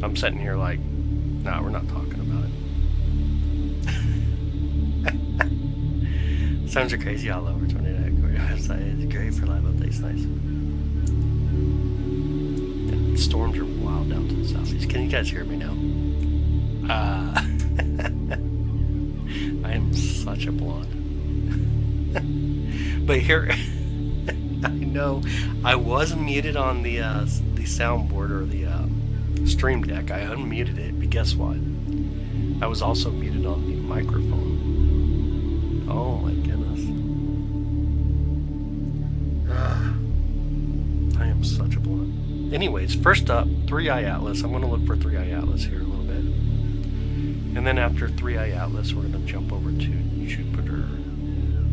I'm sitting here like, nah, we're not talking about it. Sounds are crazy all over. Tornado website is great for live updates. Nice. Yeah, storms are wild down to the southeast. Can you guys hear me now? I am such a blonde. But here, I know I was muted on the soundboard or the stream deck. I unmuted it, but guess what? I was also muted on the microphone. Oh my goodness. I am such a blonde. Anyways, first up, ThreeI Atlas. I'm going to look for ThreeI Atlas here a little bit. And then after ThreeI Atlas, we're going to jump over to Jupiter.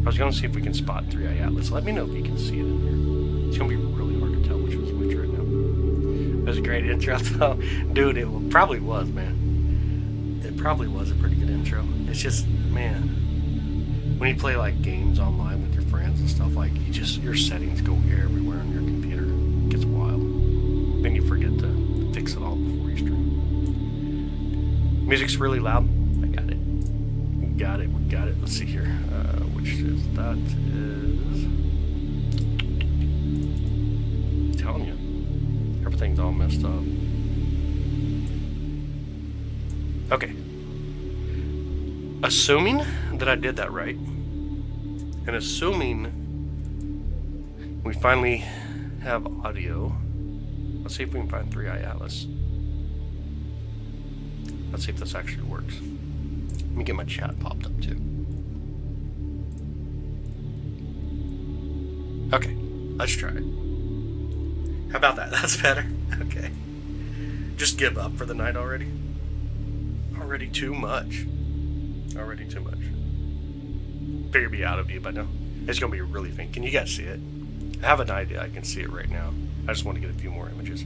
I was going to see if we can spot ThreeI Atlas. Let me know if you can see it in here. It's going to be really hard to tell which was which right now. It was a great intro, though. Dude, it probably was, man. It probably was a pretty good intro. It's just, man, when you play like games online with your friends and stuff, like your settings go everywhere on your computer. It gets wild. Then you forget to fix it all before you stream. Music's really loud. I got it. We got it. Let's see here. Which is that is. I'm telling you, everything's all messed up. Okay. Assuming that I did that right, and assuming we finally have audio, let's see if we can find ThreeI Atlas. Let's see if this actually works. Let me get my chat popped up too. Okay, let's try it. How about that? That's better. Okay. Just give up for the night already? Already too much. Already too much. Figure me out of you by now. It's going to be really faint. Can you guys see it? I have an idea. I can see it right now. I just want to get a few more images.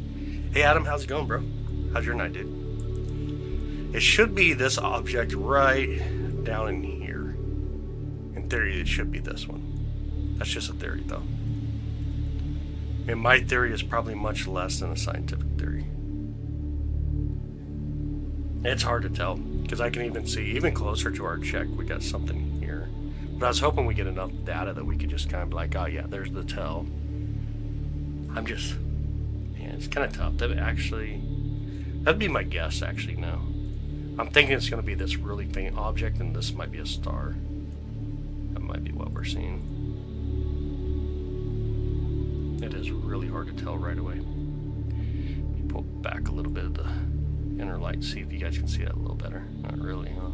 Hey Adam, how's it going, bro? How's your night, dude? It should be this object right down in here. In theory, it should be this one. That's just a theory, though. And my theory is probably much less than a scientific theory. It's hard to tell, because I can even see, even closer to our check, we got something here. But I was hoping we get enough data that we could just kind of be like, oh yeah, there's the tell. I'm just, man, it's kind of tough. That'd be my guess, actually, now. I'm thinking it's going to be this really faint object, and this might be a star. That might be what we're seeing. It is really hard to tell right away. Let me pull back a little bit of the inner light, see if you guys can see that a little better. Not really, huh?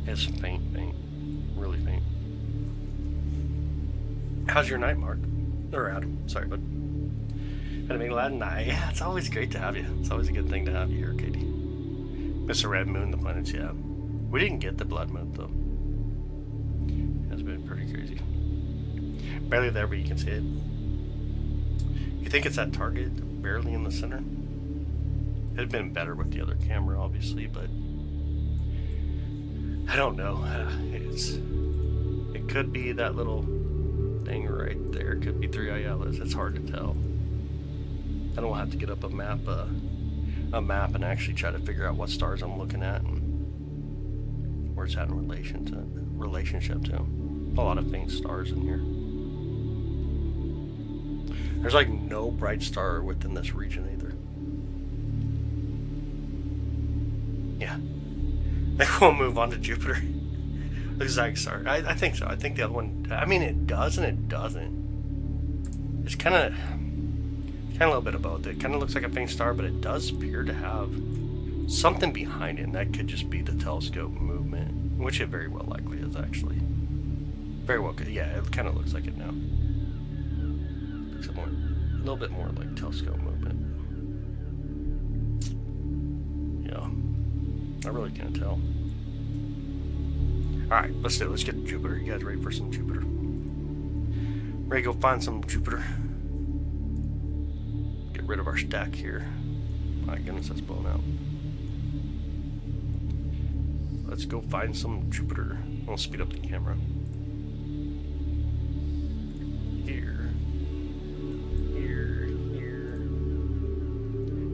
It's faint, really faint. How's your night, Mark? Or Adam, sorry, bud. Had to make a loud night. Yeah, it's always great to have you. It's always a good thing to have you here, Katie. Mr. Red Moon, the planets, yeah. We didn't get the blood moon, though. It's been pretty crazy. Barely there, but you can see it. You think it's that target, barely in the center? It'd have been better with the other camera, obviously, but I don't know. It could be that little thing right there. It could be ThreeI Atlas. It's hard to tell. I don't have to get up a map and actually try to figure out what stars I'm looking at and where it's at in relationship to them. A lot of faint stars in here. There's like no bright star within this region either. Yeah. Maybe we'll move on to Jupiter. Looks like a star. I think so. I think the other one, I mean, it does and it doesn't. It's kind of a little bit of both. It kind of looks like a faint star, but it does appear to have something behind it, and that could just be the telescope movement, which it very well likely is, actually. Very well could. Yeah, it kind of looks like it now. Looks a little bit more like telescope movement. Yeah, I really can't tell. Alright, let's do it. Let's get to Jupiter. You guys ready for some Jupiter? Ready to go find some Jupiter? Get rid of our stack here. My goodness, that's blown out. Let's go find some Jupiter. I'll speed up the camera. Here.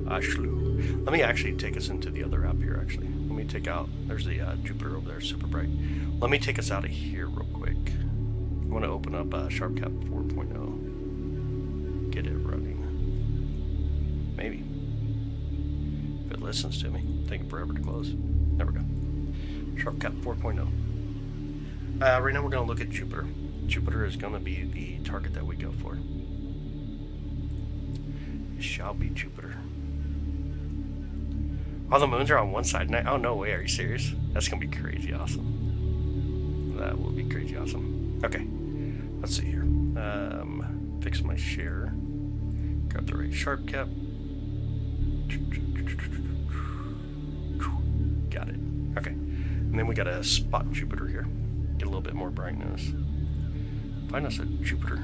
Ashlu. Let me actually take us into the other app here, actually. Let me take out, there's the Jupiter over there, super bright. Let me take us out of here real quick. I want to open up SharpCap 4.0. Get it running. Maybe. If it listens to me. Taking forever to close. There we go. SharpCap 4.0. Right now we're going to look at Jupiter. Jupiter is going to be the target that we go for. It shall be Jupiter. All the moons are on one side now. Oh, no way. Are you serious? That's going to be crazy awesome. That will be crazy awesome. Okay. Let's see here. Fix my share. Grab the right SharpCap. Got it. Okay. And then we got to spot Jupiter here. Get a little bit more brightness. Find us a Jupiter.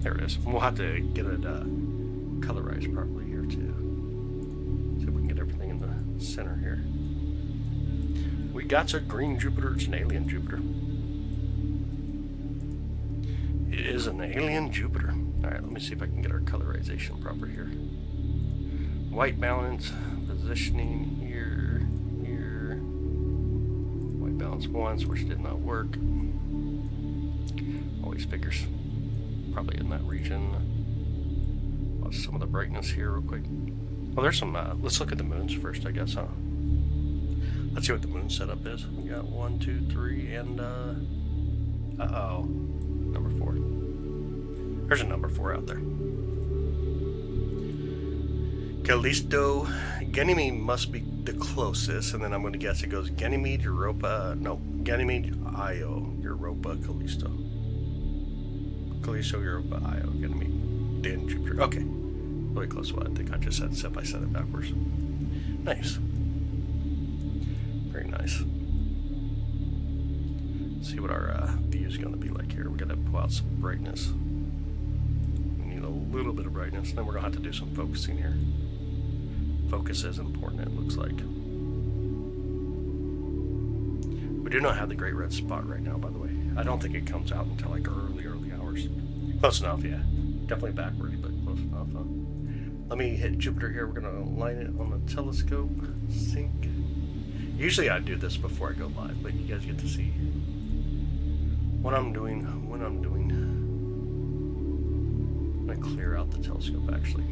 There it is. And we'll have to get it colorized properly here too. See if we can get everything in the center here. We got a green Jupiter. It's an alien Jupiter. It is an alien Jupiter. Alright, let me see if I can get our colorization proper here. White balance, positioning here, here. White balance once, which did not work. Always figures. Probably in that region. Lost some of the brightness here real quick. Well, there's some, let's look at the moons first, I guess, huh? Let's see what the moon setup is. We got 1, 2, 3, and, uh-oh. Number 4. There's a number 4 out there. Callisto, Ganymede must be the closest, and then I'm going to guess it goes Ganymede, Europa, no, Ganymede, Io, Europa, Callisto. Callisto, Europa, Io, Ganymede, then Jupiter. Okay. Really close to what I think I just said, except I said it backwards. Nice. Very nice. Let's see what our view is going to be like here. We got to pull out some brightness. We need a little bit of brightness. Then we're going to have to do some focusing here. Focus is important, it looks like. We do not have the great red spot right now, by the way. I don't think it comes out until like early hours. Close enough, yeah. Definitely backwards, but close enough, huh? Let me hit Jupiter here. We're going to line it on the telescope. Sync. Usually I do this before I go live, but you guys get to see what I'm doing, when I'm doing. I'm going to clear out the telescope, actually.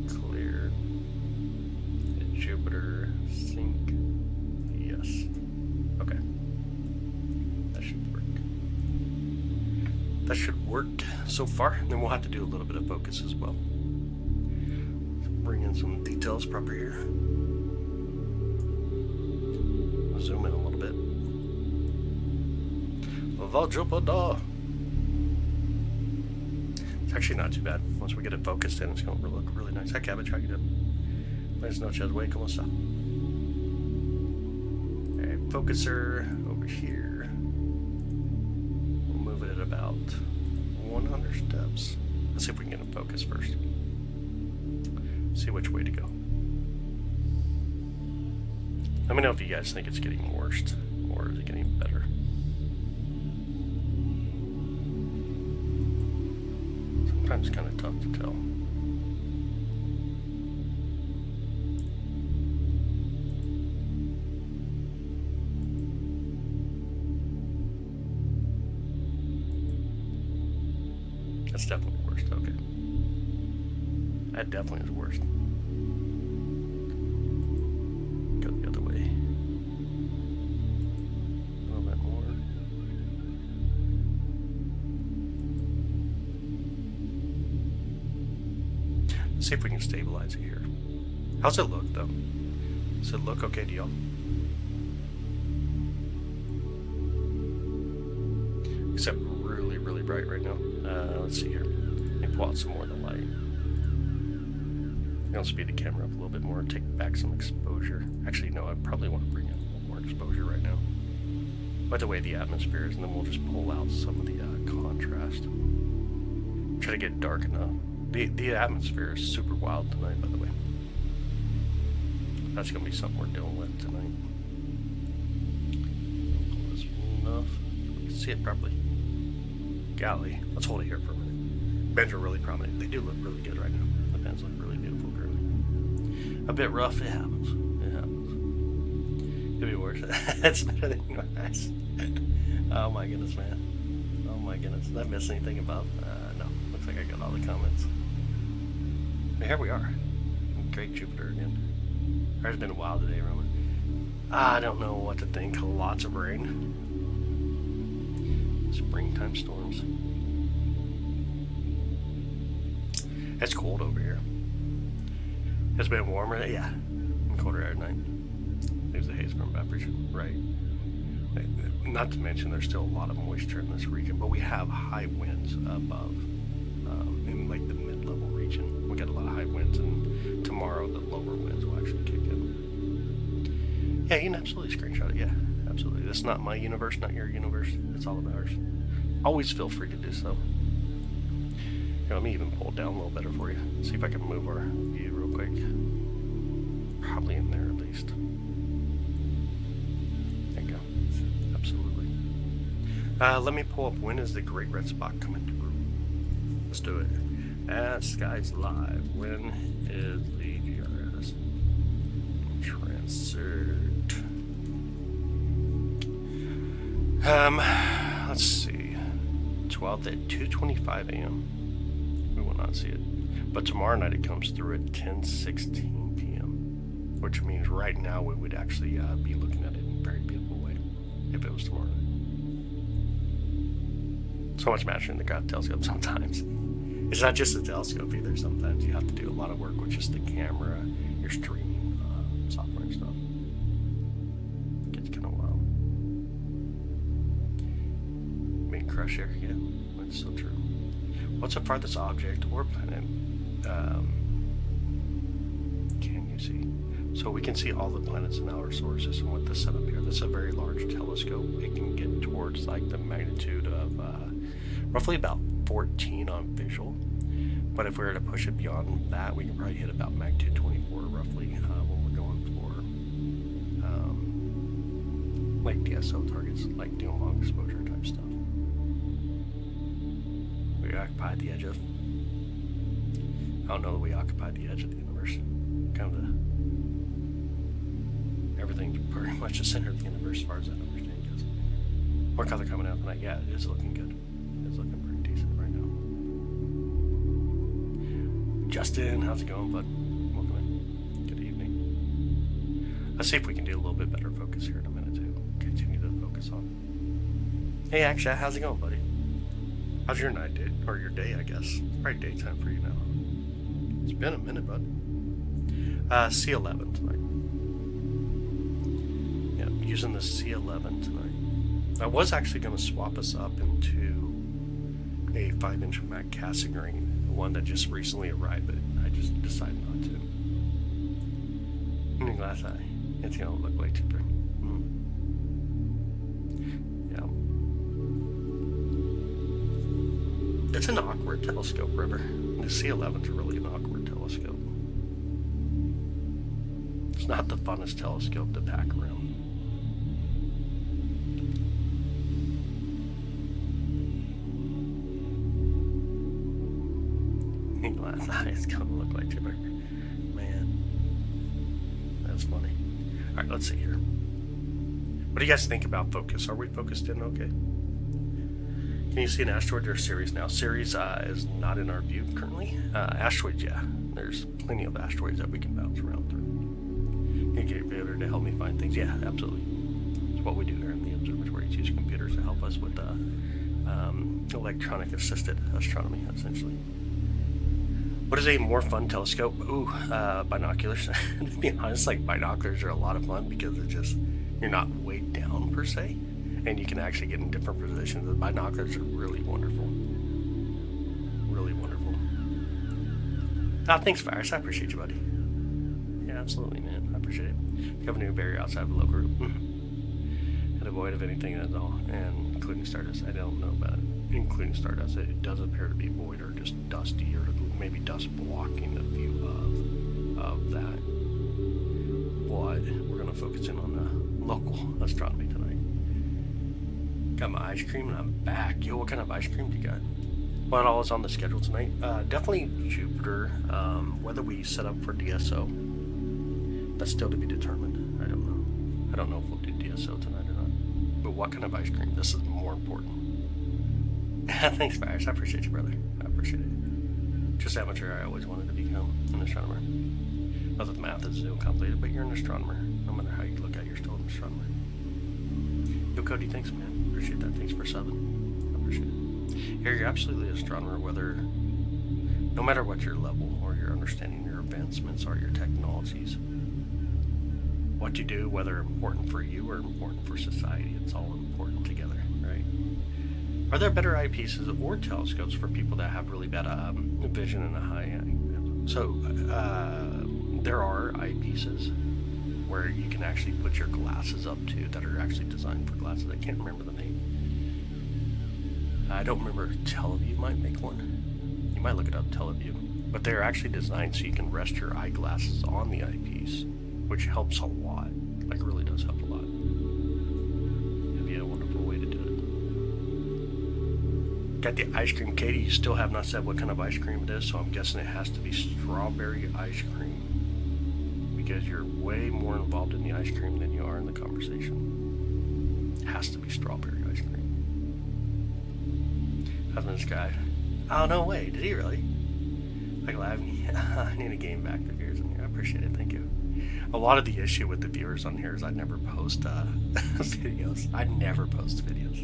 Clear. Hit Jupiter. Sync. Yes. Okay. That should work. That should work so far. And then we'll have to do a little bit of focus as well. Bring in some details proper here. I'll zoom in a little bit. Jupiter. It's actually not too bad. Once we get it focused in, it's going to look really nice. Hi, Cabbage. How you doing? Buenas noches, güey. ¿Cómo está? Alright, focuser over here. We'll move it at about 100 steps. Let's see if we can get it focused first. See which way to go. Let me know if you guys think it's getting worse or is it getting better. Sometimes it's kind of tough to tell. That's definitely worse. Okay. That definitely is worse. Go the other way. A little bit more. Let's see if we can stabilize it here. How's it look, though? Does it look okay to y'all? Except really, really bright right now. Let's see here. Let me pull out some more of the light. I'll speed the camera up a little bit more, take back some exposure. Actually, no, I probably want to bring in a little more exposure right now. By the way, the atmosphere is, and then we'll just pull out some of the contrast. Try to get dark enough. The atmosphere is super wild tonight, by the way. That's going to be something we're dealing with tonight. Pull this enough so we can see it properly. Golly, let's hold it here for a minute. Bends are really prominent. They do look really good right now. The bends look really beautiful, curly. a bit rough. It happens. It happens. Could be worse. It's better than your eyes. Oh my goodness, man. Oh my goodness. Did I miss anything above? No. Looks like I got all the comments. But here we are. Great Jupiter again. It's been a while today, Roman. I don't know what to think. Lots of rain. Springtime storms. It's cold over here. It's been warmer. Yeah. And colder at night. There's the haze from evaporation. Right. Not to mention there's still a lot of moisture in this region, but we have high winds above in like the mid-level region. We got a lot of high winds, and tomorrow the lower winds will actually kick in. Yeah, you can absolutely screenshot it. Yeah, absolutely. This is not my universe, not your universe. It's all of ours. Always feel free to do so. Here, let me even pull it down a little better for you. See if I can move our view real quick. Probably in there at least. There you go. Absolutely. Let me pull up when is the Great Red Spot coming through. Let's do it. Skies Live. When is the GRS? Transert. Let's see. 12th at 2:25 a.m. We will not see it. But tomorrow night it comes through at 10:16 p.m. Which means right now we would actually be looking at it in a very beautiful way if it was tomorrow night. So much mastering the telescope sometimes. It's not just the telescope either. Sometimes you have to do a lot of work with just the camera, your streaming software and stuff. It gets kind of wild. Main crush here, yeah, that's so true. What's the farthest object or planet can you see? So we can see all the planets in our solar system with this setup here. This is a very large telescope. It can get towards like the magnitude of roughly about 14 on visual. But if we were to push it beyond that, we can probably hit about magnitude 24 roughly when we're going for like DSO targets, like doing long exposure type stuff. We occupy the edge of, I don't know that we occupy the edge of the universe. Kind of everything's pretty much the center of the universe as far as I understand goes. More color coming out tonight. Yeah, it is looking good. It's looking pretty decent right now. Justin, how's it going, bud? Welcome in. Good evening. Let's see if we can do a little bit better focus here in a minute too. Continue to focus on. Hey, Aksha, how's it going, buddy? How's your night, dude? Or your day, I guess. It's probably daytime for you now. It's been a minute, bud. C11 tonight. Yeah, using the C11 tonight. I was actually going to swap us up into a 5-inch Mac casting ring, the one that just recently arrived, but I just decided not to. And glass eye. It's going to look way cheaper. Yeah. It's an awkward telescope, River. The C11's really an awkward telescope. It's not the funnest telescope to pack around. Glass eye is gonna look like Chipper. Man. That's funny. Alright, let's see here. What do you guys think about focus? Are we focused in okay? Can you see an asteroid or Ceres now? Ceres is not in our view currently. Asteroids, yeah. There's plenty of asteroids that we can bounce around through. You get a computer to help me find things. Yeah, absolutely. It's what we do here in the observatory. Use computers to help us with electronic assisted astronomy, essentially. What is a more fun telescope? Ooh, binoculars. To be honest, like binoculars are a lot of fun because it's just, you're not weighed down per se, and you can actually get in different positions. The binoculars are really wonderful. Really wonderful. Ah, thanks, Virus. I appreciate you, buddy. Yeah, absolutely, man. I appreciate it. You have a new barrier outside of the local group. And avoid of anything at all, and including Stardust. I don't know about it. Including Stardust, it does appear to be void or just dusty, or maybe dust blocking the view of that. But we're going to focus in on the local astronomy tonight. Got my ice cream and I'm back. Yo, what kind of ice cream do you got? What all is on the schedule tonight? Definitely Jupiter. Whether we set up for DSO That's still to be determined. I don't know. I don't know if we'll do DSO tonight or not. But what kind of ice cream? This is more important. Thanks, Virus. I appreciate you, brother. I appreciate it. Just amateur, I always wanted to become an astronomer. Not that the math is so complicated, but you're an astronomer. No matter how you look at it, you're still an astronomer. Yo, Cody, thanks, man. Appreciate that. Thanks for subbing. I appreciate it. Yeah, you're absolutely an astronomer, no matter what your level or your understanding, your advancements or your technologies. What you do, whether important for you or important for society, it's all important together, right? Are there better eyepieces or telescopes for people that have really bad vision and a high? So there are eyepieces where you can actually put your glasses up to that are actually designed for glasses. I can't remember the name. I don't remember. Teleview might make one. You might look it up, Teleview. But they're actually designed so you can rest your eyeglasses on the eyepiece, which helps a lot. Like, it really does help a lot. It'd be a wonderful way to do it. Got the ice cream. Katie, you still have not said what kind of ice cream it is, so I'm guessing it has to be strawberry ice cream. Because you're way more involved in the ice cream than you are in the conversation. It has to be strawberry ice cream. Husband this guy. Oh, no way. Did he really? Like, I need a game back the viewers in here. I appreciate it. Thank you. A lot of the issue with the viewers on here is I never post videos. I never post videos.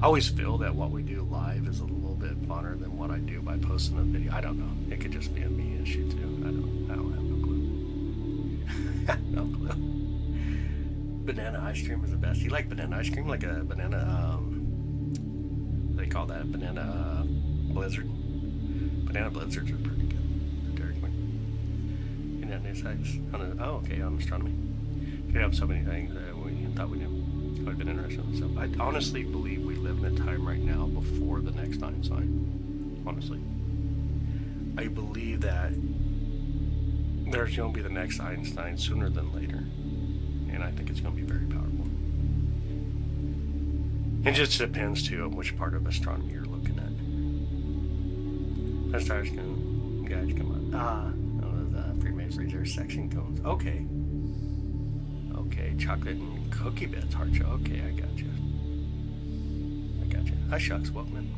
I always feel that what we do live is a little bit funner than what I do by posting a video. I don't know. It could just be a me issue too. I don't have no clue. No clue. Banana ice cream is the best. You like banana ice cream? Like a banana, they call that banana blizzard. Banana blizzards are pretty good. Dairy Queen. You know, new sites. Oh, okay, on astronomy. You have so many things that we thought we knew. It would have been interesting. So I honestly believe we live in a time right now before the next Einstein. Honestly. I believe that there's going to be the next Einstein sooner than later. And I think it's going to be very powerful. It just depends, too, on which part of astronomy you're looking at. That stars can, guys, come on. Those pre-made freezer section cones. Okay. Okay, chocolate and cookie bits, heart show. Okay, I got you. Hi, shucks, welcome in.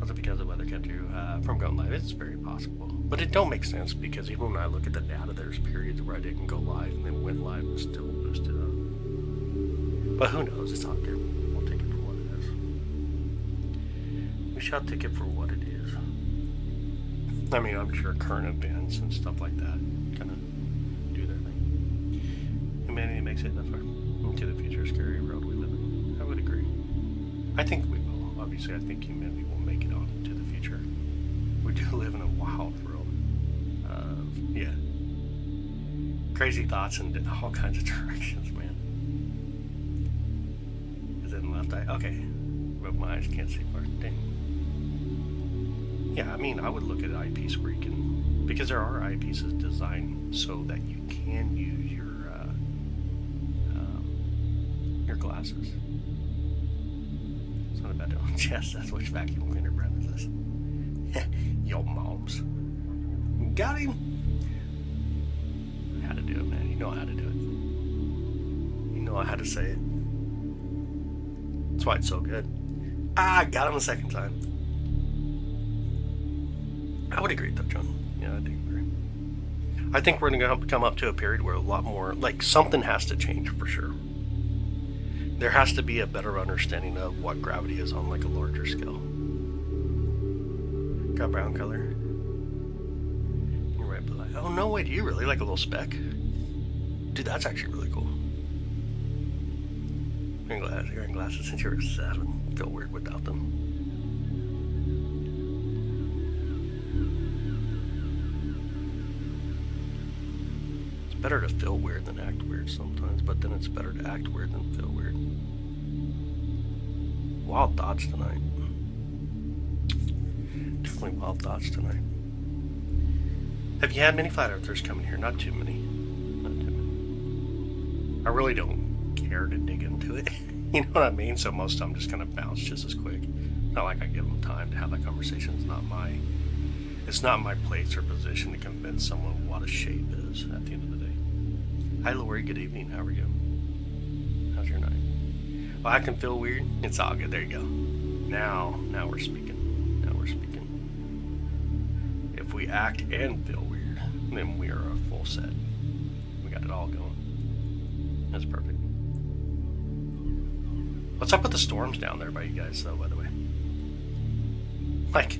Also, because the weather kept you from going live, it's very possible. But it don't make sense because even when I look at the data, there's periods where I didn't go live and then went live and still boosted up. But who knows? It's out there. We'll take it for what it is. We shall take it for what it is. I mean, I'm sure current events and stuff like that kind of do their thing. Humanity makes it that far into the future, scary world we live in. I would agree. I think we will. Obviously, I think humanity will make it on into the future. We do live in a wild world. Yeah. Crazy thoughts in all kinds of directions, man. Is it in the left eye? Okay. But my eyes can't see far. Dang. Yeah, I mean, I would look at an eyepiece where you can, because there are eyepieces designed so that you can use your glasses. It's not a bad deal. Yes, that's which vacuum cleaner brand is this. Yo, moms. Got him. How to do it, man. You know how to do it. You know how to say it. That's why it's so good. I got him a second time. I would agree, though, John. Yeah, I do agree. I think we're going to come up to a period where a lot more, like, something has to change for sure. There has to be a better understanding of what gravity is on, like, a larger scale. Got brown color. You're right, but oh, no way. Do you really like a little speck? Dude, that's actually really cool. You're wearing glasses since you were 7. Feel weird without them. It's better to feel weird than act weird sometimes, but then it's better to act weird than feel weird. Wild thoughts tonight. Definitely wild thoughts tonight. Have you had many flat earthers coming here? Not too many. Not too many. I really don't care to dig into it. You know what I mean? So most of them just kind of bounce just as quick. Not like I give them time to have that conversation. It's not my place or position to convince someone what a shape is at the end of the day. Hi, Lori. Good evening. How are you? How's your night? Well, I can feel weird. It's all good. There you go. Now we're speaking. Now we're speaking. If we act and feel weird, then we are a full set. We got it all going. That's perfect. What's up with the storms down there by you guys, though, by the way? Like,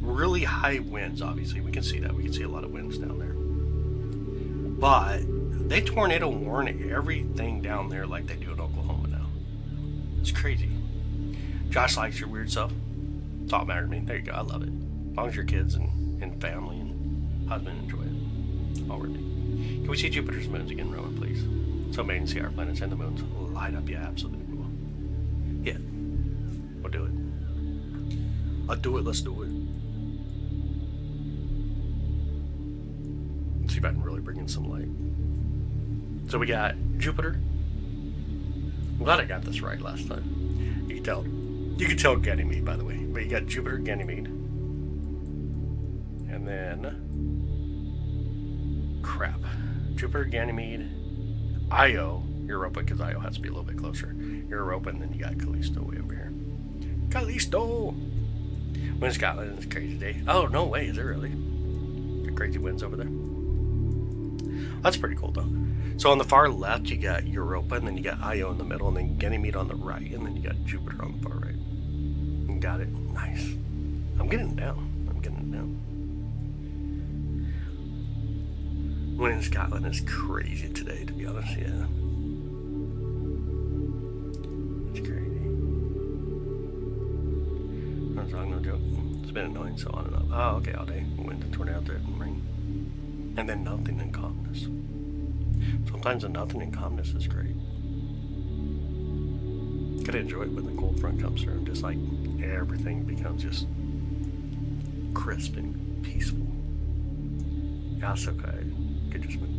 really high winds, obviously. We can see that. We can see a lot of winds down there. But they tornado warn everything down there like they do in Oklahoma now. It's crazy. Josh likes your weird stuff. It's all matter to me. There you go. I love it. As long as your kids and family and husband enjoy it. Already. Can we see Jupiter's moons again, Roman, please? So amazing to see our planets and the moons light up. Yeah, absolutely. Yeah, we'll do it. I'll do it, let's do it. Let's see if I can really bring in some light. So we got Jupiter. I'm glad I got this right last time. You can tell Ganymede, by the way. But you got Jupiter, Ganymede. And then crap. Jupiter, Ganymede, Io, Europa, because Io has to be a little bit closer. Europa, and then you got Callisto way over here. Callisto! Wind Scotland is a crazy day. Oh, no way, is it really? The crazy winds over there. That's pretty cool, though. So on the far left, you got Europa, and then you got Io in the middle, and then Ganymede on the right, and then you got Jupiter on the far right. You got it. Nice. I'm getting it down. Wind in Scotland is crazy today, to be honest, yeah. No joke. It's been annoying, so on and off. Oh, okay, all day. Wind and tornado threat and rain. And then nothing and calmness. Sometimes the nothing and calmness is great. Gotta enjoy it when the cold front comes through and just like everything becomes just crisp and peaceful. Yeah, it's okay. Could just move.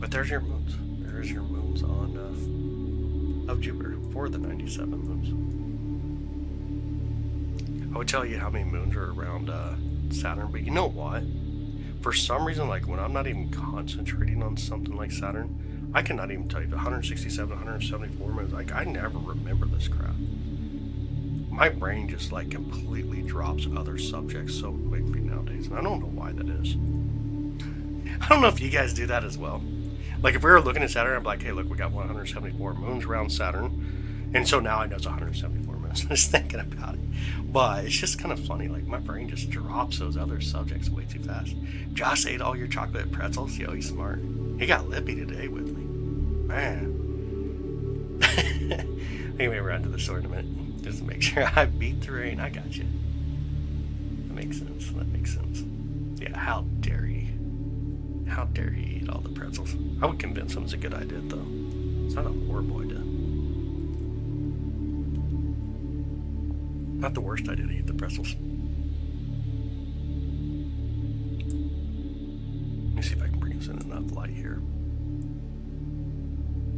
But there's your moons. There's your moons on of Jupiter for the 97 moons. I would tell you how many moons are around Saturn, but you know what? For some reason, like when I'm not even concentrating on something like Saturn, I cannot even tell you the 167, 174 moons. Like I never remember this crap. My brain just like completely drops other subjects so quickly nowadays, and I don't know why that is. I don't know if you guys do that as well. Like if we were looking at Saturn, I'm like, hey, look, we got 174 moons around Saturn. And so now I know it's 174 moons. I'm just thinking about it. But it's just kind of funny. Like my brain just drops those other subjects way too fast. Josh ate all your chocolate pretzels. Yo, he's smart. He got lippy today with me. Man. Anyway, we're on to the sword in a minute. Just to make sure I beat the rain. I got you. That makes sense. Yeah, how dare you? How dare he eat all the pretzels? I would convince him it's a good idea, though. It's not a horrible idea. Not the worst idea to eat the pretzels. Let me see if I can bring us in enough light here.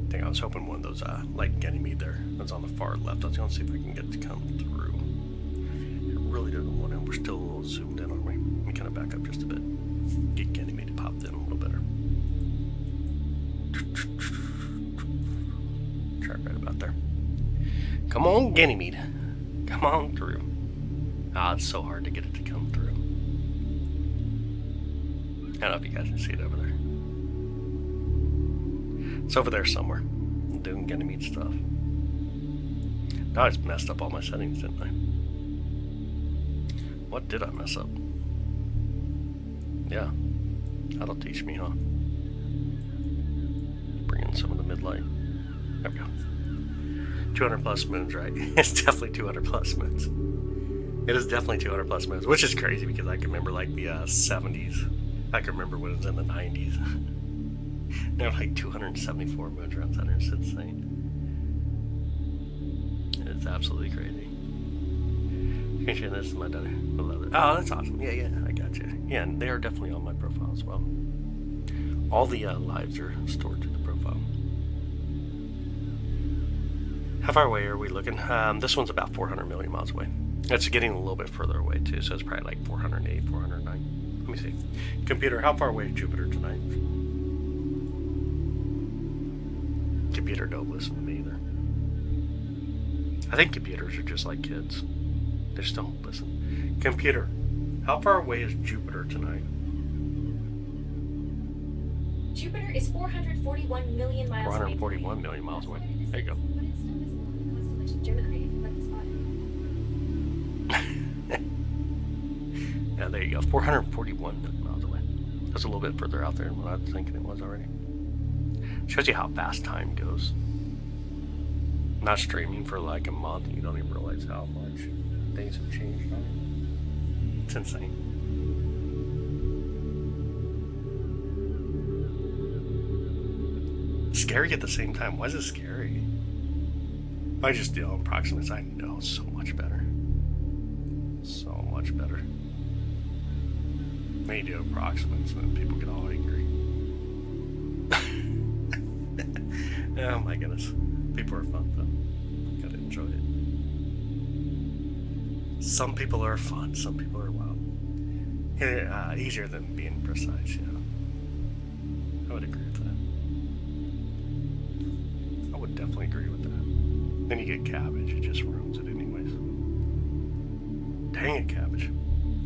I think I was hoping one of those, like Ganymede there, that's on the far left. I was going to see if I can get it to come through. It really doesn't want to. We're still a little zoomed in, aren't we? Let me kind of back up just a bit. Get Ganymede to pop in a little better. Try right about there. Come on, Ganymede. Come on through. Ah, it's so hard to get it to come through. I don't know if you guys can see it over there. It's over there somewhere. I'm doing Ganymede stuff. Now I just messed up all my settings, didn't I? What did I mess up? Yeah. That'll teach me, huh? Bring in some of the midlight. There we go. 200 plus moons, right? It's definitely 200 plus moons. It is definitely 200 plus moons, which is crazy because I can remember like the 70s. I can remember when it was in the 90s. There were like 274 moons around Saturn. It's insane. It's absolutely crazy. You can share this with my daughter. I love it. Oh, that's awesome. Yeah, I got you. Yeah, and they are definitely on my profile as well. All the lives are stored to the profile. How far away are we looking? This one's about 400 million miles away. It's getting a little bit further away too, so it's probably like 408, 409. Let me see. Computer, how far away is Jupiter tonight? Computer, don't listen to me either. I think computers are just like kids. They just don't listen. Computer, how far away is Jupiter tonight? Jupiter is 441 million miles away. 441 million miles away. There you go. Yeah, there you go. 441 million miles away. That's a little bit further out there than what I was thinking it was already. Shows you how fast time goes. Not streaming for like a month, and you don't even realize how much things have changed on it. It's insane. Scary at the same time. Why is it scary? If I just do approximates, I know so much better. So much better. When you do approximates, then people get all angry. Oh my goodness. People are fun though. Gotta enjoy it. Some people are fun, some people are wild. Easier than being precise, yeah. I would agree with that. I would definitely agree with that. Then you get cabbage, it just ruins it anyways. Dang it, cabbage.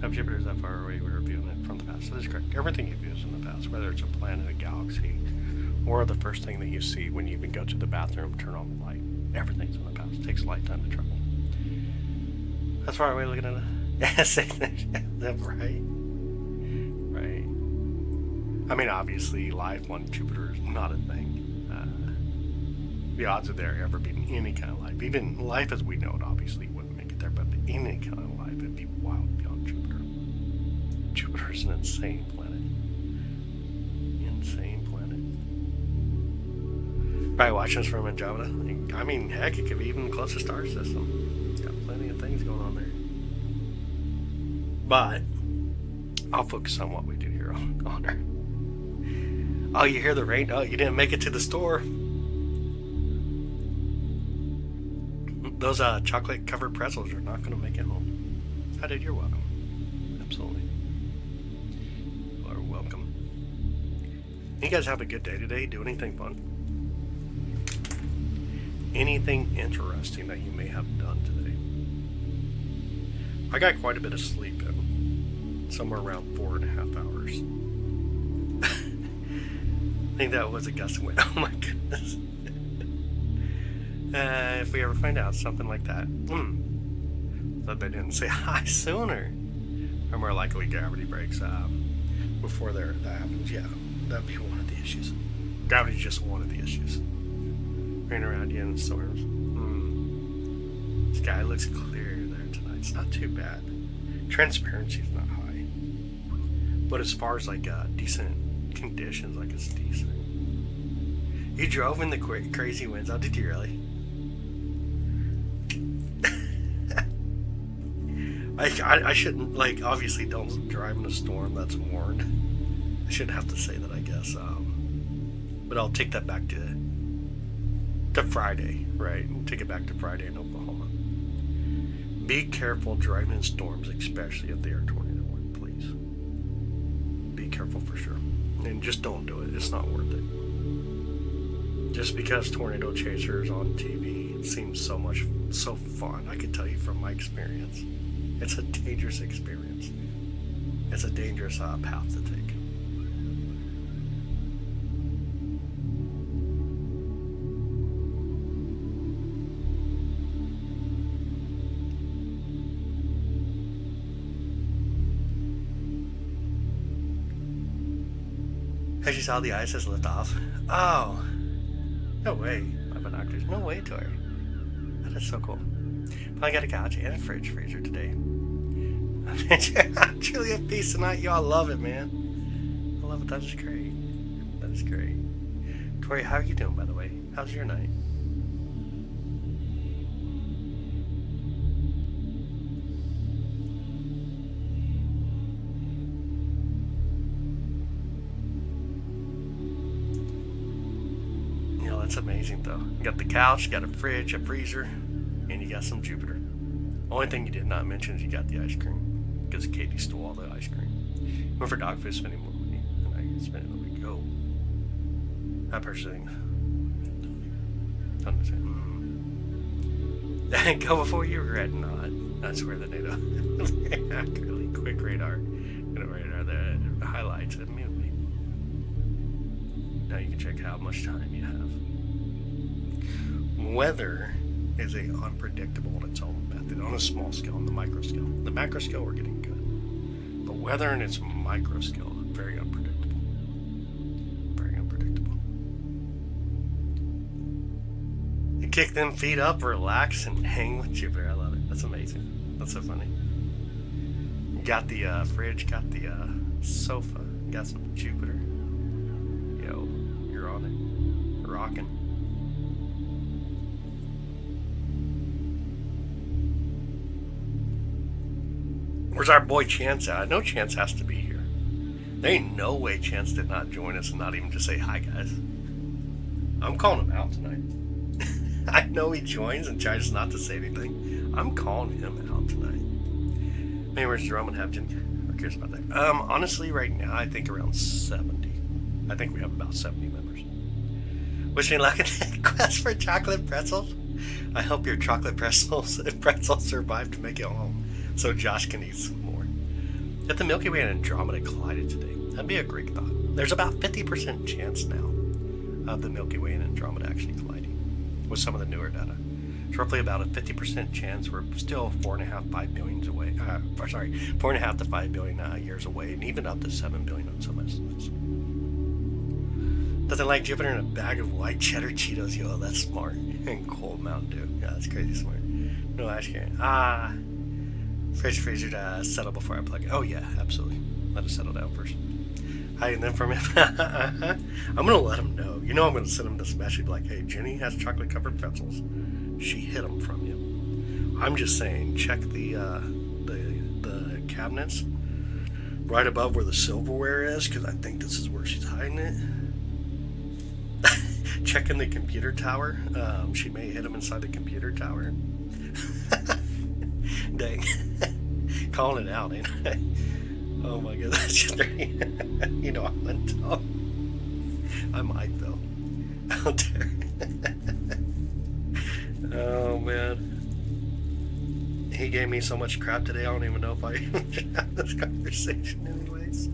If Jupiter is that far away, we're viewing it from the past. That is correct. Everything you view is in the past, whether it's a planet, a galaxy, or the first thing that you see when you even go to the bathroom, turn on the light. Everything's in the past. It takes a lifetime to travel. That's far away looking at it. Right. Right. I mean, obviously, life on Jupiter is not a thing. The odds of there ever being any kind of life, even life as we know it, obviously wouldn't make it there, but any kind of life, it'd be wild beyond Jupiter. Jupiter's an insane planet. Insane planet. Probably watching this from Andromeda. I mean, heck, it could be even the closest star system. Got plenty of things going on there. But I'll focus on what we do here on Earth. Oh, you hear the rain? Oh, you didn't make it to the store. Those chocolate covered pretzels are not going to make it home. Hi, dude, you're welcome. Absolutely. You are welcome. You guys have a good day today? Do anything fun? Anything interesting that you may have done today? I got quite a bit of sleep in. Somewhere around 4.5 hours. I think that was a gust of wind. Oh my goodness. If we ever find out something like that, that they didn't say hi sooner, or more likely gravity breaks before that happens, yeah, that'd be one of the issues. Gravity's just one of the issues. Rain around you in storms. Sky looks clear there tonight. It's not too bad. Transparency's not high, but as far as like decent conditions, like it's decent. You drove in the crazy winds. Oh, did you really? I shouldn't, like, obviously don't drive in a storm, that's warned. I shouldn't have to say that, I guess. But I'll take that back to Friday, right? We'll take it back to Friday in Oklahoma. Be careful driving in storms, especially if they are tornado warning, please. Be careful for sure. And just don't do it. It's not worth it. Just because Tornado Chasers on TV seems so fun, I can tell you from my experience. It's a dangerous experience. It's a dangerous path to take. As you saw, the ice has lifted off. Oh, no way. My binoculars. No way, Tori. That is so cool. I got a couch and a freezer today. I'm truly at peace tonight. Y'all love it, man. I love it. That is great. That is great. Tori, how are you doing, by the way? How's your night? That's amazing, though. You got the couch, you got a fridge, a freezer, and you got some Jupiter. Only thing you did not mention is you got the ice cream. Because Katie stole all the ice cream. Went for Dogfish spending more money than I spent in a week. Oh. That person. Go before you regret not. That's where the data. Accurately quick radar. Gonna radar the highlights immediately. Now you can check how much time you have. Weather is a unpredictable in its own method on a small scale, on the micro scale. The macro scale we're getting good. But weather in its micro scale is very unpredictable. Very unpredictable. You kick them feet up, relax, and hang with Jupiter. I love it. That's amazing. That's so funny. You got the fridge, got the sofa, got some Jupiter. Yo, you're on it. You're rocking. Where's our boy Chance at? I know Chance has to be here. There ain't no way Chance did not join us and not even just say hi, guys. I'm calling him out tonight. I know he joins and tries not to say anything. I'm calling him out tonight. Maybe where's Jerome and Habjan? Who cares about that? Honestly, right now, I think around 70. I think we have about 70 members. Wish me luck in the quest for chocolate pretzels. I hope your chocolate pretzels survive to make it home, so Josh can eat some more. If the Milky Way and Andromeda collided today, that'd be a great thought. There's about 50% chance now of the Milky Way and Andromeda actually colliding with some of the newer data. It's roughly about a 50% chance. We're still 4.5 billion away. 4.5 to 5 billion years away, and even up to 7 billion on some estimates. Nothing like Jupiter in a bag of white cheddar Cheetos. Yo, that's smart. And cold Mountain Dew. Yeah, that's crazy smart. No ice cream. Fridge freezer to settle before I plug it. Oh yeah, absolutely. Let it settle down first. Hiding them from him. I'm gonna let him know. You know I'm gonna send him this message like, hey, Jenny has chocolate covered pretzels. She hid them from you. I'm just saying, check the cabinets right above where the silverware is, because I think this is where she's hiding it. Checking the computer tower. She may hit him inside the computer tower. Dang. Calling it out, ain't I? Oh my god, that's just dirty. You know, I'm gonna tell. I might though. Out there. Oh man. He gave me so much crap today, I don't even know if I even should have this conversation anyways.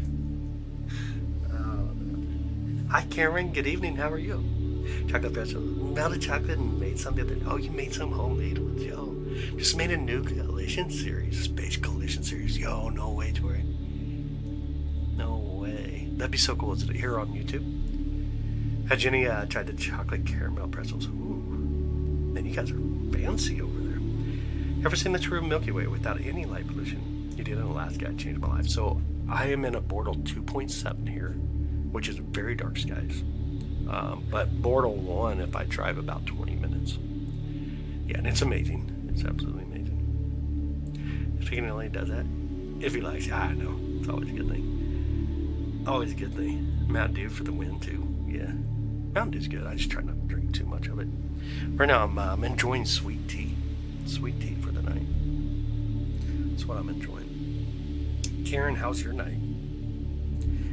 Hi Karen, good evening, how are you? Chocolate pretzel. Melted chocolate and made some the other day. Oh, you made some homemade ones, yo. Just made a new collision series. Space collision series. Yo, no way, Tori. No way. That'd be so cool. Is it here on YouTube? Had Jenny tried the chocolate caramel pretzels? Ooh. Man, you guys are fancy over there. Ever seen the true Milky Way without any light pollution? You did in Alaska. It changed my life. So I am in a Bortle 2.7 here, which is very dark skies. But Bortle 1, if I drive about 20 minutes. Yeah, and it's amazing. It's absolutely amazing. Speaking of LA, does that? If he likes, I know. It's always a good thing. Always a good thing. Mountain Dew for the win, too. Yeah. Mountain Dew's good. I just try not to drink too much of it. Right now, I'm enjoying sweet tea. Sweet tea for the night. That's what I'm enjoying. Karen, how's your night?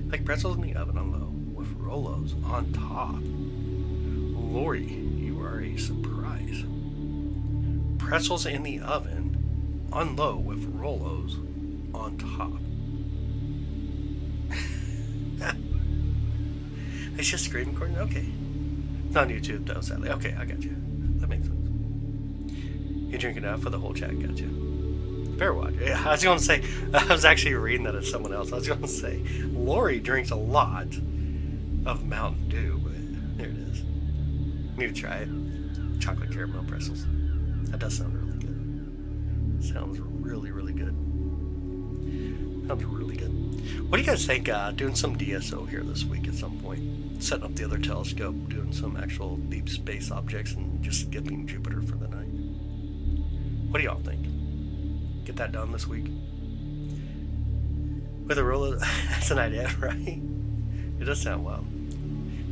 Like pretzels in the oven on low with Rolos on top. Lori, you are a surprise. Pretzels in the oven on low with Rolos on top. It's just screen recording? Okay. It's on YouTube though, sadly. Okay, I got you. That makes sense. You drink enough for the whole chat, got you. Fair watch. Yeah, I was going to say, I was actually reading that as someone else. I was going to say, Lori drinks a lot of Mountain Dew, but there it is. Need to try it. Chocolate caramel pretzels. That does sound really good. Sounds really, really good. Sounds really good. What do you guys think? Doing some DSO here this week at some point. Setting up the other telescope, doing some actual deep space objects, and just skipping Jupiter for the night. What do y'all think? Get that done this week? With a roller, that's an idea, right? It does sound wild.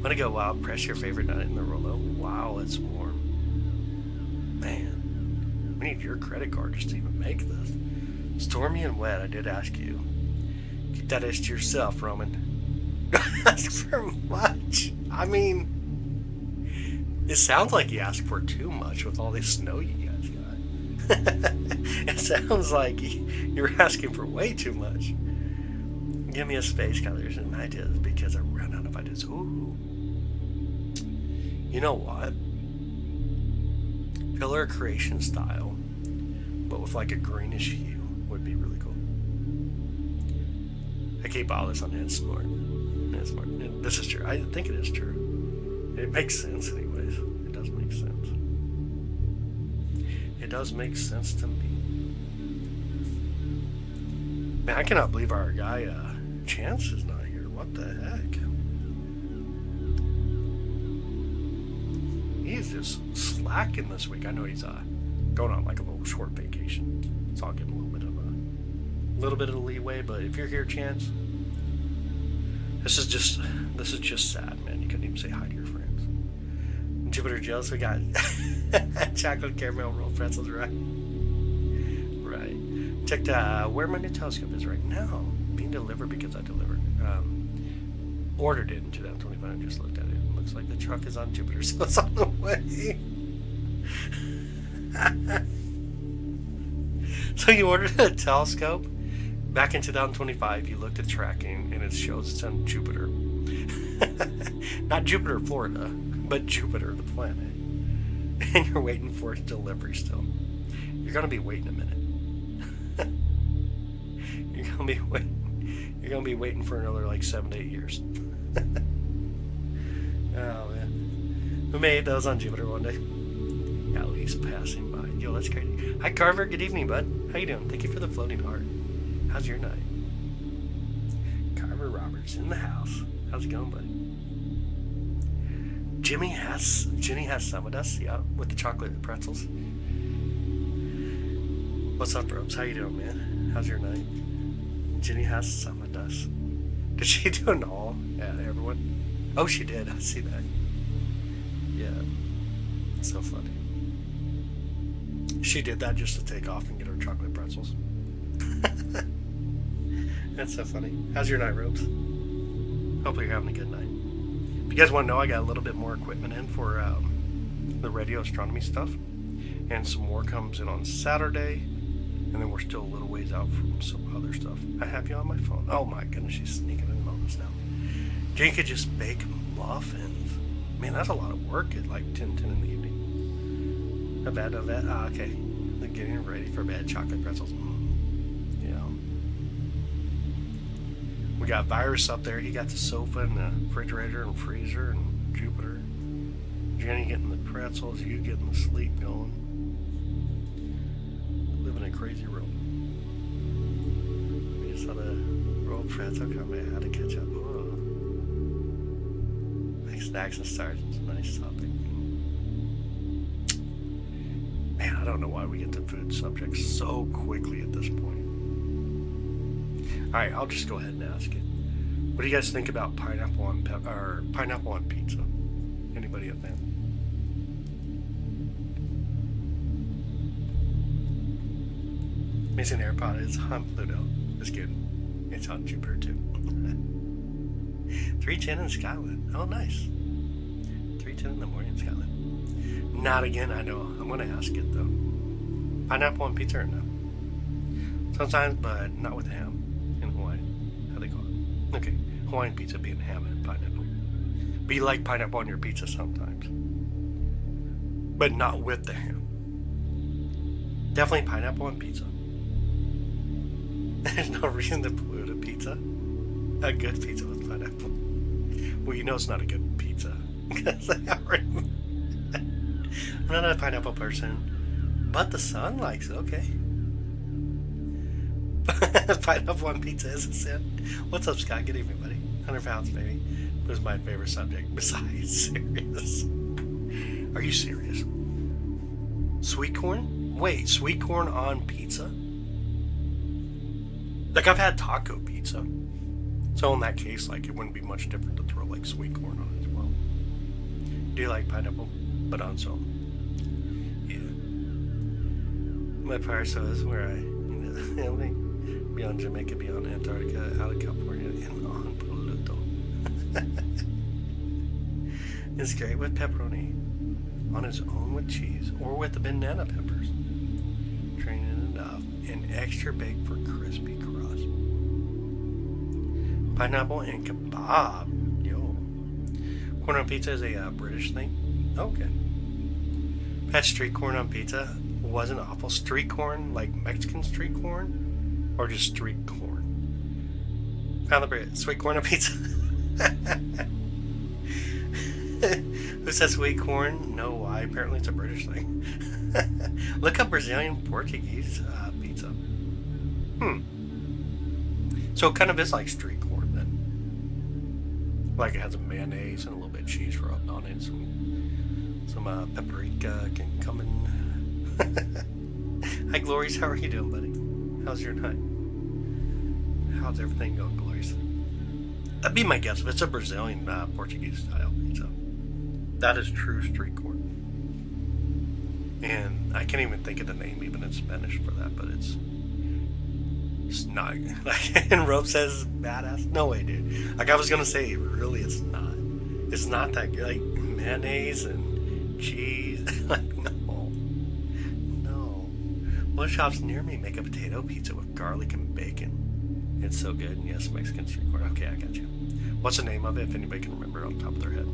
Want to go wild? Press your favorite night in the Rolo. Wow, it's warm. Man. We need your credit card just to even make this. Stormy and wet, I did ask you. Keep that ish to yourself, Roman. Ask for much. I mean, it sounds like you asked for too much with all this snow you guys got. It sounds like you're asking for way too much. Give me a space colors and ideas because I ran out of ideas. Ooh. You know what? Pillar creation style, but with like a greenish hue would be really cool. I keep all this on it. It's smart. It's smart. This is true. I think it is true. It makes sense anyways. It does make sense. It does make sense to me. Man, I cannot believe our guy Chance is not here. What the heck? He's just slacking this week. I know he's going on like a little short vacation, so I'll give him a little bit of leeway. But if you're here, Chance, this is just sad, man. You couldn't even say hi to your friends. Jupiter Joe's, we got chocolate caramel roll pretzels, right? Right. Checked where my new telescope is right now. Being delivered because I delivered. Ordered it in 2025 and just looked at it. Looks like the truck is on Jupiter, so it's on the way. So you ordered a telescope back in 2025. You looked at tracking and it shows it's on Jupiter. Not Jupiter, Florida, but Jupiter, the planet. And you're waiting for its delivery still. You're gonna be waiting a minute. You're gonna be waiting for another like 7 to 8 years. Oh man, who made those on Jupiter one day? At least passing by. Yo, that's crazy. Hi Carver, good evening, bud. How you doing? Thank you for the floating heart. How's your night? Carver Roberts in the house. How's it going, buddy? Jenny has some with us, yeah, with the chocolate pretzels. What's up, Robes? How you doing, man? How's your night? Jenny has some with us. Did she do an all at everyone? Oh, she did. I see that. Yeah. So funny. She did that just to take off and get her chocolate pretzels. That's so funny. How's your night, Robes? Hopefully you're having a good night. If you guys want to know, I got a little bit more equipment in for the radio astronomy stuff. And some more comes in on Saturday. And then we're still a little ways out from some other stuff. I have you on my phone. Oh my goodness, she's sneaking in on us now. Jane could just bake muffins. Man, that's a lot of work at like 10 in the evening. Not bad. Okay. They're getting ready for bed. Chocolate pretzels. Yeah. We got Virus up there. He got the sofa and the refrigerator and freezer and Jupiter. Jenny getting the pretzels. You getting the sleep going. Living a crazy world. We just saw the rolled pretzel coming. I had to catch up. Oh. Snacks and stars. It's a nice topic. Man, I don't know why we get to food subjects so quickly at this point. Alright, I'll just go ahead and ask it. What do you guys think about pineapple on pizza? Anybody a fan? Missing AirPod is on Pluto. It's good. It's on Jupiter too. 3:10 in Scotland. Oh, nice. 3:10 in the morning in Scotland. Not again, I know. I'm going to ask it, though. Pineapple on pizza or no? Sometimes, but not with ham in Hawaii. How they call it? Okay. Hawaiian pizza being ham and pineapple. But you like pineapple on your pizza sometimes. But not with the ham. Definitely pineapple on pizza. There's no reason to pollute a pizza. A good pizza with pineapple. Well, you know it's not a good pizza. Because I'm not a pineapple person. But the son likes it, okay. Pineapple on pizza is a sin. What's up, Scott? Good evening, buddy. 100 pounds, baby. It was my favorite subject. Besides, serious. Are you serious? Sweet corn? Wait, sweet corn on pizza? Like, I've had taco pizza. So in that case, like, it wouldn't be much different to throw, like, sweet corn on it as well. Do you like pineapple? But on some. Yeah. My parcel is where I, beyond Jamaica, beyond Antarctica, out of California, and on Pluto. It's great with pepperoni, on its own with cheese, or with the banana peppers. Training enough, and extra baked for crispy crust. Pineapple and kebab. Yo. Corn on pizza is a British thing. Okay. Had street corn on pizza. Wasn't awful. Street corn, like Mexican street corn, or just street corn. Found the bread. Sweet corn on pizza. Who says sweet corn? No, why? Apparently it's a British thing. Look up Brazilian Portuguese pizza. So it kind of is like street corn then. Like it has a mayonnaise and a little bit of cheese rubbed on it. Some paprika can come in. Hi, Glories. How are you doing, buddy? How's your night? How's everything going, Glories? That'd be my guess. If it's a Brazilian Portuguese style pizza, that is true street corn. And I can't even think of the name, even in Spanish, for that. But it's not. Like, and Rope says badass. No way, dude. Like I was gonna say, really, it's not. It's not that good. Like mayonnaise and cheese. Like no. One shops near me make a potato pizza with garlic and bacon. It's so good. Yes, Mexican street corn. Okay, I got you. What's the name of it, if anybody can remember it on top of their head?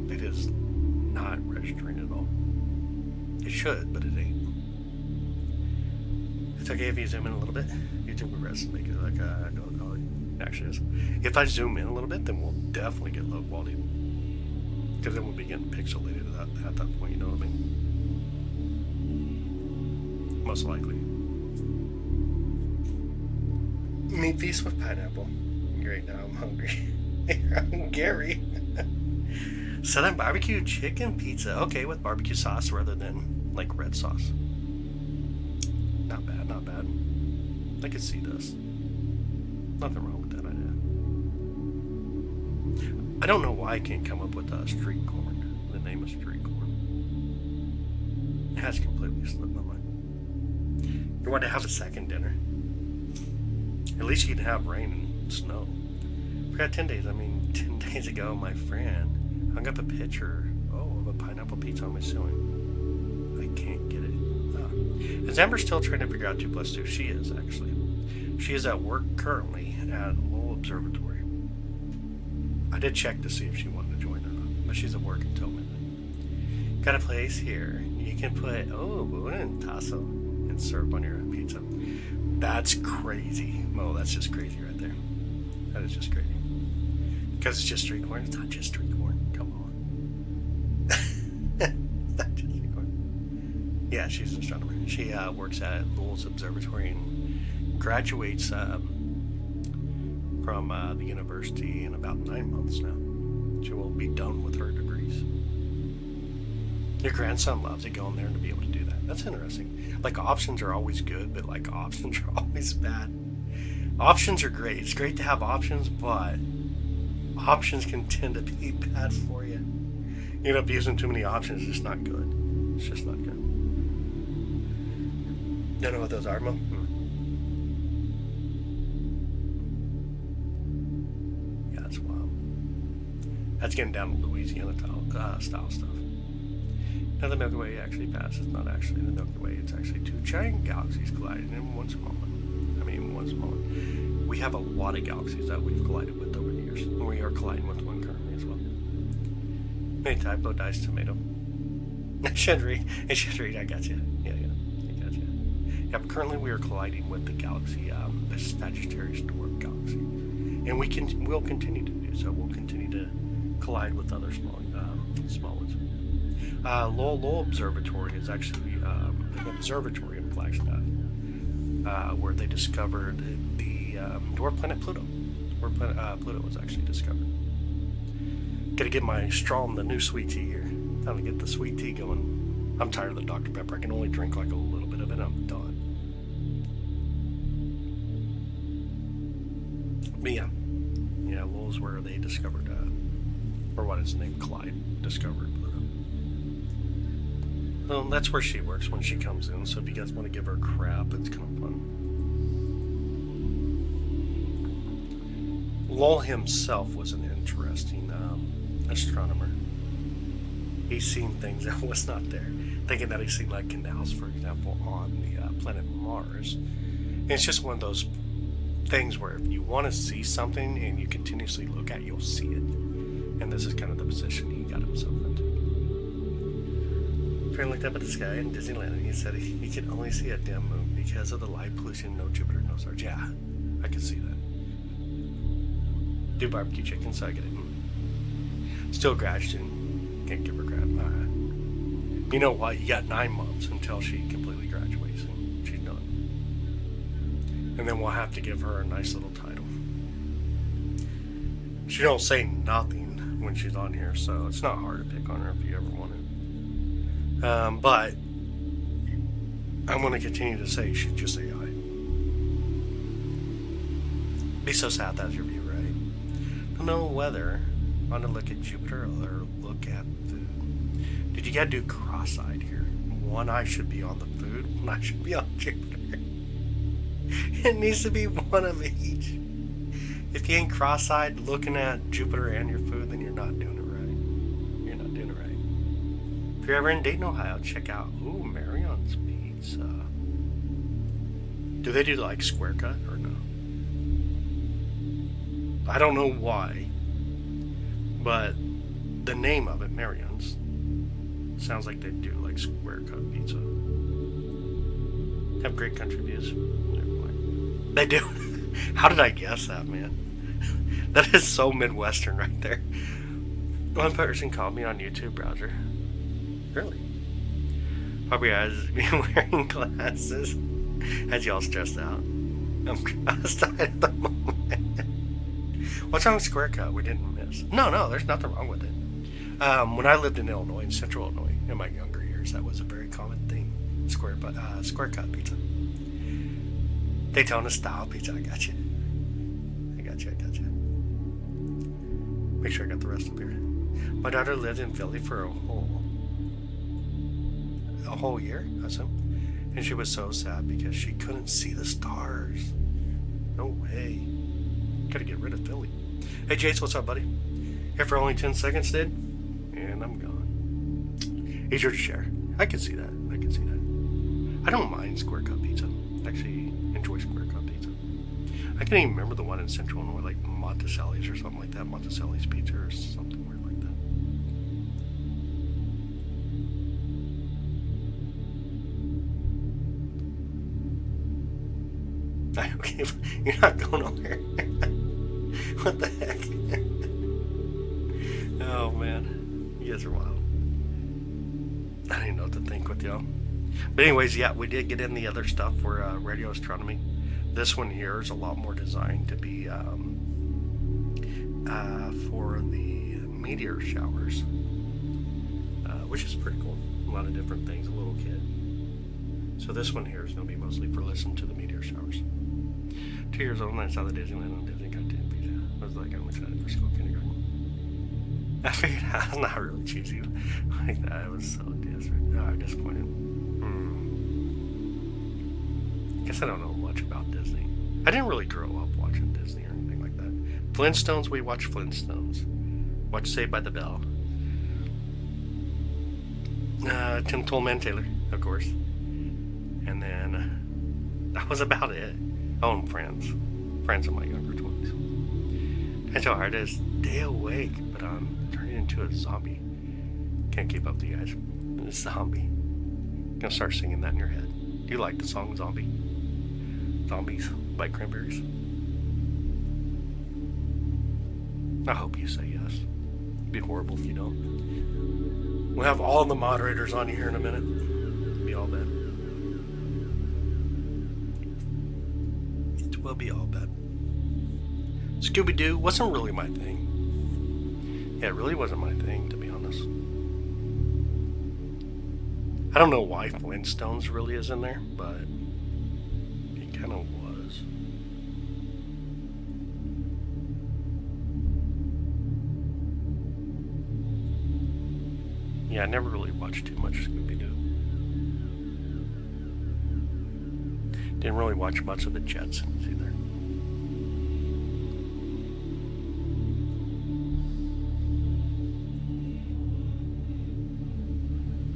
It is not registering at all. It should, but it ain't. It's okay if you zoom in a little bit. YouTube will rest and make it like it actually is. If I zoom in a little bit, then we'll definitely get low quality. Because then we'll be getting pixelated at that point, you know what I mean? Most likely. Meat feast with pineapple. Great, now I'm hungry. I'm Gary. Southern barbecue chicken pizza. Okay, with barbecue sauce rather than like red sauce. Not bad, not bad. I could see this. Nothing wrong with that idea. I don't know why I can't come up with street corn. The name of street corn. It has completely slipped my mind. You want to have a second dinner. At least you can have rain and snow. Forgot 10 days. 10 days ago, my friend hung up a picture, of a pineapple pizza on my ceiling. I can't get it. Is Amber still trying to figure out 2 plus 2? She is, actually. She is at work currently at Lowell Observatory. I did check to see if she wanted to join or not, but she's at work until midnight. Got a place here. You can put, buna and tasso and syrup on your pizza. That's crazy. Oh, that's just crazy right there. That is just crazy. Because it's just street corn. It's not just street corn. Come on. It's not just street corn. Yeah, she's an astronomer. She works at Lowell's Observatory and graduates from the university in about 9 months now. She will be done with her degrees. Your grandson loves it, going there and to be able to do that. That's interesting. Like, options are always good, but like options are always bad. Options are great. It's great to have options, but options can tend to be bad for you. You end up using too many options. It's just not good. It's just not good. Don't know what those are, Mo? Yeah, that's wild. That's getting down to Louisiana style stuff. Now the Milky Way actually passes. Not actually the Milky Way. It's actually 2 giant galaxies colliding in one small one. One small one. We have a lot of galaxies that we've collided with over the years. And we are colliding with one currently as well. Any typo, dice, tomato. Should read. It should read. I got you. Yeah. I got you. Yeah, but currently we are colliding with the galaxy, the Sagittarius dwarf galaxy. And we'll continue to do so. We'll continue to collide with other small ones. Lowell Observatory is actually an observatory in Flagstaff, where they discovered the dwarf planet Pluto. Dwarf planet Pluto was actually discovered. Gotta get my Strom, the new sweet tea here. Time to get the sweet tea going. I'm tired of the Dr. Pepper. I can only drink like a little bit of it. I'm done. But yeah, Lowell's where they discovered, or what is named Clyde discovered Pluto. Well, that's where she works when she comes in, so if you guys want to give her crap, it's kind of fun. Lowell himself was an interesting astronomer. He's seen things that was not there. Thinking that he's seen like canals, for example, on the planet Mars. And it's just one of those things where if you want to see something and you continuously look at it, you'll see it. And this is kind of the position he got himself into. Friend looked up at the sky in Disneyland and he said he could only see a dim moon because of the light pollution, no Jupiter, no stars. Yeah, I could see that. Do barbecue chicken, so I get it. Still graduating. Can't give her crap. You know what? You got 9 months until she completely graduates and she's done. And then we'll have to give her a nice little title. She don't say nothing when she's on here, so it's not hard to pick on her if you ever want it. But I'm going to continue to say she's just AI. Be so sad that's your view, right? I don't know whether I want to look at Jupiter or look at food. Did you gotta do cross-eyed here? One eye should be on the food, one eye should be on Jupiter. It needs to be one of each. If you ain't cross-eyed looking at Jupiter and your food, then you're not doing it right. You're not doing it right. If you're ever in Dayton, Ohio, check out Marion's Pizza. Do they do like square cut or no? I don't know why, but the name of it, Marion's, sounds like they do like square cut pizza. Have great country views. They do. How did I guess that, man? That is so Midwestern right there. One person called me on YouTube browser. Really? Probably has me wearing glasses. Has y'all stressed out? I'm cross-eyed at the moment. What's wrong with square cut? We didn't miss. No, there's nothing wrong with it. When I lived in Illinois, in central Illinois, in my younger years, that was a very common thing. Square cut pizza. Daytona style pizza. I got you. Make sure I got the rest up here. My daughter lived in Philly for a whole year, I assume. And she was so sad because she couldn't see the stars. No way. Gotta get rid of Philly. Hey Jace, what's up, buddy? Here for only 10 seconds, dude. And I'm gone. Easier to share. I can see that. I don't mind square cut pizza. I actually enjoy square cut pizza. I can't even remember the one in Central Illinois, like Monticelli's or something like that. Monticelli's Pizza or something weird like that. Okay, you're not going nowhere. What the heck? Oh man, you guys are wild. I don't even know what to think with y'all. But anyways, yeah, we did get in the other stuff for radio astronomy. This one here is a lot more designed to be for the meteor showers, which is pretty cool. A lot of different things, a little kid. So this one here is going to be mostly for listening to the meteor showers. 2 years old and I saw the Disneyland on Disney Cartoon Pizza. I was like, I'm excited for school kindergarten. I figured I was not really cheesy like that. I was so disappointed. Guess I don't know much about Disney. I didn't really grow up watching Disney or anything like that. Flintstones, we watched Flintstones. Watched Saved by the Bell. Tim Tollman Taylor, of course. And then that was about it. Oh, and Friends. Friends in my younger 20s. That's how hard it is to stay awake, but I'm turning into a zombie. Can't keep up with you guys. A zombie. Gonna start singing that in your head. Do you like the song Zombie? Zombies by Cranberries. I hope you say yes. It'd be horrible if you don't. We'll have all the moderators on here in a minute. It'll be all bad. It will be all bad. Scooby-Doo wasn't really my thing. Yeah, it really wasn't my thing, to be honest. I don't know why Flintstones really is in there, but it kind of was. Yeah, I never really watched too much Scooby-Doo. Didn't really watch much of the Jetsons either.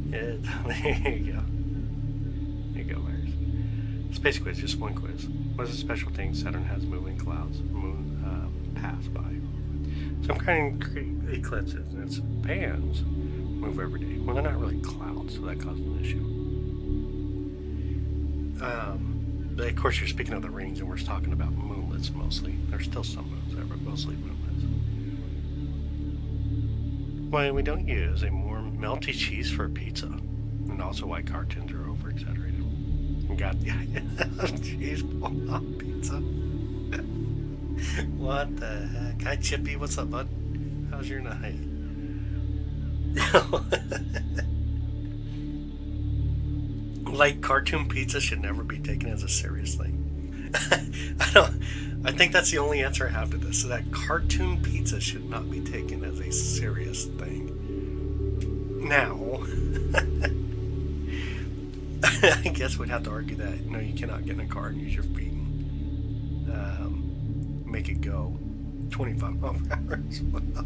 There you go. There you go, Myers. Space quiz, just one quiz. What is a special thing Saturn has moving clouds? Moon pass by. Some kind of eclipses, and its bands move every day. Well, they're not really clouds, so that causes an issue. But of course, you're speaking of the rings, and we're talking about moonlets mostly. There's still some moons there, but mostly moonlets. Why we don't use a more melty cheese for pizza, and also why cartoons are over exaggerated. And got cheese on pizza. What the heck? Hi Chippy, what's up, bud? How's your night? Like cartoon pizza should never be taken as a serious thing. I think that's the only answer I have to this. So that cartoon pizza should not be taken as a serious thing. Now, I guess we'd have to argue that no, you cannot get in a car and use your feet and make it go 25 miles per hour as well.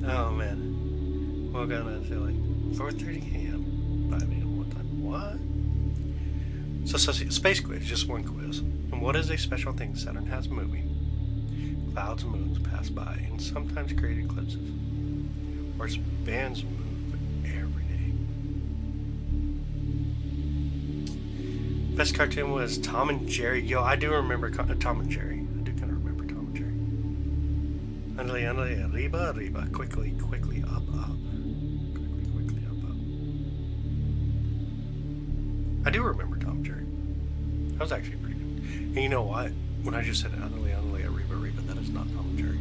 Oh man, we're gonna say like 4:30 a.m. 5 a.m. What time? What? So space quiz, just one quiz. And what is a special thing Saturn has moving? Clouds and moons pass by and sometimes create eclipses. Or its bands move every day. Best cartoon was Tom and Jerry. Yo, I do remember Tom and Jerry. I do kind of remember Tom and Jerry. Andale, arriba, arriba. Quickly, quickly, up, up. Quickly, up, up. I do remember Tom and Jerry. That was actually pretty good. And you know what? When I just said andale, arriba, arriba, that is not Tom and Jerry.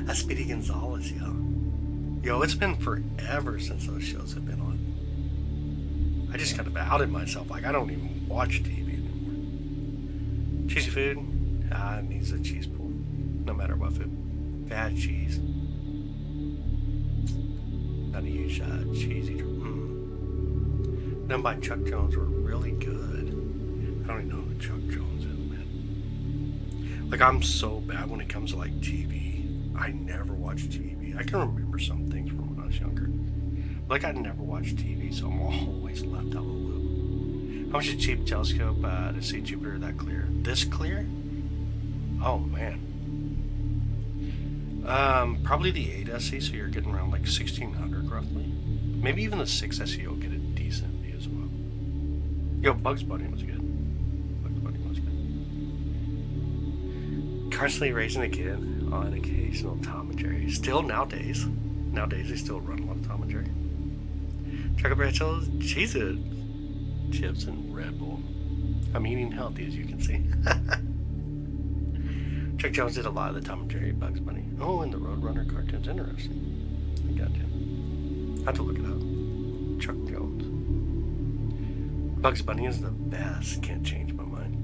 That's Speedy Gonzalez, yo. Yo, it's been forever since those shows have been on. I just kind of outed myself. Like, I don't even watch TV anymore. Cheesy food? It needs a cheese pool. No matter what food. Bad cheese. Not a huge cheese eater. Done by Chuck Jones were really good. I don't even know who Chuck Jones is, man. Like, I'm so bad when it comes to, like, TV. I never watched TV. I can remember some things from when I was younger. Like, I never watched TV, so I'm always left out of the loop. How much a cheap telescope to see Jupiter that clear? This clear? Oh, man. Probably the 8 SE, so you're getting around like 1600 roughly. Maybe even the 6 SE will get a decent view as well. Yo, Bugs Bunny was good. Bugs Bunny was good. Constantly raising a kid on occasional Tom and Jerry. Still nowadays they still run a lot of Tom and Jerry. Chocolate pretzels, cheese-it, chips, and Red Bull. I'm eating healthy, as you can see. Chuck Jones did a lot of the Tom and Jerry, Bugs Bunny. Oh, and the Roadrunner cartoons. Interesting. I got to. I have to look it up. Chuck Jones. Bugs Bunny is the best. Can't change my mind.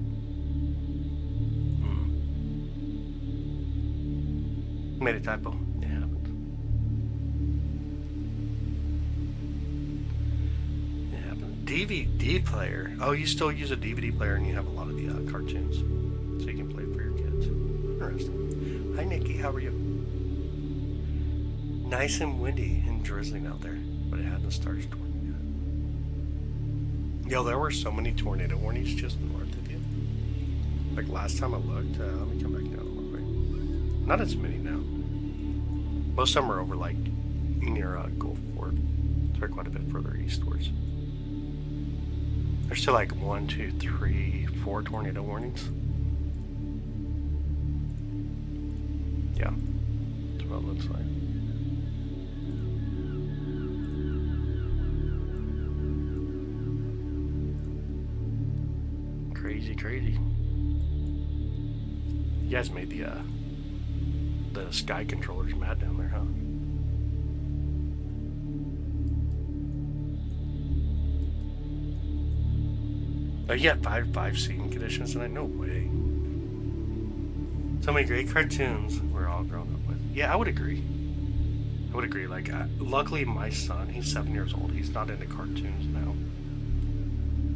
Made a typo. It happened. It happened. DVD player. Oh, you still use a DVD player and you have a lot of the cartoons. So you can play for your kids. Interesting. Hi, Nikki. How are you? Nice and windy and drizzling out there. But it hadn't started storming yet. Yo, there were so many tornado warnings just north of you. Like last time I looked. Let me come back down a little bit. Not as many now. Most of them are over like near Gulfport. So they're quite a bit further eastwards. There's still like 1, 2, 3, 4 tornado warnings. Yeah, that's what it looks like. Crazy. You guys made the sky controllers mad down there, huh? Oh, you got 5 seating conditions tonight? No way. So many great cartoons we're all grown up with. Yeah, I would agree. Like, luckily my son, he's 7 years old. He's not into cartoons now.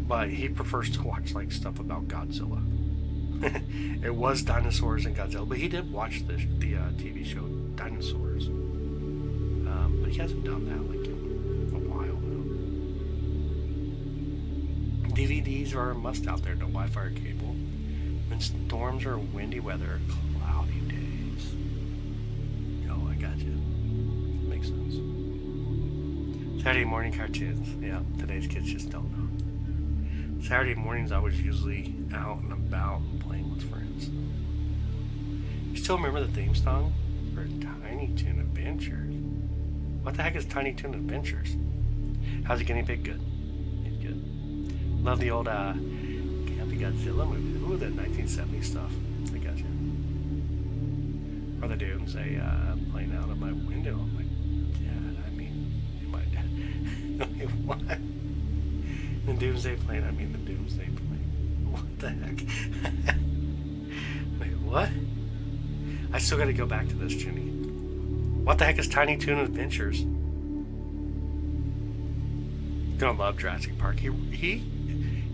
but he prefers to watch like stuff about Godzilla. It was dinosaurs and Godzilla, but he did watch the TV show Dinosaurs. But he hasn't done that like in a while now. DVDs are a must out there. No Wi-Fi or cable. When storms or windy weather, cloudy days. Oh, I got you. Makes sense. Saturday morning cartoons. Yeah, today's kids just don't know. Saturday mornings I was usually out and about and playing with friends. You still remember the theme song for Tiny Toon Adventures? What the heck is Tiny Toon Adventures? How's the guinea pig? Good. He's good. Love the old Campy Godzilla movies. Ooh, the 1970s stuff. I got you. Or the Doomsday playing out of my window. I'm like, Dad, I mean, my dad. Wait, what? The Doomsday plane, I mean the Doomsday plane. What the heck? Wait, what? I still gotta go back to this, Jenny. What the heck is Tiny Toon Adventures? Gonna love Jurassic Park. He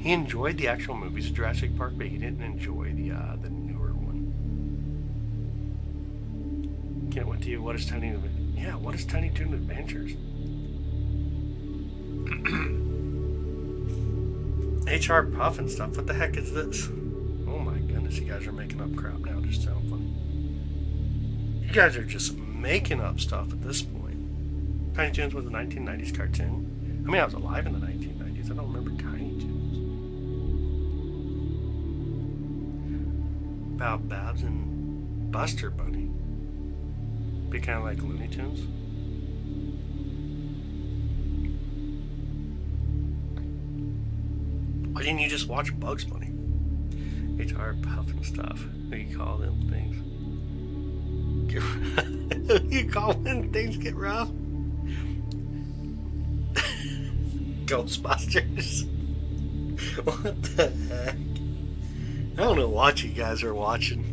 enjoyed the actual movies of Jurassic Park, but he didn't enjoy the newer one. Can't wait to you. What is Tiny Toon Adventures? HR Puff and stuff. What the heck is this? Oh my goodness, you guys are making up crap now. Just sound funny. You guys are just making up stuff at this point. Tiny Toons was a 1990s cartoon. I mean, I was alive in the 1990s. I don't remember Tiny Toons. About Babs and Buster Bunny. Be kind of like Looney Tunes. Why didn't you just watch Bugs Bunny? HR Puff and stuff. What do you call them things? You call when things get rough? Ghostbusters. What the heck? I don't know what you guys are watching.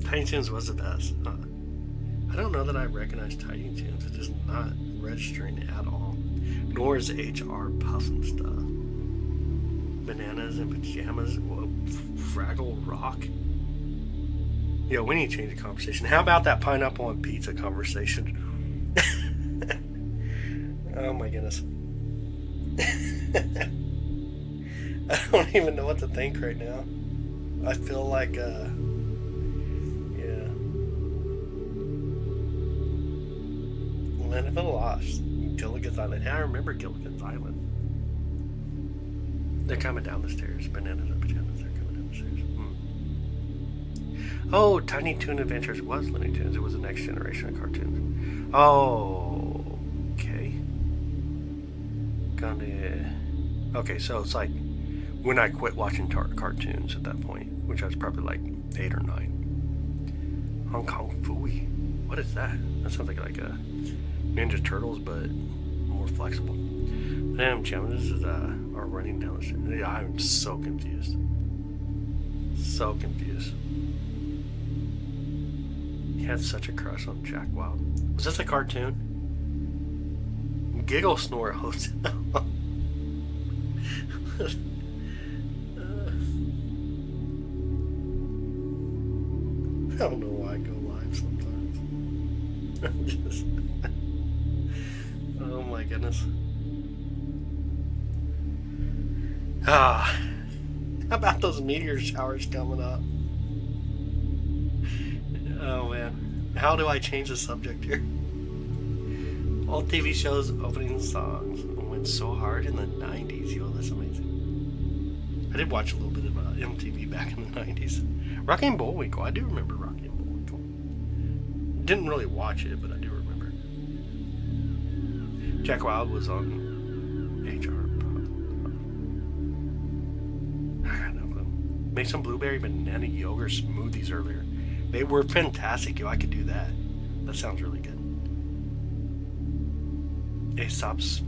Tiny Toons was the best. Huh? I don't know that I recognize Tiny Toons. It's just not registering at all. Nor is HR Puff and stuff. Bananas and pajamas. Whoa, Fraggle Rock. Yo, we need to change the conversation. How about that pineapple on pizza conversation? Oh my goodness. I don't even know what to think right now. I feel like, yeah. Land of the Lost. Gilligan's Island. I remember Gilligan's Island. They're coming down the stairs. Bananas and pajamas. They're coming down the stairs. Oh, Tiny Toon Adventures was Looney Tunes. It was the next generation of cartoons. Oh, okay. Okay, so it's like when I quit watching cartoons at that point, which I was probably like 8 or 9. Hong Kong Phooey. What is that? That sounds like a Ninja Turtles, but more flexible. Damn, Gemini are running down the street. Yeah, I'm so confused. So confused. He had such a crush on Jack Wild. Was this a cartoon? Giggle Snore Hotel. I don't know why I go live sometimes. I'm just... Oh my goodness. How about those meteor showers coming up? Oh man. How do I change the subject here? All TV shows opening songs went so hard in the 90s. Yo, that's amazing. I did watch a little bit of MTV back in the 90s. Rocky and Bullwinkle. I do remember Rocky and Bullwinkle. Didn't really watch it, but I do remember. Jack Wild was on HR. I got no clue. Made some blueberry banana yogurt smoothies earlier. They were fantastic. Yo, I could do that. That sounds really good. Aesop's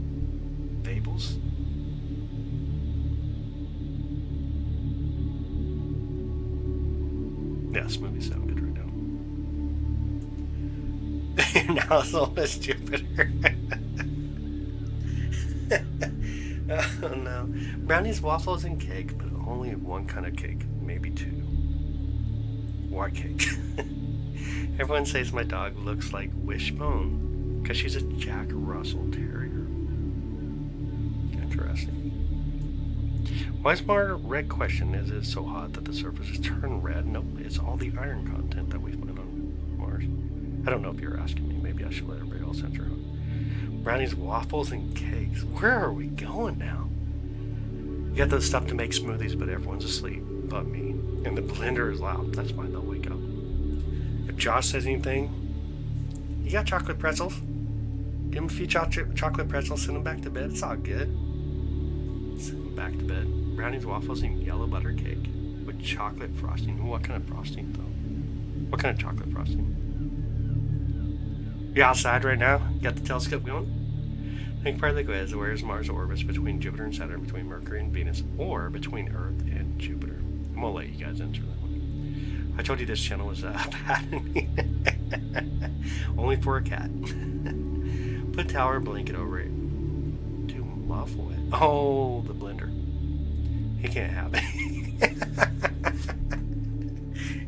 Fables. Yeah, smoothies sound good right now. Now as old as Jupiter. Oh no. Brownies, waffles, and cake, but only one kind of cake, maybe two. What cake? Everyone says my dog looks like Wishbone because she's a Jack Russell Terrier. Interesting. Why is Mar red? Question, is it so hot that the surface is turned red? Nope, it's all the iron content that we find on Mars. I don't know if you're asking me. Maybe I should let everybody else answer. Brownies, waffles, and cakes. Where are we going now? You got the stuff to make smoothies, but everyone's asleep but me. And the blender is loud. That's fine, they'll wake up. If Josh says anything, you got chocolate pretzels? Give him a few chocolate pretzels, send him back to bed. It's all good. Send him back to bed. Brownies, waffles, and yellow butter cake with chocolate frosting. What kind of frosting, though? What kind of chocolate frosting? You're outside right now? You got the telescope going? I think part of the quiz, where is Mars' orbits between Jupiter and Saturn, between Mercury and Venus, or between Earth and Jupiter? I'm going to let you guys answer that one. I told you this channel was patented. Only for a cat. Put a towel or blanket over it to muffle it. Oh, the blender. He can't have it.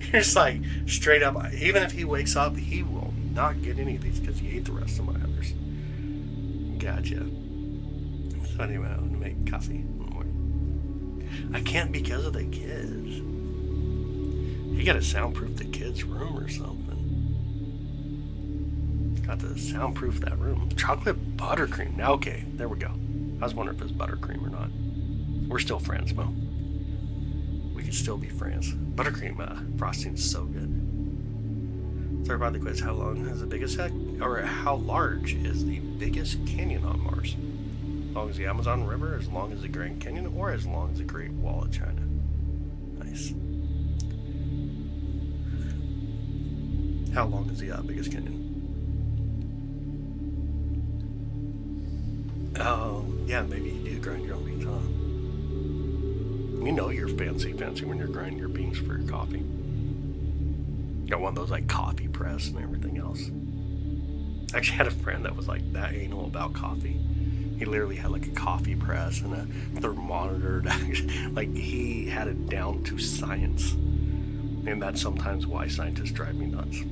You're just like, straight up, even if he wakes up, he will not get any of these because he ate the rest of my others. Gotcha. So anyway, I'm gonna make coffee. I can't because of the kids. You gotta soundproof the kids' room or something. Got to soundproof that room. Chocolate buttercream. Now, okay, there we go. I was wondering if it's buttercream or not. We're still friends, Mo. We could still be friends. Buttercream frosting's so good. Third part of the quiz: how long is the biggest or how large is the biggest canyon on Mars? As long as the Amazon River, as long as the Grand Canyon, or as long as the Great Wall of China? Nice. How long is the biggest canyon? Oh, yeah, maybe you do grind your own beans, huh? You know you're fancy when you're grinding your beans for your coffee. Got one of those like coffee press and everything else. I actually had a friend that was like that anal about coffee. He literally had like a coffee press and a thermometer. Like he had it down to science. And that's sometimes why scientists drive me nuts.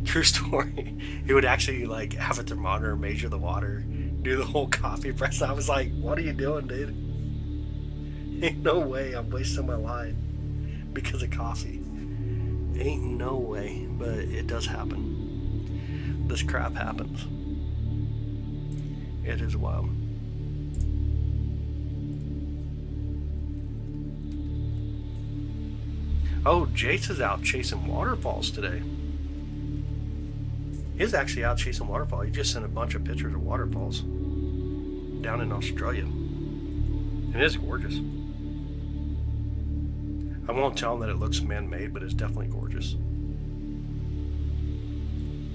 True story. He would actually like have a thermometer, measure the water, do the whole coffee press. I was like, what are you doing, dude? Ain't no way I'm wasting my life because of coffee. Ain't no way, but it does happen. This crap happens. It is wild. Oh, Jace is out chasing waterfalls today. He's actually out chasing waterfalls. He just sent a bunch of pictures of waterfalls down in Australia. And it is gorgeous. I won't tell him that it looks man-made, but it's definitely gorgeous.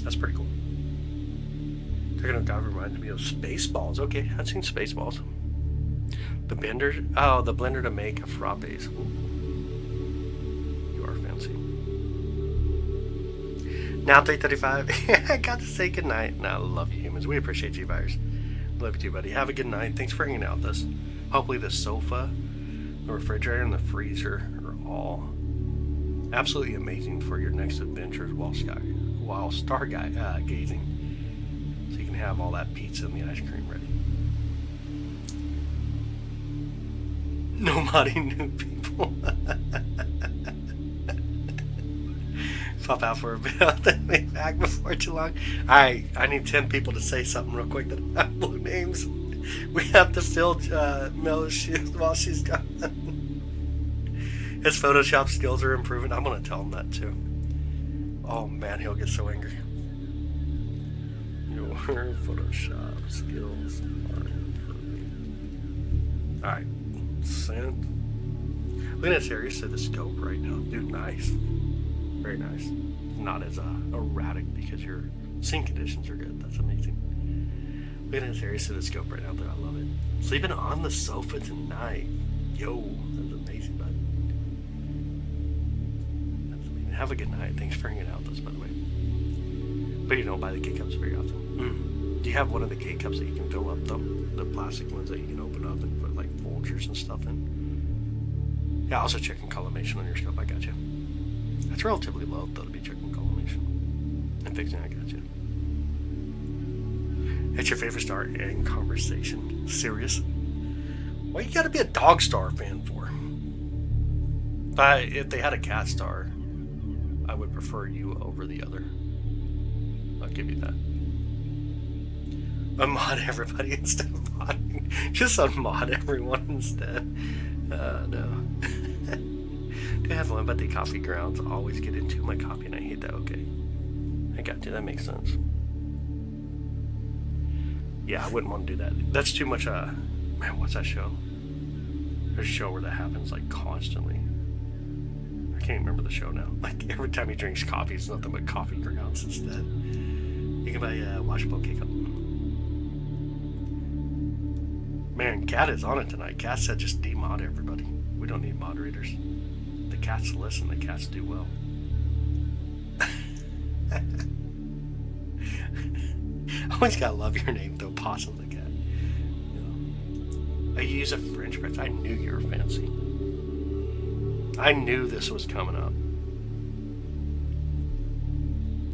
That's pretty cool. Talking of God reminds me of Spaceballs. Okay, I've seen Spaceballs. The blender, the blender to make frappes. Ooh. You are fancy. Now 3:35. I got to say goodnight. Now, I love you humans. We appreciate you, buyers. Love you too, buddy. Have a good night. Thanks for hanging out with us. Hopefully the sofa, the refrigerator, and the freezer are all absolutely amazing for your next adventures while stargazing. So you can have all that pizza and the ice cream ready. No modding new people. Pop out for a bit. Then be back before too long. Alright, I need 10 people to say something real quick that have blue names. We have to fill Mel's shoes while she's gone. His Photoshop skills are improving. I'm going to tell him that too. Oh man, he'll get so angry. Your Photoshop skills are improving. Alright, send. Look at that series to the scope right now. Dude, nice. Very nice. Not as erratic because your scene conditions are good. That's amazing. Look at that series to the scope right now. There, I love it. Sleeping on the sofa tonight. Yo, that's amazing, bud. That's amazing. Have a good night. Thanks for hanging out with us, by the way. But you don't buy the K-Cups very often. Do you have one of the K-cups that you can fill up, though? The plastic ones that you can open up and put, like, Folgers and stuff in? Yeah, also checking collimation on your scope. I got you. That's relatively low, though, to be checking collimation. And fixing, I got you. It's your favorite star in conversation. Serious? What you gotta be a Dog Star fan for? If they had a Cat Star, I would prefer you over the other. I'll give you that. Unmod everybody instead of modding. Just unmod everyone instead. No. Do I have one about the coffee grounds? Always get into my coffee and I hate that. Okay. I got you. That makes sense. Yeah, I wouldn't want to do that. That's too much, man, what's that show? There's a show where that happens, like, constantly. I can't remember the show now. Like, every time he drinks coffee, it's nothing but coffee grounds instead. You can buy a washable K-cup. Man, Cat is on it tonight. Cat said just demod everybody. We don't need moderators. The cats listen, the cats do well. Always gotta love your name though, Possum the cat. You know. I use a French press. I knew you were fancy. I knew this was coming up.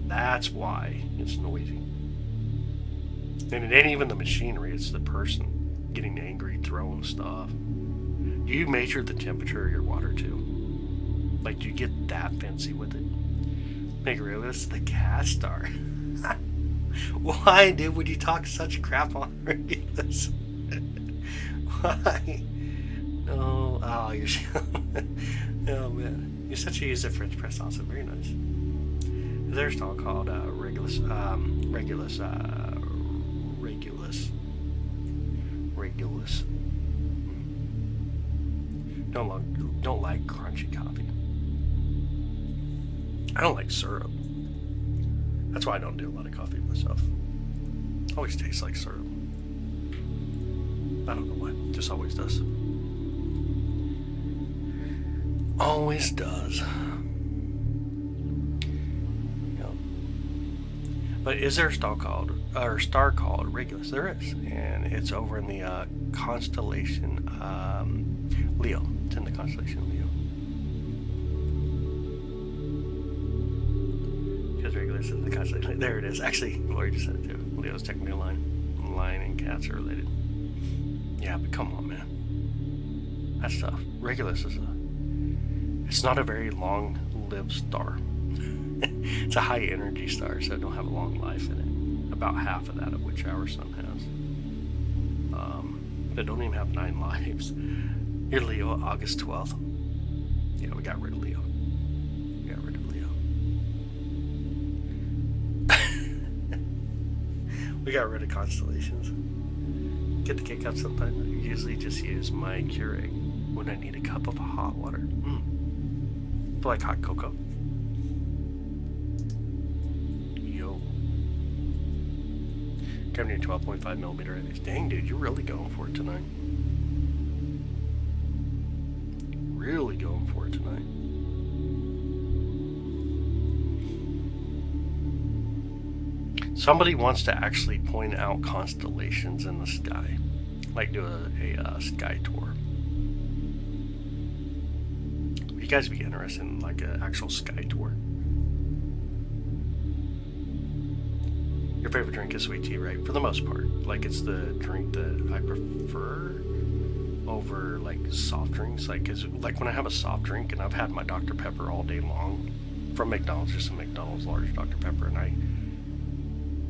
That's why it's noisy. And it ain't even the machinery, it's the person getting angry, throwing stuff. Do you measure the temperature of your water too? Like, do you get that fancy with it? Make Regulus the Cat Star. Why, dude, would you talk such crap on Regulus? Why? No. Oh, you're... oh, man. You're such a user French press also. Very nice. There's a stall called Regulus. Don't like crunchy coffee. I don't like syrup. That's why I don't do a lot of coffee myself. Always tastes like syrup. I don't know why. Just always does. Always does. Yeah. But is there a star called Regulus? There is, and it's over in the constellation Leo. It's in the constellation Leo. Because Regulus is in the constellation. There it is. Actually, Glory just said it too. Leo's technically a lion. Lion and cats are related. Yeah, but come on, man. That's tough. Regulus is it's not a very long-lived star. It's a high-energy star, so it don't have a long life in it. About half of that of which our sun has. But it don't even have 9 lives. You're Leo, August 12th. Yeah, we got rid of Leo. We got rid of constellations. Get the K-cup sometimes. I usually just use my Keurig when I need a cup of hot water. Feel like hot cocoa. Yo. Coming near 12.5 millimeter eddies. Dang, dude, you're really going for it tonight. Really going for it tonight. Somebody wants to actually point out constellations in the sky. Like do a sky tour. Would you guys be interested in like an actual sky tour? Your favorite drink is sweet tea, right? For the most part. Like it's the drink that I prefer over like soft drinks. Like, cause like when I have a soft drink and I've had my Dr. Pepper all day long from McDonald's, just a McDonald's large Dr. Pepper, and I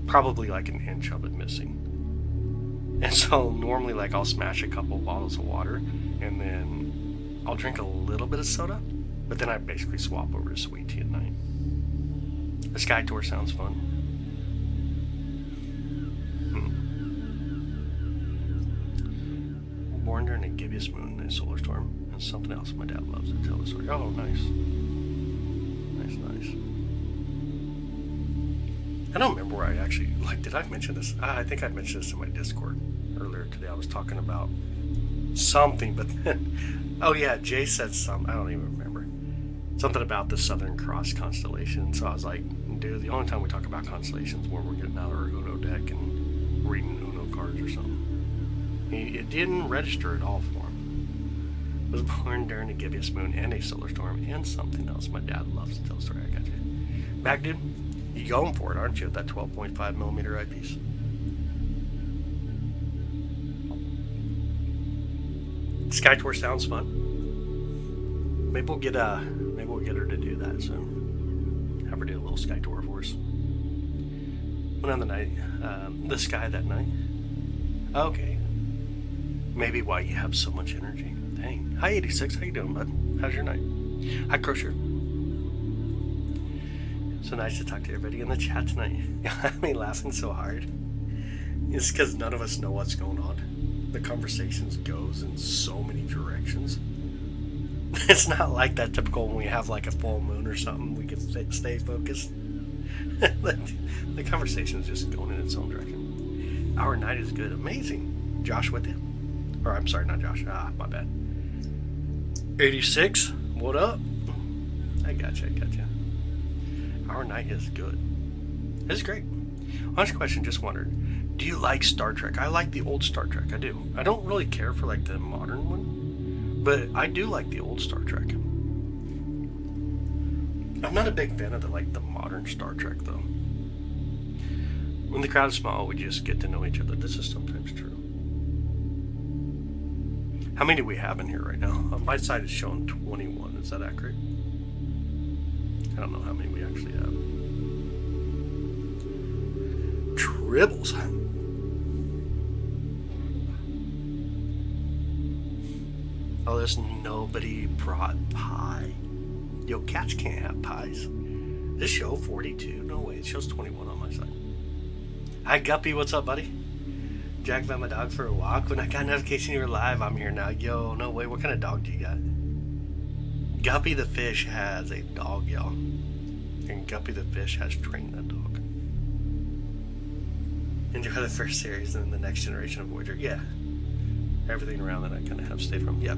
probably like an inch of it missing. And so normally like I'll smash a couple bottles of water and then I'll drink a little bit of soda, but then I basically swap over to sweet tea at night. The sky tour sounds fun. Born during a gibbous moon in a solar storm, and something else my dad loves to tell the story. Oh, nice. Nice. I don't remember where I actually, like, did I mention this? I think I mentioned this in my Discord earlier today. I was talking about something, but then, oh yeah, Jay said something, I don't even remember. Something about the Southern Cross constellation. So I was like, dude, the only time we talk about constellations is when we're getting out our Uno deck and reading Uno cards or something. It didn't register at all for him. Was born during a gibbous moon and a solar storm and something else. My dad loves to tell a story. I got you. Back, dude. You going for it, aren't you, with that 12.5 millimeter eyepiece? Sky tour sounds fun. Maybe we'll get her to do that soon. Have her do a little sky tour for us. Went on the sky that night. Okay. Maybe why you have so much energy. Dang. Hi 86, how you doing, bud? How's your night? Hi Crusher. So nice to talk to everybody in the chat tonight. You have me laughing so hard. It's because none of us know what's going on. The conversations goes in so many directions. It's not like that typical when we have like a full moon or something. We can stay focused. The conversation is just going in its own direction. Our night is good. Amazing. Josh with you? Or I'm sorry, not Josh. My bad. 86. What up? I gotcha. Our night is good. It's great. Honest question, just wondered. Do you like Star Trek? I like the old Star Trek. I do. I don't really care for like the modern one. But I do like the old Star Trek. I'm not a big fan of the modern Star Trek though. When the crowd is small, we just get to know each other. This is sometimes true. How many do we have in here right now? On my side is showing 21. Is that accurate? I don't know how many we actually have. Tribbles. Oh, there's nobody brought pie. Yo, cats can't have pies. This show 42? No way, it shows 21 on my side. Hi Guppy, what's up, buddy? Jack met my dog for a walk. When I got a notification you were live, I'm here now. Yo, no way, what kind of dog do you got? Guppy the fish has a dog, y'all. And Guppy the fish has trained that dog. Enjoy the first series and then the next generation of Voyager. Yeah. Everything around that I kind of have stayed from. Yep.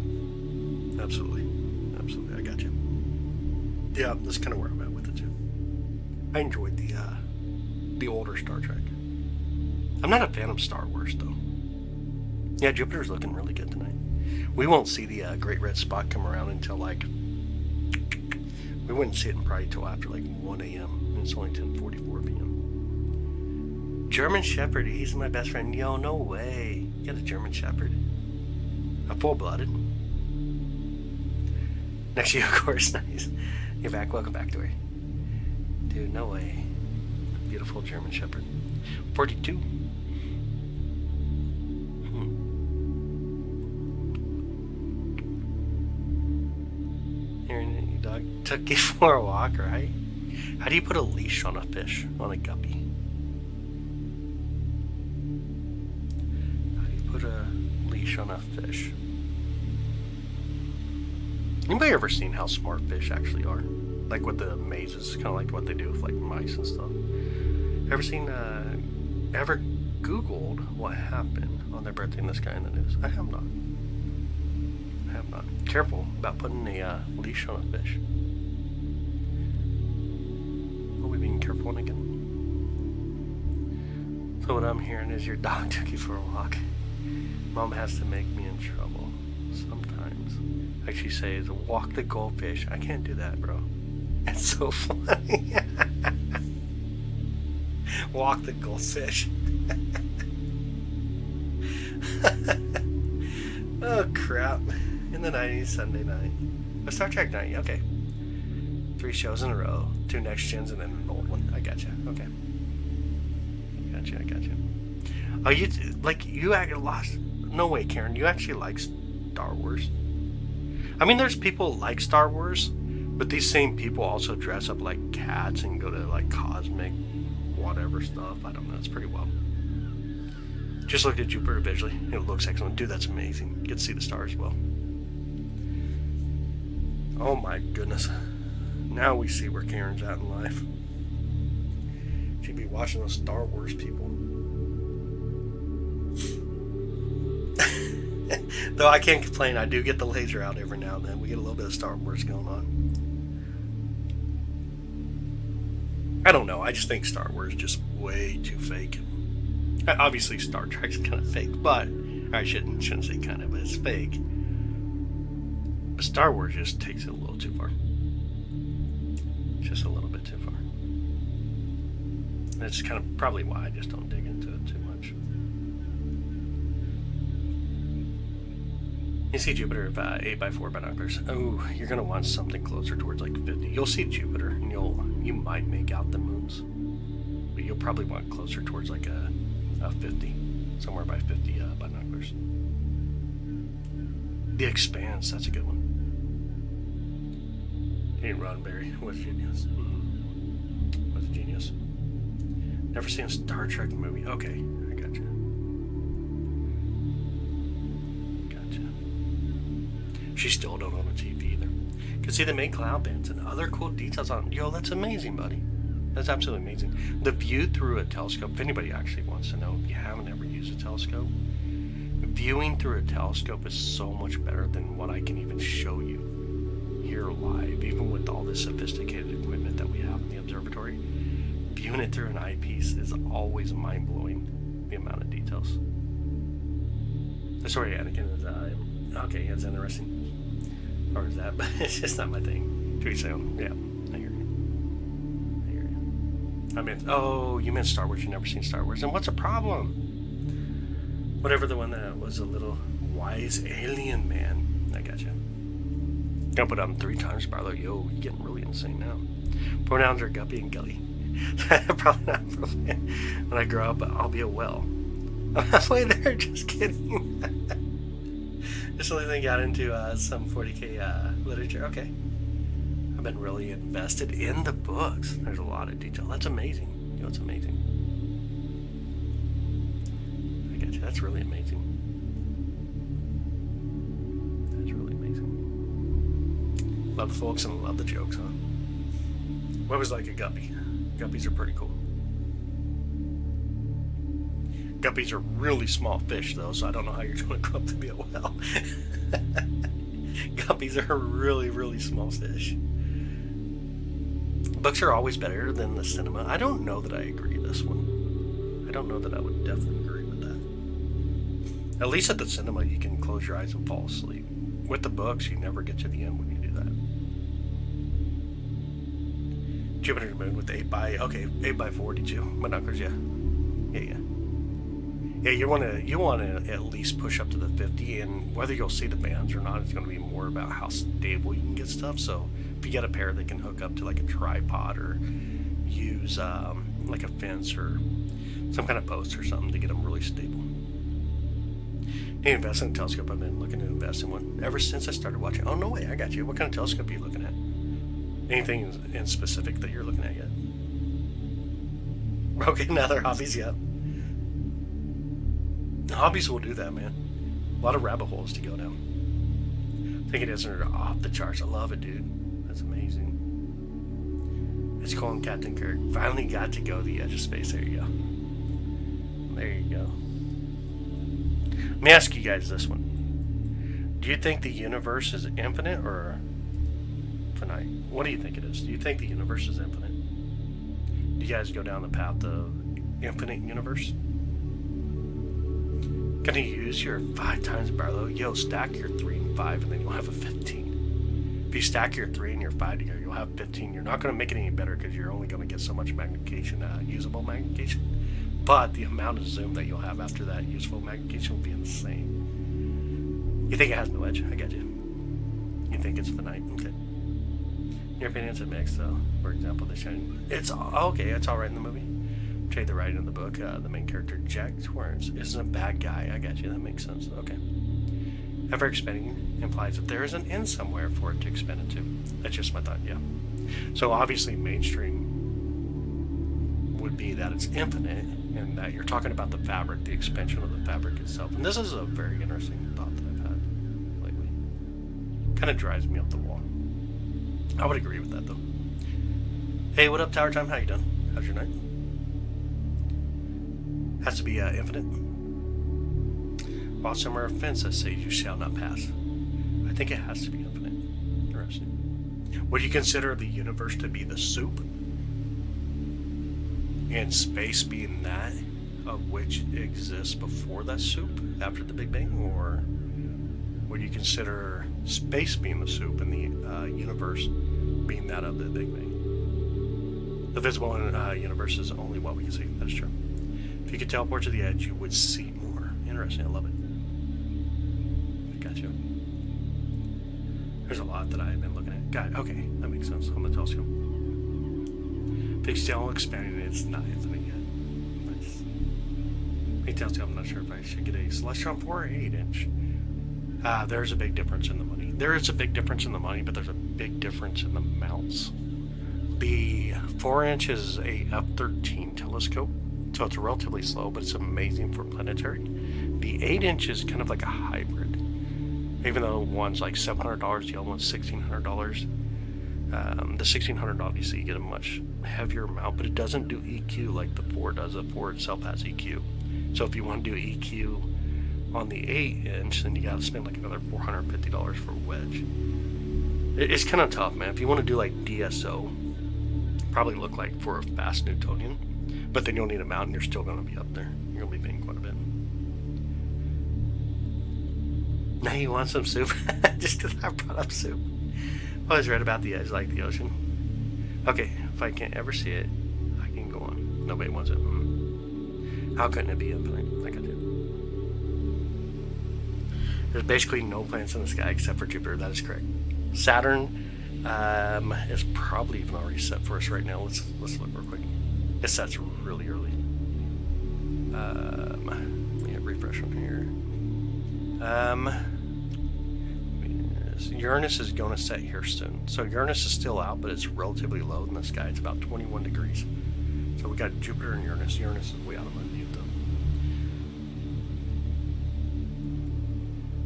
Absolutely. I got you. Yeah, that's kind of where I'm at with it too. I enjoyed the older Star Trek. I'm not a fan of Star Wars though. Yeah, Jupiter's looking really good tonight. We won't see the Great Red Spot come around until we wouldn't see it probably until after 1 a.m. and it's only 10:44 p.m. German Shepherd, he's my best friend. Yo, no way. You got a German Shepherd. A full-blooded. Next to you, of course. Nice. You're back. Welcome back, Dory. Dude, no way. Beautiful German Shepherd. 42. Here, your dog took you for a walk, right? How do you put a leash on a fish, on a guppy? How do you put a leash on a fish? Anybody ever seen how smart fish actually are? Like with the mazes, kind of like what they do with mice and stuff. Ever Googled what happened on their birthday in the sky in the news? I have not. Careful about putting a leash on a fish. Are we being careful on again? So what I'm hearing is your dog took you for a walk. Mom has to make me in trouble sometimes. Like she says, walk the goldfish. I can't do that, bro. It's so funny. Walk the goldfish. Oh, crap. In the 90s, Sunday night. A Star Trek night, okay. 3 shows in a row. 2 next gens and then an old one. I gotcha. Okay. I gotcha. Oh, you lost... No way, Karen. You actually like Star Wars? I mean, there's people like Star Wars, but these same people also dress up like cats and go to cosmic whatever stuff. I don't know. It's pretty well. Just looked at Jupiter visually. It looks excellent. Dude, that's amazing. Get to see the stars well. Oh my goodness. Now we see where Karen's at in life. She'd be watching those Star Wars people. Though I can't complain, I do get the laser out every now and then. We get a little bit of Star Wars going on. I don't know, I just think Star Wars is just way too fake. Obviously, Star Trek's kind of fake, but I shouldn't say kind of, but it's fake. But Star Wars just takes it a little too far. Just a little bit too far. And it's kind of probably why I just don't dig into it too much. You see Jupiter with 8x4 binoculars. Oh, you're gonna want something closer towards like 50. You'll see Jupiter, and you might make out the moons, but you'll probably want closer towards like a 50, somewhere by 50 binoculars. The Expanse, that's a good one. Hey, Roddenberry was genius. Was a genius. Never seen a Star Trek movie. Okay, I gotcha. She still don't own a TV either. Can see the main cloud bands and other cool details on. Yo, that's amazing, buddy. That's absolutely amazing. The view through a telescope. If anybody actually wants to know, if you haven't ever used a telescope, viewing through a telescope is so much better than what I can even show you here live, even with all this sophisticated equipment that we have in the observatory. Viewing it through an eyepiece is always mind-blowing, the amount of details. Sorry, Anakin is okay, that's interesting. Or is that, but it's just not my thing. To each own. Yeah, I hear you. I meant, oh, you meant Star Wars. You've never seen Star Wars. And what's the problem? Whatever the one that was a little wise alien man. I got you. Gonna put on 3 times, Barlow. Yo, you're getting really insane now. Pronouns are Guppy and Gully. Probably not. When I grow up, I'll be a well. I'm halfway there, just kidding. Just only thing got into some 40K literature. Okay. I've been really invested in the books. There's a lot of detail. That's amazing. You know, it's amazing. I get you. That's really amazing. That's really amazing. Love the folks and love the jokes, huh? What was like a guppy? Guppies are pretty cool. Guppies are really small fish, though, so I don't know how you're going to grow up to be a whale. Guppies are really, really small fish. Books are always better than the cinema. I don't know that I agree with this one. I don't know that I would definitely agree with that. At least at the cinema, you can close your eyes and fall asleep. With the books, you never get to the end when you do that. Jupiter Moon with 8x42 binoculars, yeah. Yeah, you want to at least push up to the 50, and whether you'll see the bands or not, it's going to be more about how stable you can get stuff. So if you get a pair that can hook up to like a tripod or use like a fence or some kind of post or something to get them really stable. Need to invest in a telescope. I've been looking to invest in one ever since I started watching. Oh, no way, I got you. What kind of telescope are you looking at? Anything in specific that you're looking at yet? Okay, now they're hobbies, yeah. Hobbies will do that, man. A lot of rabbit holes to go down. I think it is off the charts. I love it, dude. That's amazing. It's cool and Captain Kirk finally got to go to the edge of space. There you go. There you go. Let me ask you guys this one. Do you think the universe is infinite or finite? What do you think it is? Do you think the universe is infinite? Do you guys go down the path of infinite universe? Gonna use your 5 times Barlow. Yo, stack your 3 and 5 and then you'll have a 15. If you stack your 3 and your 5 together, you'll have 15. You're not gonna make it any better because you're only gonna get so much magnification, usable magnification. But the amount of zoom that you'll have after that useful magnification will be insane. You think it has no edge? I get you. You think it's finite? Okay. Your opinion's a mix, though. For example, the shining. It's okay. It's all right in the movie. Trade the writing in the book. The main character, Jack Torrance, isn't a bad guy. I got you. That makes sense. Okay. Ever expanding implies that there is an end somewhere for it to expand into. That's just my thought. Yeah. So obviously, mainstream would be that it's infinite, and that you're talking about the fabric, the expansion of the fabric itself. And this is a very interesting thought that I've had lately. Kind of drives me up the wall. I would agree with that, though. Hey, what up, Tower Time? How you doing? How's your night? Has to be infinite. While somewhere a fence that says you shall not pass. I think it has to be infinite. Interesting. Would you consider the universe to be the soup? And space being that? of which exists before that soup, after the Big Bang, or would you consider space being the soup and the universe being that of the Big Bang? The visible universe is only what we can see. That is true. If you could teleport to the edge, you would see more. Interesting. I love it. I got you. There's a lot that I've been looking at. Got it. Okay, that makes sense on the telescope. Big scale expanding. It's not infinite yet. Nice. Big telescope. I'm not sure if I should get a Celestron 4 or 8-inch. There's a big difference in the money. There is a big difference in the money, but there's a big difference in the mounts. The 4-inch is a f13 telescope, so it's relatively slow, but it's amazing for planetary. The 8-inch is kind of like a hybrid. Even though one's like $700, the other one's $1,600. The $1,600, obviously, you get a much heavier mount, but it doesn't do EQ like the 4 does. The 4 itself has EQ. So if you want to do EQ on the 8-inch, then you gotta spend like another $450 for a wedge. It's kind of tough, man. If you want to do like DSO, probably look like for a fast Newtonian, but then you'll need a mount and you're still going to be up there. You're going to be paying quite a bit. Now you want some soup? Just because I brought up soup. I always read about the edge like the ocean. Okay, if I can't ever see it, I can go on. Nobody wants it. How couldn't it be infinite? Like I did. There's basically no planets in the sky except for Jupiter. That is correct. Saturn is probably even already set for us right now. Let's look real quick. It sets really early. Yeah, refresh on here. Uranus is going to set here soon. So Uranus is still out, but it's relatively low in the sky. It's about 21 degrees. So we got Jupiter and Uranus. Uranus is way out of my view, though.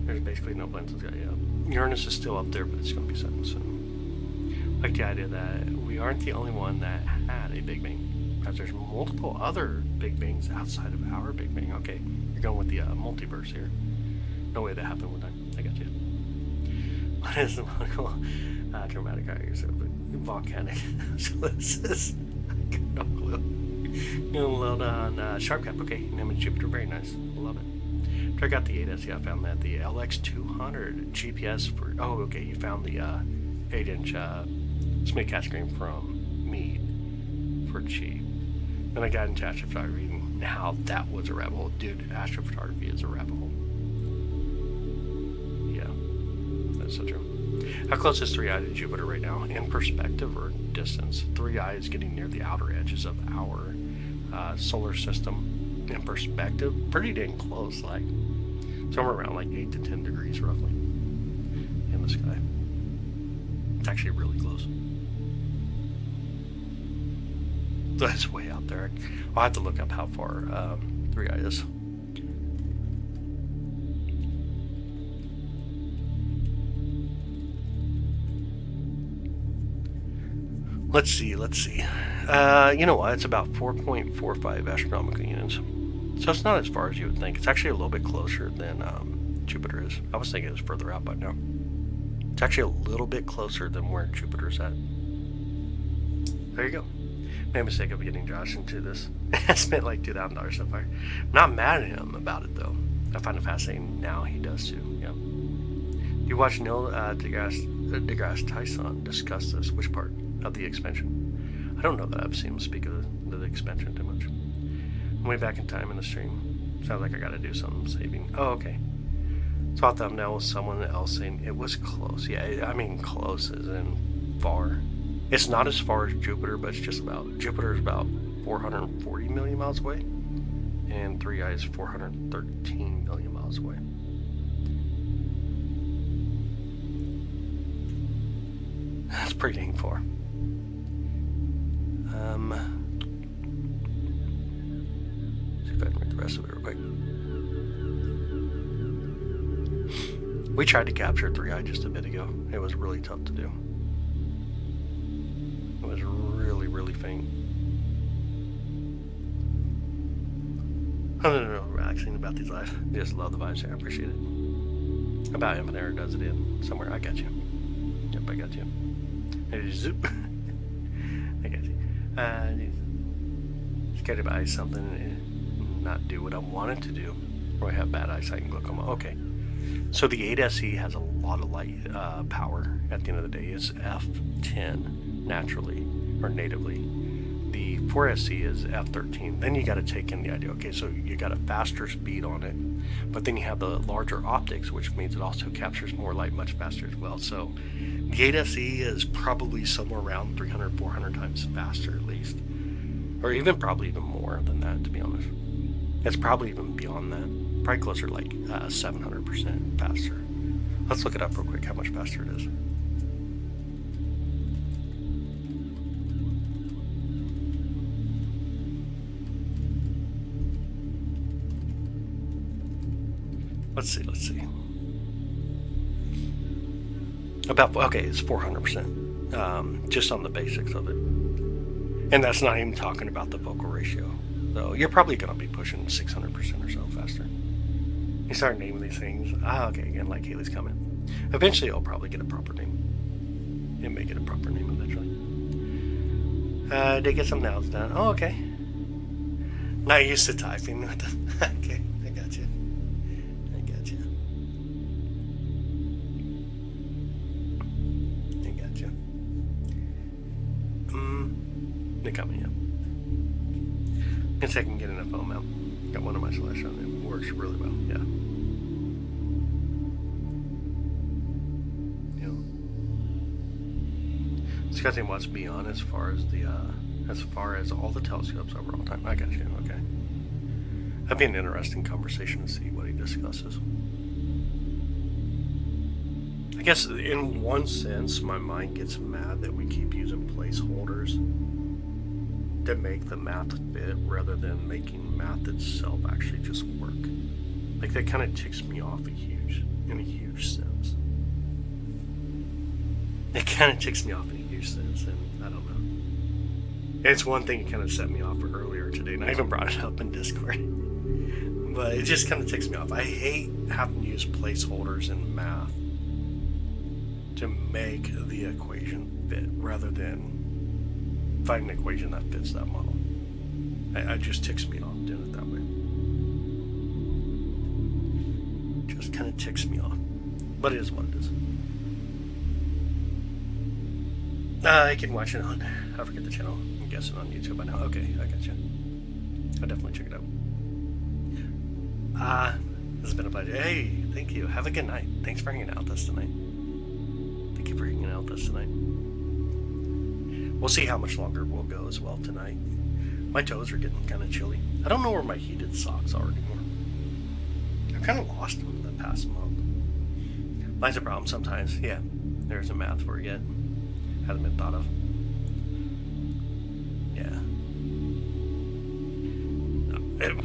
There's basically no planets in the sky. Yeah. Uranus is still up there, but it's going to be setting soon. Like the idea that we aren't the only one that had a Big Bang. Perhaps there's multiple other Big Bangs outside of our Big Bang. Okay, you're going with the multiverse here. No way that happened one time. I got you. What is the molecule? Dramatic volcanic. So this is. I got no clue. Gonna load on Sharp Cap. Okay, name is Jupiter. Very nice. Love it. Check out the 8S. Yeah, I found that. The LX200 GPS for. Oh, okay. You found the 8-inch Smith cat screen from Mead for cheap. Then I got into astrophotography. Now that was a rabbit hole. Dude, astrophotography is a rabbit hole. Yeah, that's so true. How close is 3i to Jupiter right now? In perspective or distance? 3i is getting near the outer edges of our solar system. In perspective, pretty dang close, like somewhere around like 8 to 10 degrees roughly in the sky. It's actually really close. That's way out there. I'll have to look up how far 3i is. Let's see. You know what? It's about 4.45 astronomical units. So it's not as far as you would think. It's actually a little bit closer than Jupiter is. I was thinking it was further out, but no. It's actually a little bit closer than where Jupiter's at. There you go. Made a mistake of getting Josh into this. I spent like $2,000 so far. I'm not mad at him about it though. I find it fascinating. Now he does too. Yeah. You watch Neil deGrasse Tyson discuss this. Which part of the expansion? I don't know that I've seen him speak of the expansion too much. I'm way back in time in the stream. Sounds like I got to do some saving. Oh, okay. So I thought that was someone else saying it was close. Yeah, I mean close as in far. It's not as far as Jupiter, but it's just about. Jupiter is about 440 million miles away, and 3i is 413 million miles away. That's pretty dang far. See if I can read the rest of it real quick. We tried to capture 3i just a bit ago. It was really tough to do. It was really, really faint. I don't know, relaxing about these lives. I just love the vibes here. I appreciate it. About Infinite Error does it in somewhere. I got you. Yep, I got you. Maybe zoop. I got you. Scared about something. not do what I want it to do, or I have bad eyesight and glaucoma. Okay. So the 8SE has a lot of light power. At the end of the day, it's f10 naturally or natively. The 4SE is f13. Then you got to take in the idea. Okay, so you got a faster speed on it, but then you have the larger optics, which means it also captures more light much faster as well. So the 8SE is probably somewhere around 300, 400 times faster at least, or even probably even more than that, to be honest. It's probably even beyond that. Probably closer to like 700% faster. Let's look it up real quick how much faster it is. Let's see. Okay, it's 400%. Just on the basics of it. And that's not even talking about the focal ratio. So you're probably going to be pushing 600% or so faster. You start naming these things. Okay, again, like Haley's comment. Eventually, it'll probably get a proper name. It may get a proper name eventually. Did get some nails done. Oh, okay. Not used to typing. Okay, I got you. They're coming in. In a second, get in a phone mount. Got one of my slash on it. Works really well. Yeah. Discussing what's beyond as far as all the telescopes over all time. I got you. Okay. That'd be an interesting conversation to see what he discusses. I guess in one sense, my mind gets mad that we keep using placeholders to make the math fit rather than making math itself actually just work. Like that kind of ticks me off in a huge sense. It kind of ticks me off in a huge sense, and I don't know. It's one thing that kind of set me off earlier today, and I even brought it up in Discord. But it just kind of ticks me off. I hate having to use placeholders in math to make the equation fit rather than find an equation that fits that model. It just ticks me off doing it that way. Just kind of ticks me off. But it is what it is. I can watch it on, I forget the channel. I'm guessing on YouTube by now. Okay, I got you. I'll definitely check it out. This has been a pleasure. Hey, thank you. Have a good night. Thanks for hanging out with us tonight. Thank you for hanging out with us tonight. We'll see how much longer we'll go as well tonight. My toes are getting kind of chilly. I don't know where my heated socks are anymore. I've kind of lost them the past month. That's a problem sometimes. Yeah, there's a math for it yet. Hasn't been thought of. Yeah.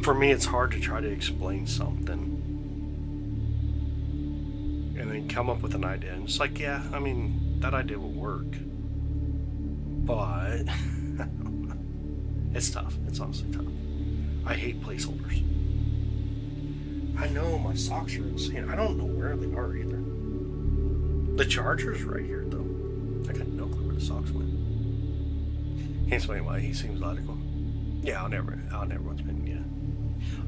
For me, it's hard to try to explain something and then come up with an idea. And it's like, yeah, I mean, that idea will work. But it's tough. It's honestly tough. I hate placeholders. I know my socks are insane. I don't know where they are either. The charger's right here, though. I got no clue where the socks went. Can't explain why he seems logical. Yeah, on everyone's opinion. Yeah,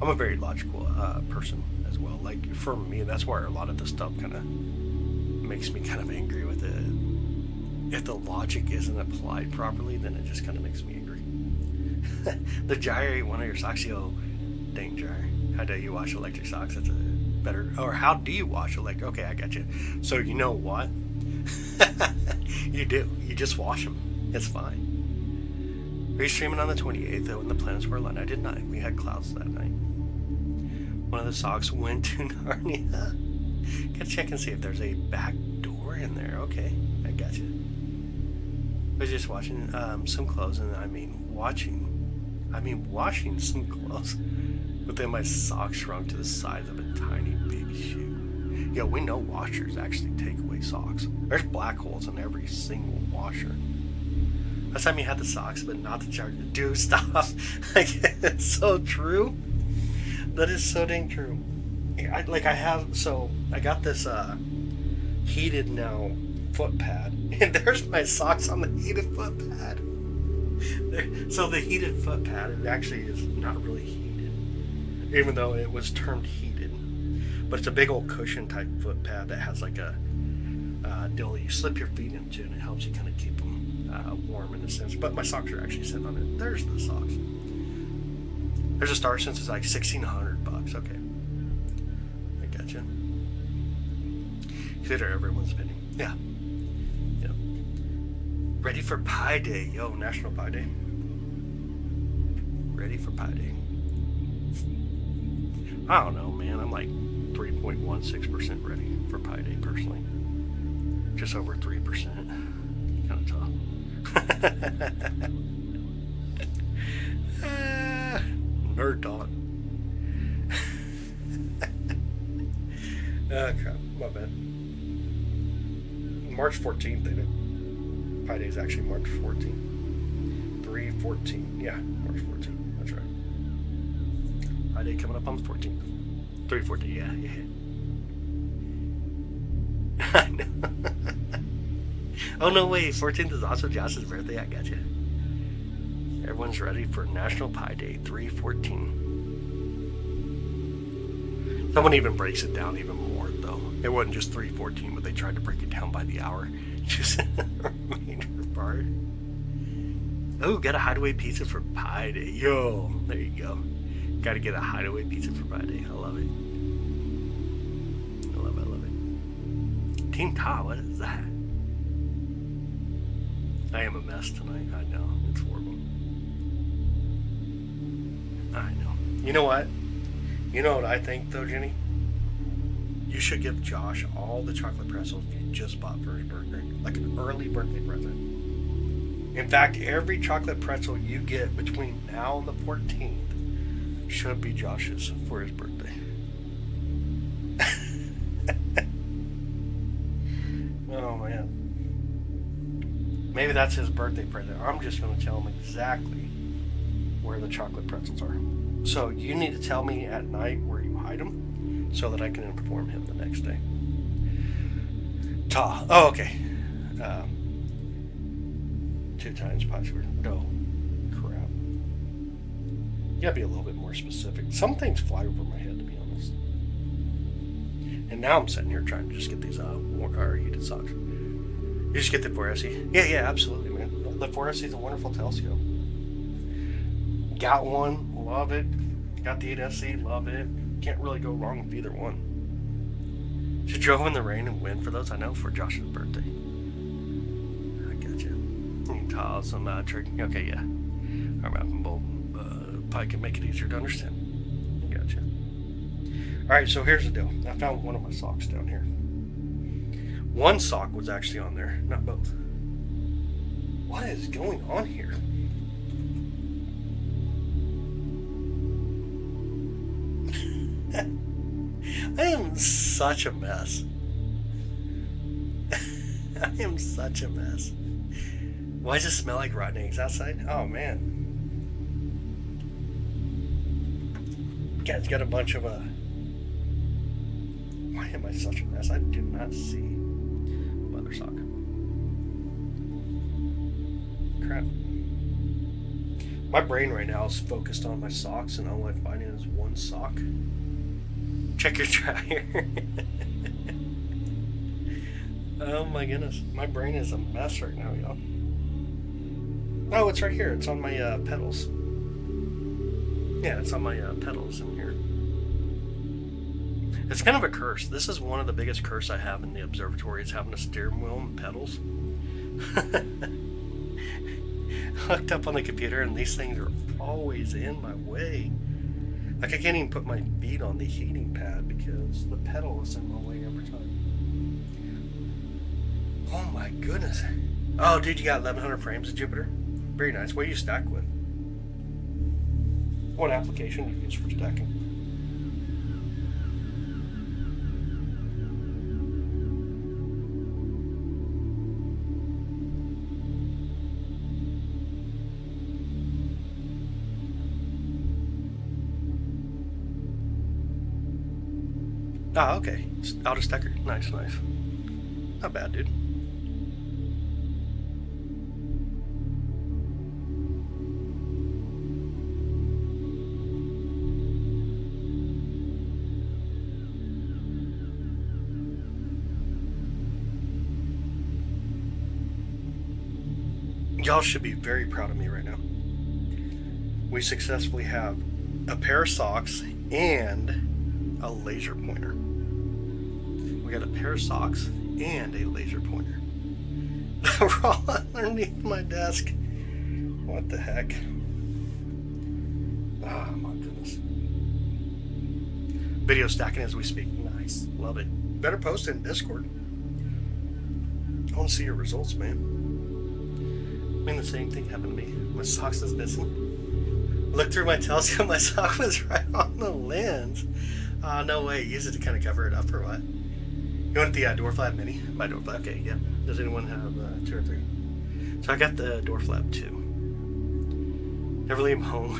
I'm a very logical person as well. Like for me, that's where a lot of the stuff kind of makes me kind of angry with it. If the logic isn't applied properly, then it just kind of makes me angry. The gyre, one of your socks, you go, dang gyre. How do you wash electric socks? That's a better. Or how do you wash electric? Okay, I got you. So you know what? You do. You just wash them. It's fine. Were you streaming on the 28th when the planets were aligned? I did not. We had clouds that night. One of the socks went to Narnia. Gotta check and see if there's a back door in there. Okay, I got you. I was just watching some clothes, and washing some clothes. But then my socks shrunk to the size of a tiny baby shoe. Yo, we know washers actually take away socks. There's black holes in every single washer. Last time you had the socks, but not the charger. Dude, stop. Like, it's so true. That is so dang true. I got this heated now foot pad. And there's my socks on the heated foot pad. So the heated foot pad, it actually is not really heated. even though it was termed heated. But it's a big old cushion type foot pad that has like a deal you slip your feet into, and it helps you kind of keep them warm in a sense. But my socks are actually sitting on it. There's the socks. There's a Star Sense. It's like $1,600. Okay, I gotcha. Consider everyone's spending. Yeah. Yep. Ready for Pi Day. Yo, National Pi Day. Ready for Pi Day. I don't know, man. I'm like 3.16% ready for Pi Day personally. Just over 3%. Kind of tough. Nerd talk. Oh, crap. My bad. March 14th, ain't it? Pi Day is actually March 14th. 3/14. Yeah, March 14th. That's right. Pi Day coming up on the 14th. 3/14. Yeah. I know. Oh, no way. 14th is also Josh's birthday. I gotcha. Everyone's ready for National Pi Day 3/14. Someone even breaks it down even more, though. It wasn't just 3/14, but they tried to break it down by the hour. Just the remainder part. Oh, got a hideaway pizza for Pi Day. Yo, there you go. Got to get a hideaway pizza for Pi Day. I love it. I love it. Team Ta, what is that? I am a mess tonight. I know. It's horrible. I know. You know what? You know what I think, though, Jenny? You should give Josh all the chocolate pretzels you just bought for his birthday. Like an early birthday present. In fact, every chocolate pretzel you get between now and the 14th should be Josh's for his birthday. Oh, man. Maybe that's his birthday present. I'm just going to tell him exactly where the chocolate pretzels are. So you need to tell me at night where you hide them so that I can inform him the next day. Ta. Oh, okay. 2 times possible. No. Crap. You gotta be a little bit more specific. Some things fly over my head, to be honest. And now I'm sitting here trying to just get these heated socks. You just get the 4SE? Yeah, absolutely, man. The 4SE is a wonderful telescope. Got one, love it. Got the 8SE, love it. Can't really go wrong with either one. Should drove in the rain and wind for those, I know, for Josh's birthday. I gotcha. You can toss some trick. Okay, yeah. Our map and bolt probably can make it easier to understand. Gotcha. Alright, so here's the deal. I found one of my socks down here. One sock was actually on there, not both. What is going on here? I am such a mess. I am such a mess. Why does it smell like rotten eggs outside? Oh, man. Guys, got a bunch of Why am I such a mess? I do not see other sock. Crap. My brain right now is focused on my socks, and all I'm finding is one sock. Check your dryer. Oh my goodness. My brain is a mess right now, y'all. Oh, it's right here. It's on my pedals. Yeah, it's on my pedals in here. It's kind of a curse. This is one of the biggest curse I have in the observatory is having a steering wheel and pedals. Hooked up on the computer, and these things are always in my way. Like, I can't even put my feet on the heating pad because the pedal is in my way every time. Oh my goodness. Oh, dude, you got 1100 frames of Jupiter? Very nice. What do you stack with? What application do you use for stacking? Ah, okay. Auto stacker. Nice. Not bad, dude. Y'all should be very proud of me right now. We successfully have a pair of socks and a laser pointer. We got a pair of socks and a laser pointer. They're all underneath my desk. What the heck? Oh my goodness. Video stacking as we speak. Nice. Love it. Better post it in Discord. I want to see your results, man. I mean, the same thing happened to me. My socks is missing. Looked through my telescope, my sock was right on the lens. No way. Use it to kind of cover it up or what? You want the door flap mini? My door flap. Okay, yeah. Does anyone have 2 or 3? So I got the door flap 2. Never leave home.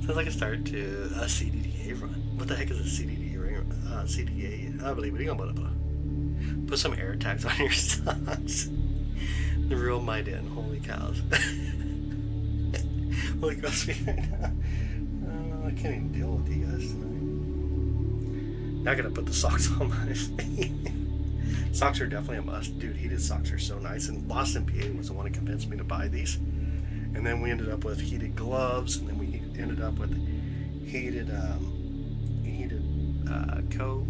Sounds like a start to a CDDA run. What the heck is a CDDA run? CDA. I believe it. You're gonna put some air tags on your socks. The real might in. Holy cows. Holy cows me right now. I can't even deal with you guys tonight. Now I gotta put the socks on my feet. Socks are definitely a must. Dude, heated socks are so nice. And Boston, PA was the one that convinced me to buy these. And then we ended up with heated gloves. And then we ended up with heated coat.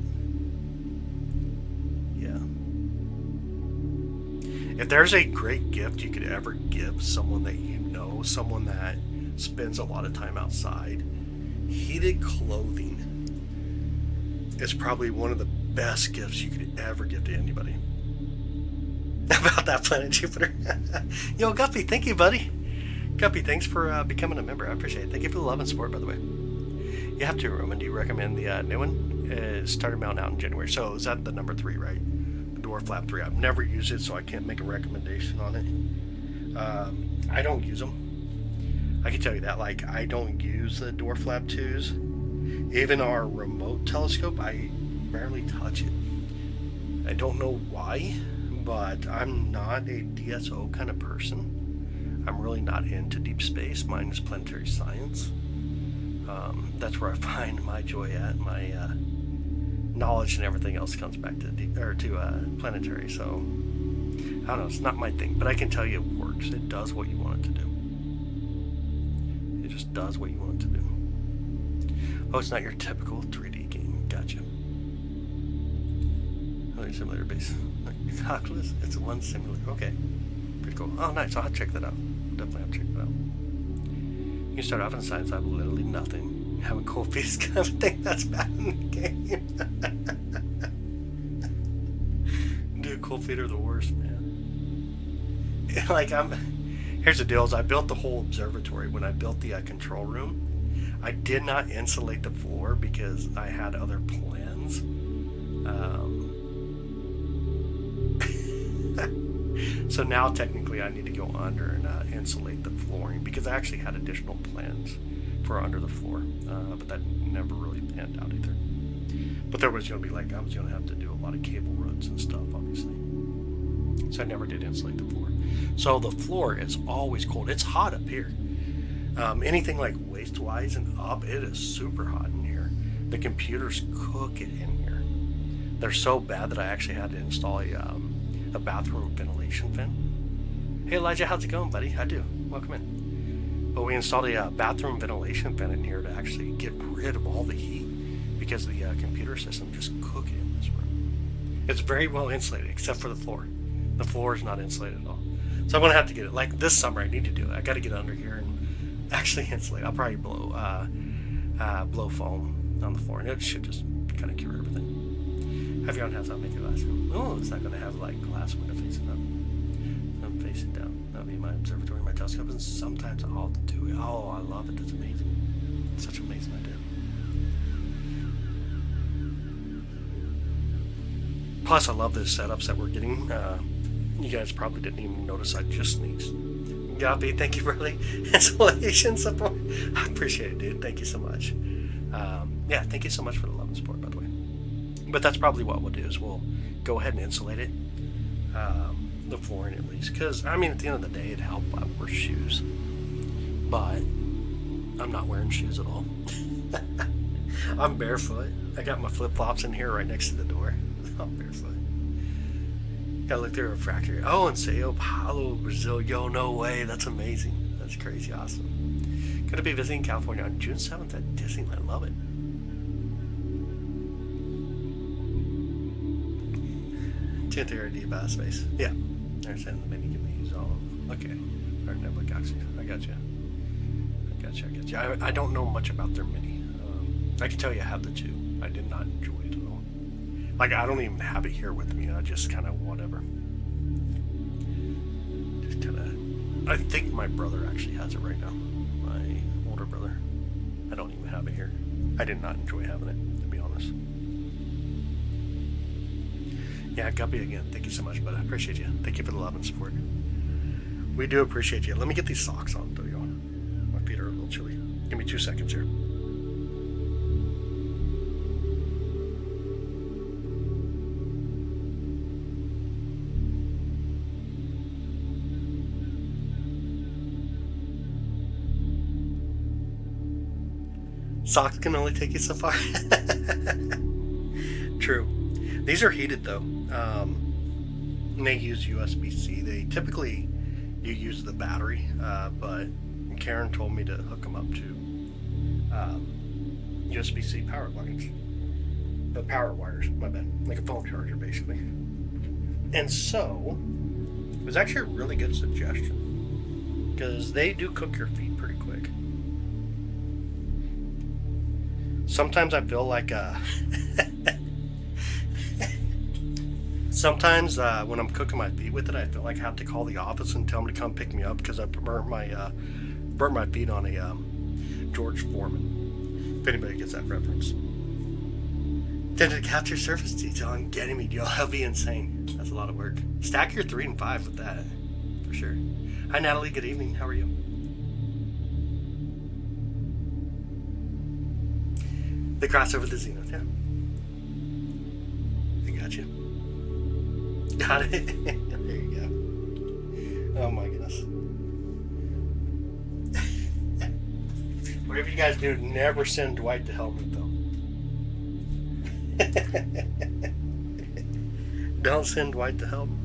Yeah. If there's a great gift you could ever give someone that you know, someone that spends a lot of time outside, heated clothing is probably one of the best gifts you could ever give to anybody. About that, Planet Jupiter. Yo, Guppy, thank you, buddy. Guppy, thanks for becoming a member. I appreciate it. Thank you for the love and support, by the way. You have to, Roman. Do you recommend the new one? Started Mountain out in January. So is that the number 3, right? The Door Flap 3. I've never used it, so I can't make a recommendation on it. I don't use them. I can tell you that. Like, I don't use the Door Flap 2s. Even our remote telescope, I rarely touch it. I don't know why, but I'm not a DSO kind of person. I'm really not into deep space. Mine is planetary science. That's where I find my joy at. My knowledge and everything else comes back to planetary. So I don't know. It's not my thing, but I can tell you it works. It does what you want it to do. It just does what you want it to do. Oh, it's not your typical 3D game. Gotcha. Another simulator base. Oculus? It's one simulator. Okay. Pretty cool. Oh, nice. I'll check that out. Definitely have to check that out. You start off in science, I have literally nothing. Having cold feet is kind of a thing that's bad in the game. Dude, cold feet are the worst, man. Here's the deal, is I built the whole observatory. When I built the control room, I did not insulate the floor because I had other plans. So now technically I need to go under and insulate the flooring because I actually had additional plans for under the floor, but that never really panned out either. But there was going to be I was going to have to do a lot of cable runs and stuff, obviously. So I never did insulate the floor. So the floor is always cold. It's hot up here. Anything like waist-wise and up, it is super hot in here. The computers cook it in here. They're so bad that I actually had to install a bathroom ventilation fan. Hey Elijah, how's it going, buddy? I do. Welcome in. But we installed a bathroom ventilation fan in here to actually get rid of all the heat because the computer system just cook it in this room. It's very well insulated except for the floor. The floor is not insulated at all. So I'm going to have to get it. Like this summer I need to do it. I got to get under here and actually insulate. I'll probably blow foam on the floor and it should just kind of cure everything. Have your own house, I'll make a glass room. Oh, it's not going to have glass window facing up. I'm facing down. That'll be my observatory, my telescope, and sometimes I'll do it. Oh, I love it. That's amazing. Such an amazing idea. Plus, I love the setups that we're getting. You guys probably didn't even notice I just sneezed. Gabi, thank you for the installation support. I appreciate it, dude. Thank you so much. Yeah, thank you so much for the love and support, by the way. But that's probably what we'll do is we'll go ahead and insulate it, the flooring at least. Because, I mean, at the end of the day, it'd help if I wore shoes. But I'm not wearing shoes at all. I'm barefoot. I got my flip-flops in here right next to the door. I'm barefoot. Gotta look through a refractory. Oh, in Sao Paulo, Brazil. Yo, no way. That's amazing. That's crazy awesome. Gonna be visiting California on June 7th at Disneyland. Love it. 10th year ID about space. Yeah. I understand the menu can be used all of. Okay. Alright, Nebula Galaxy. I got you. I don't know much about their mini. I can tell you I have the 2. I did not enjoy it at all. Like, I don't even have it here with me. I just kind of whatever. Just kind of. I think my brother actually has it right now. My older brother. I don't even have it here. I did not enjoy having it, to be honest. Yeah, Guppy again. Thank you so much, bud. I appreciate you. Thank you for the love and support. We do appreciate you. Let me get these socks on, though, y'all. My feet are a little chilly. Give me 2 seconds here. Socks can only take you so far. True. These are heated though. And they use USB-C. They typically you use the battery, but Karen told me to hook them up to USB-C power lines. The power wires, my bad. Like a phone charger basically. And so it was actually a really good suggestion. Because they do cook your feet pretty quick. Sometimes I feel like sometimes when I'm cooking my feet with it, I feel like I have to call the office and tell them to come pick me up because I burnt my feet on a George Foreman. If anybody gets that reference. Then to capture surface detail on getting me, yo, that'll be insane. That's a lot of work. Stack your 3 and 5 with that, for sure. Hi Natalie, good evening. How are you? The crossover the Zenith, yeah. I got you. Got it. There you go. Oh my goodness. Whatever you guys do, never send Dwight to Helmet though. Don't send Dwight to Helmet.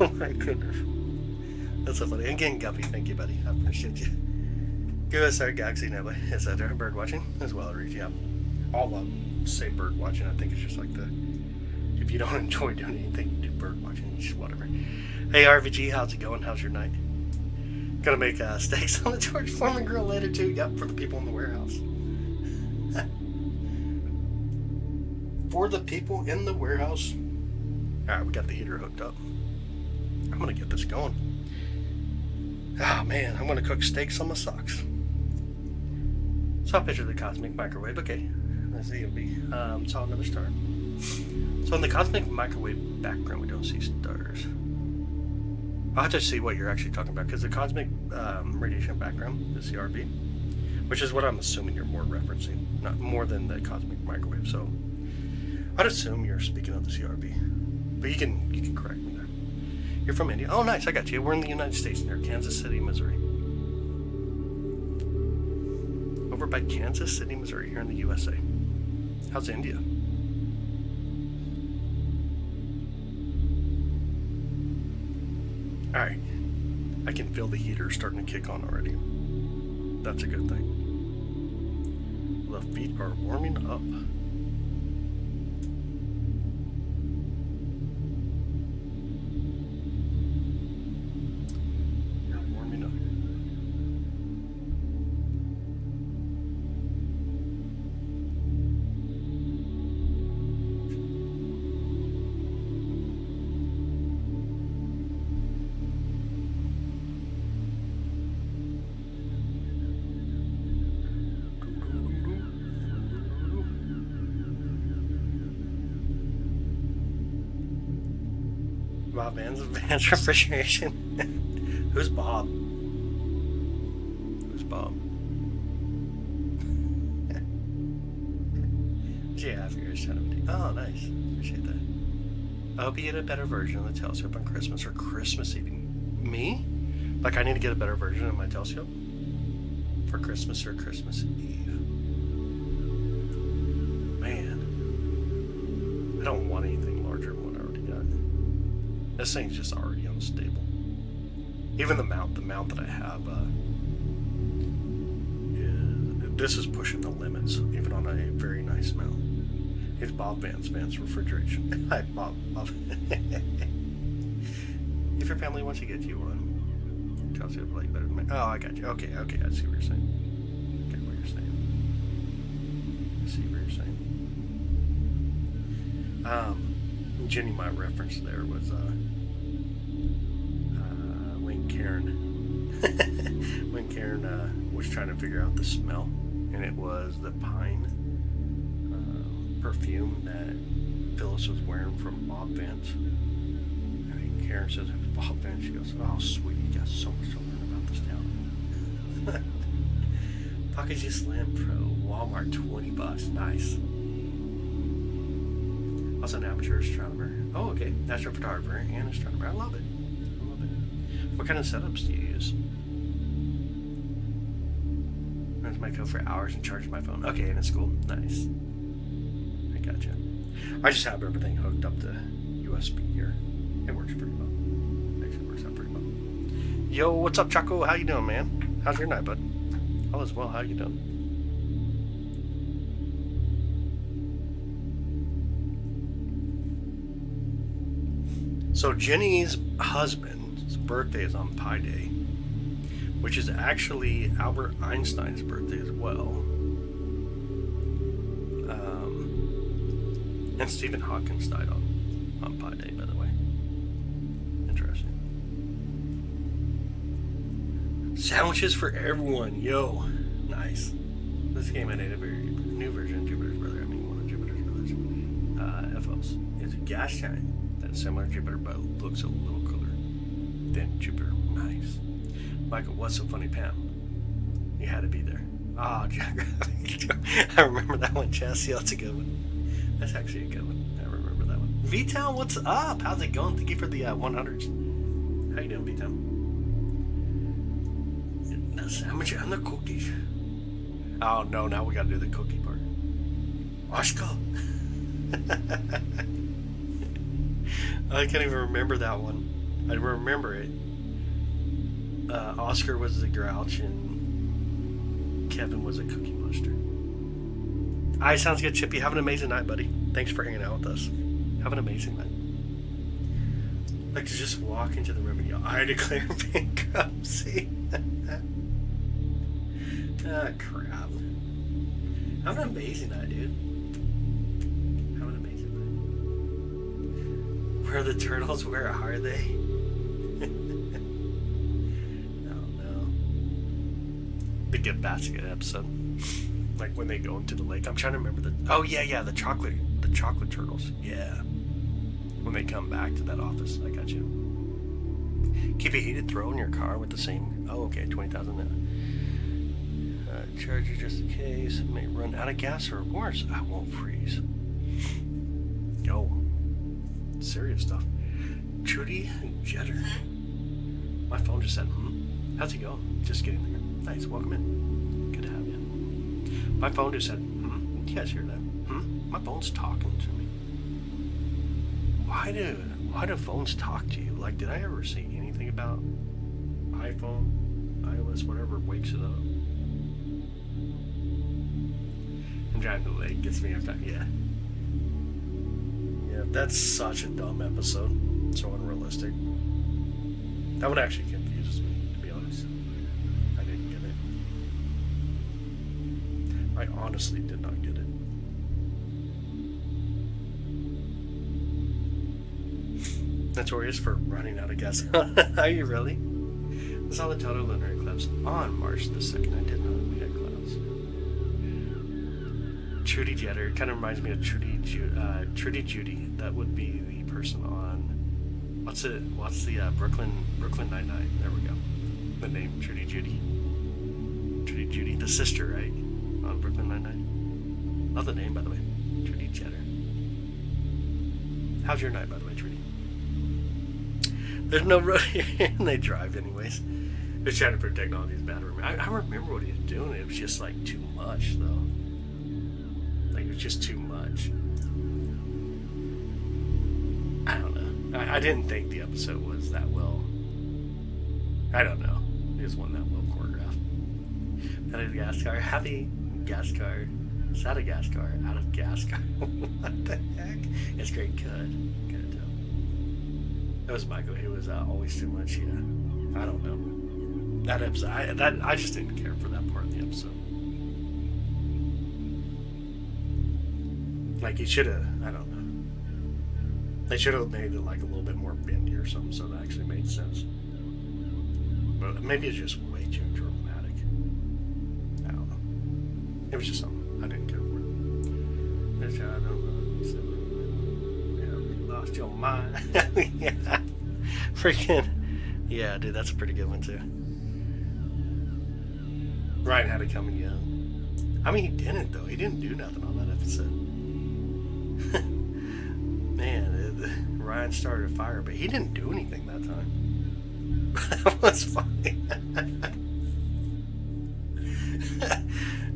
Oh my goodness. That's so funny. Again, Guppy, thank you, buddy. I appreciate you. QSR Galaxy Nebula, etc. Bird watching as well. Yeah, all say bird watching. I think it's just like if you don't enjoy doing anything, you do bird watching. It's just whatever. Hey RVG, how's it going? How's your night? Gonna make steaks on the George Foreman grill later too. Yep, for the people in the warehouse. For the people in the warehouse. All right, we got the heater hooked up. I'm gonna get this going. Oh man, I'm gonna cook steaks on my socks. Saw a picture of the cosmic microwave. Okay, let's see. It'll be saw another star. So in the cosmic microwave background, we don't see stars. I'll have to see what you're actually talking about because the cosmic radiation background, the CRB, which is what I'm assuming you're more referencing, not more than the cosmic microwave. So I'd assume you're speaking of the CRB, but you can correct me there. You're from India. Oh, nice. I got you. We're in the United States near Kansas City, Missouri. Over by Kansas City, Missouri, here in the USA. How's India? Alright. I can feel the heater starting to kick on already. That's a good thing. The feet are warming up. Bob Vans refrigeration. Who's Bob? Who's Bob? Yeah, I figured it's kind of. Oh, nice. Appreciate that. I hope you get a better version of the telescope on Christmas or Christmas Eve. Me? Like I need to get a better version of my telescope for Christmas or Christmas Eve. Man, I don't want anything larger than what I already got. This thing's just already unstable. Even the mount that I have, this is pushing the limits, even on a very nice mount. Here's Bob Vance Refrigeration. Hi, Bob. If your family wants to get you one, Chelsea would like better than me. Oh, I got you. Okay, I see what you're saying. Okay, what you're saying. I see what you're saying. Jenny, my reference there was when Karen was trying to figure out the smell, and it was the pine perfume that Phyllis was wearing from Bob Vance. And Karen says it was Bob Vance. She goes, "Oh, sweet, you got so much to learn about this town." Pocket G Slam Pro, Walmart, $20. Nice. Also an amateur astronomer. Oh, okay. Astrophotographer and astronomer. I love it. What kind of setups do you use? Runs my code for hours and charges my phone. Okay, and it's cool. Nice. I gotcha. I just have everything hooked up to USB here. It works pretty well. Actually works out pretty well. Yo, what's up, Chaco? How you doing, man? How's your night, bud? All is well. How you doing? So Jenny's husband's birthday is on Pi Day, which is actually Albert Einstein's birthday as well. And Stephen Hawking died on Pi Day, by the way. Interesting. Sandwiches for everyone, yo, nice. This game I need a new version of Jupiter's Brother. I mean, one of Jupiter's Brothers. FOS. It's a gas giant. That similar Jupiter, but looks a little cooler than Jupiter. Nice. Michael, what's so funny, Pam? You had to be there. Ah, geographic. I remember that one, Chess. Yeah, that's a good one. That's actually a good one. I remember that one. V-Town, what's up? How's it going? Thank you for the 100s. How you doing, V-Town? The sandwich and the cookies. Oh, no, now we gotta do the cookie part. Oshka. I can't even remember that one. I remember it. Oscar was the Grouch and Kevin was a Cookie Monster. Alright, sounds good, Chippy. Have an amazing night, buddy. Thanks for hanging out with us. Have an amazing night. Like to just walk into the room and yell, "I declare bankruptcy." Ah, crap. Have an amazing night, dude. Have an amazing night. Where are the turtles? Where are they? Oh no. The Gift Basket episode. Like when they go into the lake. I'm trying to remember the. Oh yeah, the chocolate turtles. Yeah. When they come back to that office, I got you. Keep a heated throw in your car with the same. Oh, okay, 20,000. Charger just in case. May run out of gas or worse, I won't freeze. Yo, serious stuff. Trudy Jetter. My phone just said, How's it going? Just getting there. Nice, welcome in. Good to have you. My phone just said, You guys hear that? My phone's talking to me. Why do phones talk to you? Like, did I ever see anything about iPhone, iOS, whatever wakes it up? And driving to the lake gets me every time. Yeah, that's such a dumb episode. So unrealistic. That one actually confuses me, to be honest. I didn't get it. I honestly did not get it. Notorious for running out of gas. Are you really? I saw the total lunar eclipse on March the 2nd. I didn't know that we had clouds. Trudy Jetter kind of reminds me of Trudy Judy. That would be the person on what's the Brooklyn Nine-Nine. There we go. The name Trudy Judy, the sister, right? On Brooklyn Nine-Nine. Love the name, by the way. Trudy Jetter. How's your night, by the way, Trudy? There's no road here, and they drive anyways. They're trying to protect all these bad. I remember what he was doing. It was just like too much, though. Like it was just too much. I don't know. I I didn't think the episode was that well. I don't know. It was one that well choreographed. Madagascar, happy Gascar, Sadagascar, out of Gascar. What the heck? It's great. Good tell. That was Michael. He was always too much. Yeah. I don't know. That episode. I just didn't care for that part of the episode. Like he should have. I don't know. They should have made it like a little bit more bendy or something, so that actually made sense. But maybe it's just way too dramatic. I don't know. It was just something I didn't care for. I don't know. You lost your mind. Yeah. Freaking. Yeah, dude, that's a pretty good one too. Ryan had it coming young. I mean, he didn't though. He didn't do nothing on that episode. Man, Ryan started a fire, but he didn't do anything that time. That was funny.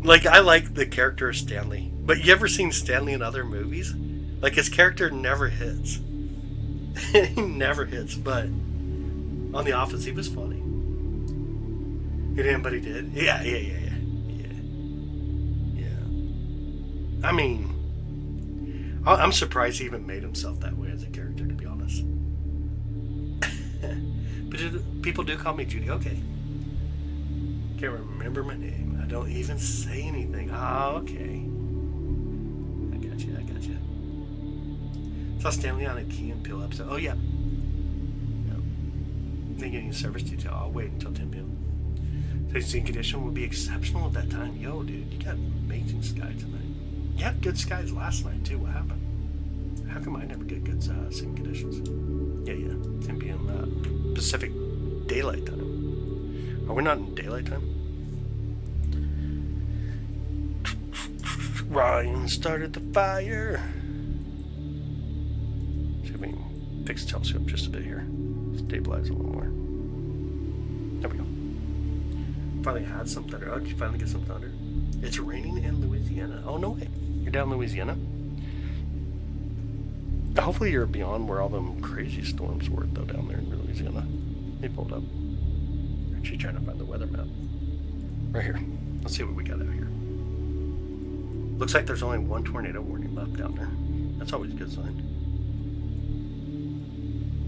Like, I like the character of Stanley, but you ever seen Stanley in other movies? Like, his character never hits. He never hits, but on The Office, he was funny. He didn't, but he did. Yeah. I mean, I'm surprised he even made himself that way as a character, to be honest. But people do call me Judy. Okay. Can't remember my name. I don't even say anything. Oh, okay. I got you. Saw Stanley on a Key and Peele episode. Oh, yeah. Then getting a service detail. I'll wait until 10 p.m. Tasting condition would be exceptional at that time. Yo, dude, you got amazing sky tonight. You had good skies last night, too. What happened? How come I never get good seeing conditions? Yeah. 10 p.m. Pacific Daylight Time. Are we not in daylight time? Ryan started the fire. See if we can fix the telescope just a bit here. Stabilize a little more. There we go. Finally had some thunder. Oh, did you finally get some thunder? It's raining in Louisiana. Oh, no way. You're down in Louisiana? Hopefully you're beyond where all them crazy storms were, though, down there in Louisiana. They pulled up. Actually trying to find the weather map. Right here. Let's see what we got out here. Looks like there's only one tornado warning left down there. That's always a good sign.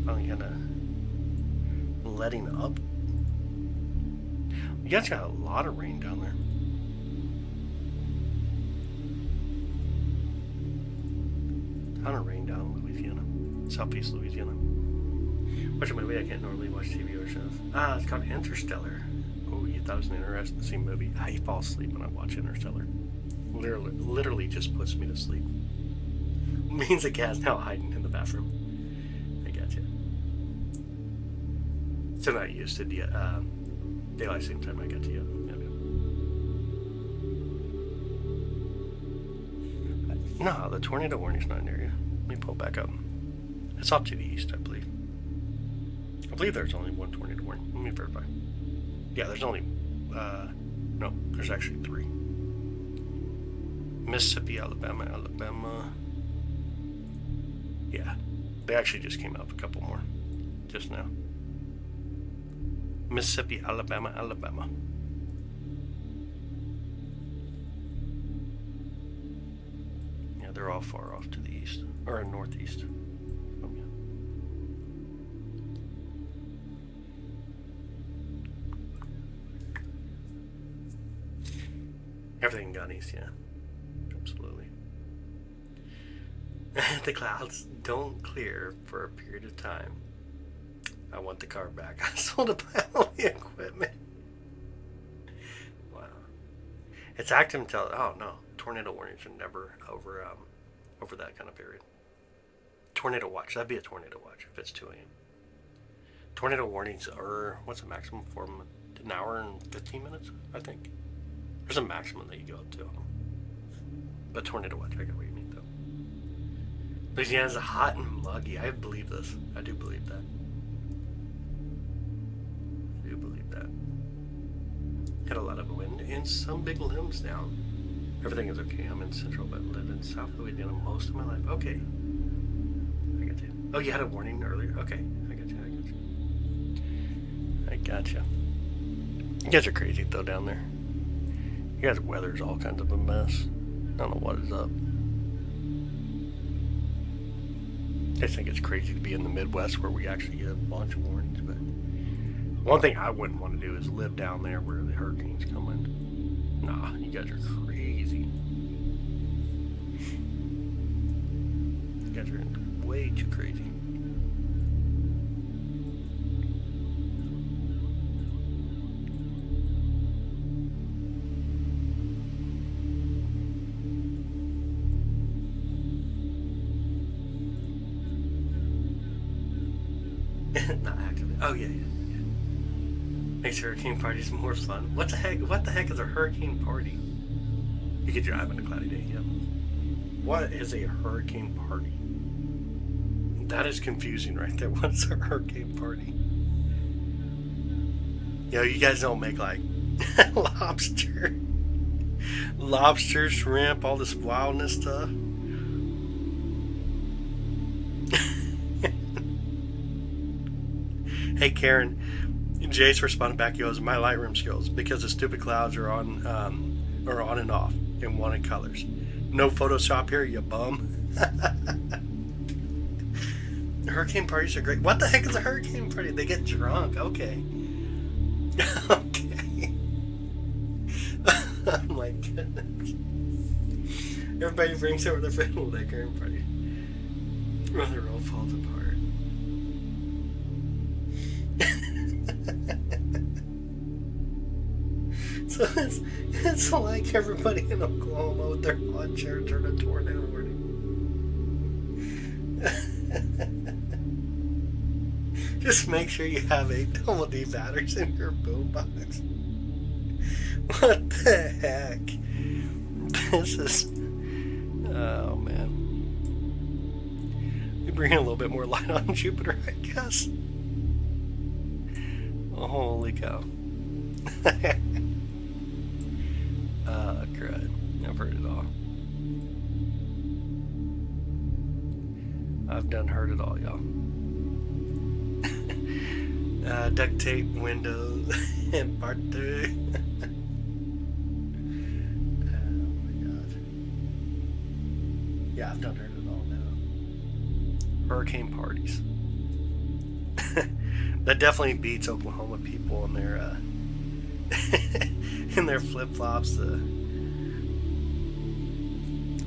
Finally kind of letting up. You guys got a lot of rain down there. Ton of rain down in Louisiana. Southeast Louisiana. Watch a movie I can't normally watch TV or shows. It's called Interstellar. Oh, you thought it was an interesting movie. I fall asleep when I watch Interstellar. Literally just puts me to sleep. Means the cat's now hiding in the bathroom. I gotcha. Still not used to daylight saving time. I got to you. Okay. No, the tornado warning's not near you. Let me pull it back up. It's off to the east, I believe. I believe there's only one tornado warning. Let me verify. Yeah, there's only... no, there's actually 3. Mississippi, Alabama. Yeah, they actually just came out with a couple more just now. Mississippi, Alabama. Yeah, they're all far off to the east, or northeast. Oh, yeah. Everything gone east, yeah. Absolutely. The clouds don't clear for a period of time. I want the car back. I sold a pile of the equipment. Wow. It's active until... Oh, no. Tornado warnings are never over that kind of period. Tornado watch. That'd be a tornado watch if it's 2 a.m. Tornado warnings are... What's the maximum for them? An hour and 15 minutes, I think. There's a maximum that you go up to. But tornado watch, I get what you mean, though. Louisiana's hot and muggy. I believe this. I do believe that. Had a lot of wind and some big limbs down. Everything is okay. I'm in central, but lived in South Louisiana most of my life. Okay. I get you. Oh, you had a warning earlier? Okay, I got you. I got you. You guys are crazy, though, down there. You guys' weather's all kinds of a mess. I don't know what is up. I just think it's crazy to be in the Midwest where we actually get a bunch of warnings, but one thing I wouldn't want to do is live down there where the hurricanes come in. Nah, you guys are crazy. You guys are way too crazy. Not actively. Oh yeah. Makes hurricane parties more fun. What the heck? What the heck is a hurricane party? You could drive on a cloudy day. Yeah. What is a hurricane party? That is confusing right there. What's a hurricane party? You know, you guys don't make like lobster, shrimp, all this wildness stuff. Hey Karen, Jace responded back. He goes, "My Lightroom skills because the stupid clouds are on and off in wanted colors. No Photoshop here, you bum." Hurricane parties are great. What the heck is a hurricane party? They get drunk. Okay. Okay. Oh my goodness. Everybody brings over their favorite liquor party. Well, the world falls apart. So it's like everybody in Oklahoma with their lawn chair turned a tornado warning. Just make sure you have 8 double D batteries in your boombox. What the heck? This is... Oh, man. We bring a little bit more light on Jupiter, I guess. Oh, holy cow. Crud. I've heard it all. I've done heard it all, y'all. Duct tape, windows, and part 2. Oh my god. Yeah, I've done heard it all now. Hurricane parties. That definitely beats Oklahoma people and their in their flip-flops,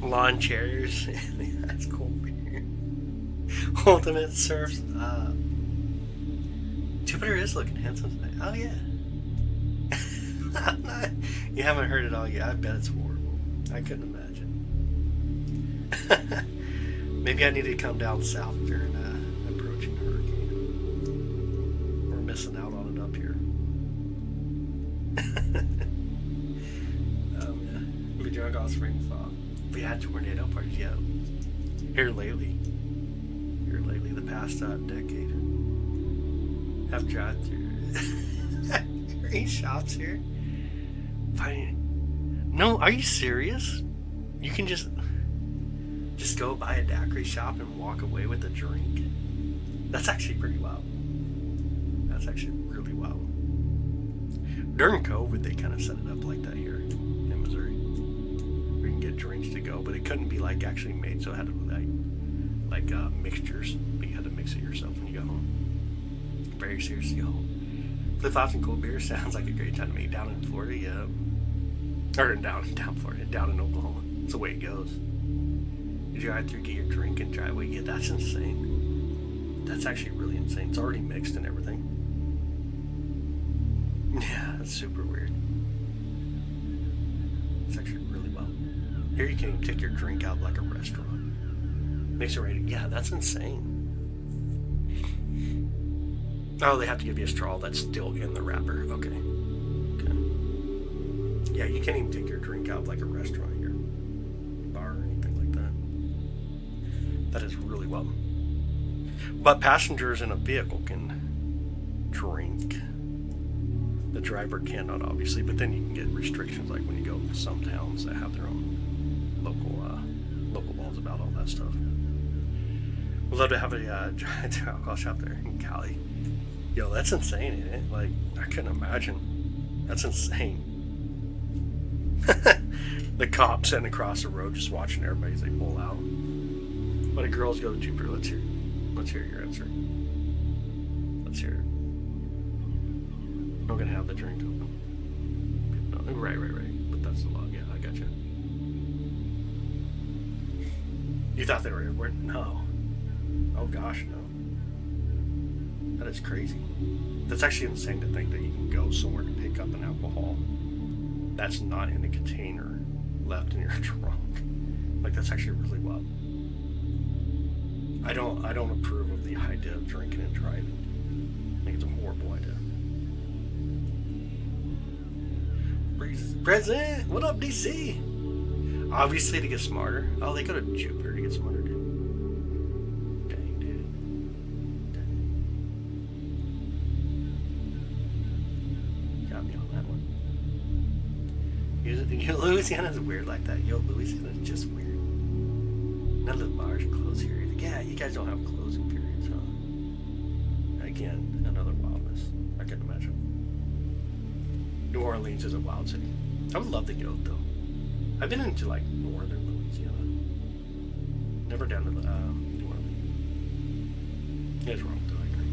lawn chairs, that's cool beer. Ultimate surfs. Jupiter is looking handsome tonight. Oh yeah. You haven't heard it all yet. I bet it's horrible. I couldn't imagine. Maybe I need to come down south during approaching hurricane. We're missing out on it up here. We drunk all spring fall. We had tornado parties, yeah. Here lately, the past decade. Have drive-through. 3 shops here. Fine. No, are you serious? You can just go buy a daiquiri shop and walk away with a drink. That's actually pretty wild. That's actually really wild. During COVID, they kind of set it up like that here in Missouri. We can get drinks to go, but it couldn't be like actually made, so it had to be like mixtures. But you had to mix it yourself when you go home. Very serious, yo. Flip-flops and cold beer sounds like a great time to me. Down in Florida, yeah. Or down Florida, down in Oklahoma. It's the way it goes. You drive through, get your drink, and drive away. Yeah, that's insane. That's actually really insane. It's already mixed and everything. Yeah, that's super weird. It's actually really well. Here you can take your drink out like a restaurant. Mix it right. Yeah, that's insane. Oh, they have to give you a straw that's still in the wrapper. Okay. Yeah, you can't even take your drink out like a restaurant here. Bar or anything like that. That is really well. But passengers in a vehicle can drink. The driver cannot, obviously, but then you can get restrictions like when you go to some towns that have their own local laws about all that stuff. We'd love to have a giant alcohol shop there in Cali. Yo, that's insane, isn't it? Like, I couldn't imagine. That's insane. The cop sitting across the road just watching everybody as they pull out. Why do girls go to Jupiter? Let's hear your answer. Let's hear it. I'm gonna have the drink open. Right. But that's the log. Yeah, I got you. You thought they were airborne? No. Oh gosh, no. That is crazy. That's actually insane to think that you can go somewhere to pick up an alcohol that's not in a container left in your trunk. Like, that's actually really wild. I don't approve of the idea of drinking and driving. I think it's a horrible idea. Present! What up, DC? Obviously to get smarter. Oh, they go to Jupiter to get smarter, dude. Dang, dude. Dang. Got me on that one. Louisiana's weird like that. Yo, Louisiana's just weird. None of the bars close here. Yeah, you guys don't have closing periods, huh? Again, another wildness. I can imagine. New Orleans is a wild city. I would love to go, though. I've been into, like, northern Louisiana. Never down to New Orleans. It's wrong, though, I agree.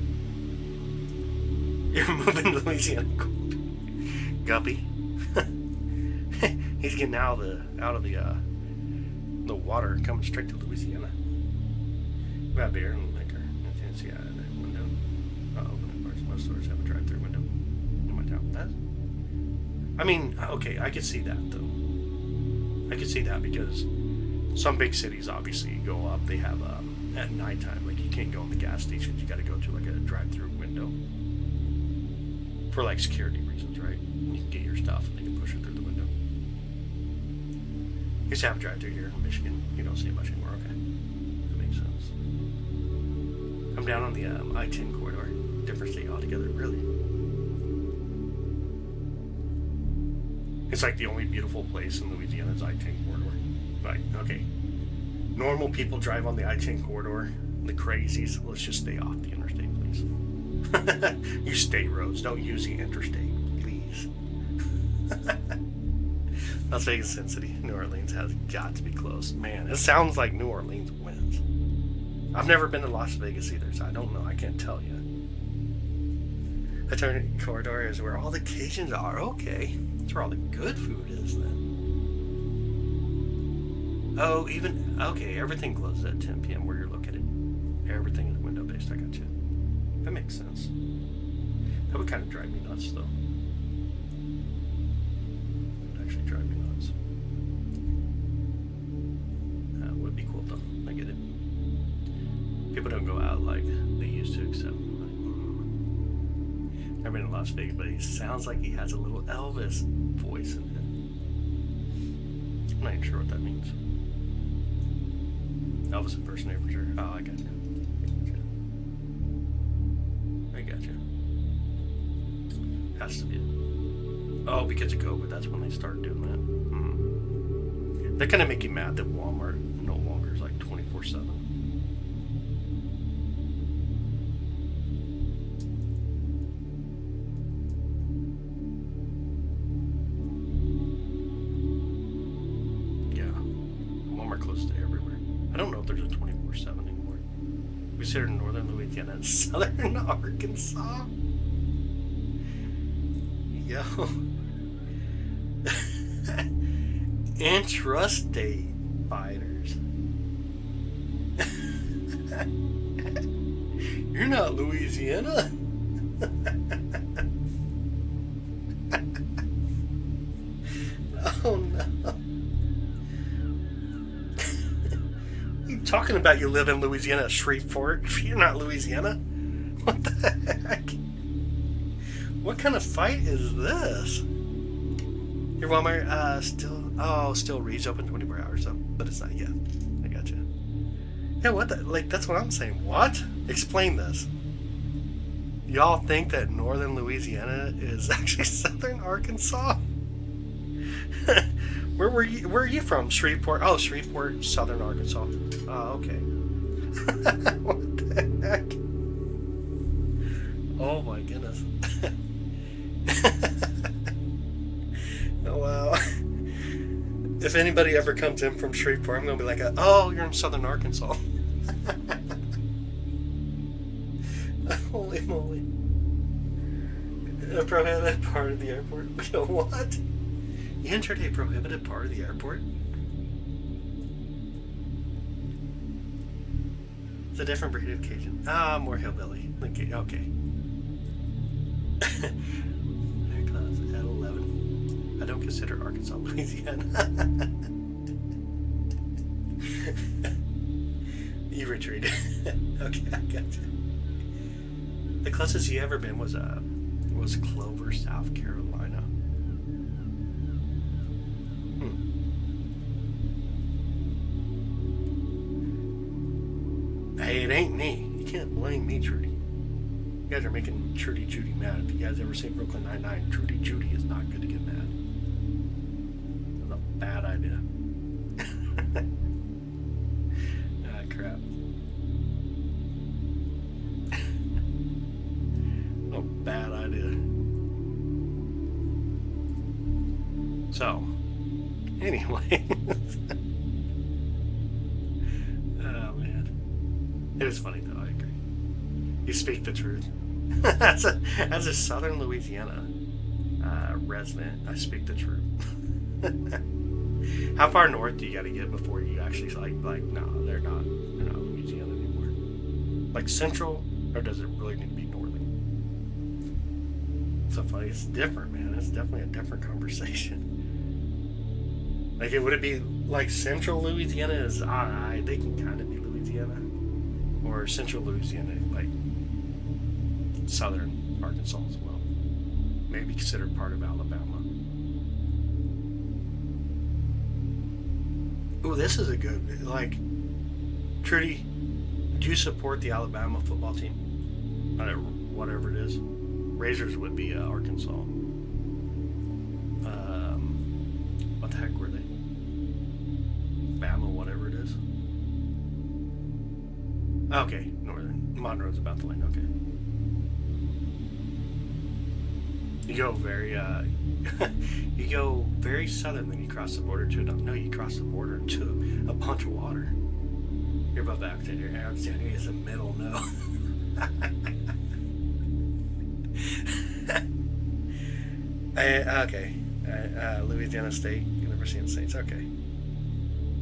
You're moving to Louisiana cold. Guppy. He's getting out of the water, coming straight to Louisiana. We got beer and liquor. Yeah, and window. Open at bars. Most stores have a drive-through window in my town. I mean, okay, I could see that though. I could see that because some big cities, obviously, you go up. They have at nighttime, like you can't go in the gas stations. You got to go to like a drive-through window for like security reasons, right? You can get your stuff and they can push it through the window. You used to have a drive-through here in Michigan. You don't see it much anymore. Okay, that makes sense. I'm down on the I-10 corridor. Different state altogether, really. It's like the only beautiful place in Louisiana is I-10 corridor. Like, okay, normal people drive on the I-10 corridor. The crazies, let's just stay off the interstate, please. Use state roads. Don't use the interstate, please. Las Vegas, Sin City, New Orleans has got to be close. Man, it sounds like New Orleans wins. I've never been to Las Vegas either, so I don't know. I can't tell you. The turn corridor is where all the Cajuns are. Okay, that's where all the good food is then. Oh, even okay. Everything closes at 10 p.m. where you're located. Everything is window based. I got you. That makes sense. That would kind of drive me nuts, though. It would actually drive me nuts. That would be cool, though. I get it. People don't go out like they used to, except I've been in Las Vegas, but he sounds like he has a little Elvis voice in him. I'm not even sure what that means. Elvis impersonator for sure. Oh, I got you. I got you. Has to be it. Oh, because of COVID, that's when they started doing that. That kind of make you mad that Walmart no longer is like 24/7. I don't know if there's a 24/7 anymore. We consider northern Louisiana and southern Arkansas. Yo. Intrastate fighters. You're not Louisiana? Oh no. Talking about you live in Louisiana, Shreveport. You're not Louisiana. What the heck? What kind of fight is this? Your Walmart still reads open 24 hours though, but it's not yet. I got you. Yeah, what the, like that's what I'm saying. What? Explain this. Y'all think that northern Louisiana is actually southern Arkansas? Where are you from? Shreveport. Oh, Shreveport, southern Arkansas. Oh, okay. What the heck? Oh my goodness. Oh wow. If anybody ever comes in from Shreveport, I'm gonna be like, oh, you're in southern Arkansas. Holy moly. A prohibited part of the airport? Yo, what? You entered a prohibited part of the airport? It's a different breed of Cajun. Ah, more hillbilly. Okay. Air class at 11. I don't consider Arkansas, Louisiana. You retreated. Okay, I got you. The closest you ever been was Clover, South Carolina. Hey, it ain't me. You can't blame me, Trudy. You guys are making Trudy Judy mad. If you guys ever say Brooklyn Nine-Nine, Trudy Judy is not good to get mad. That's a bad idea. Ah, crap. A bad idea. So, anyway. Oh, man. It is funny, though, I agree. You speak the truth. As a southern Louisiana resident, I speak the truth. How far north do you gotta get before you actually like no, they're not Louisiana anymore? Like central, or does it really need to be northern? So funny, it's different, man. It's definitely a different conversation. Like, would it be like central Louisiana is alright, they can kind of be Louisiana, or central Louisiana like southern Arkansas as well. Maybe considered part of Alabama. Ooh, this is a good, like, Trudy, do you support the Alabama football team? Whatever it is. Razors would be Arkansas. What the heck were they? Bama, whatever it is. Okay, northern. Monroe's about the lane, okay. You go very southern, then you cross the border to you cross the border to a bunch of water. You're above Alexandria. Alexandria is a middle, no. Okay. Louisiana State University of Saints. Okay.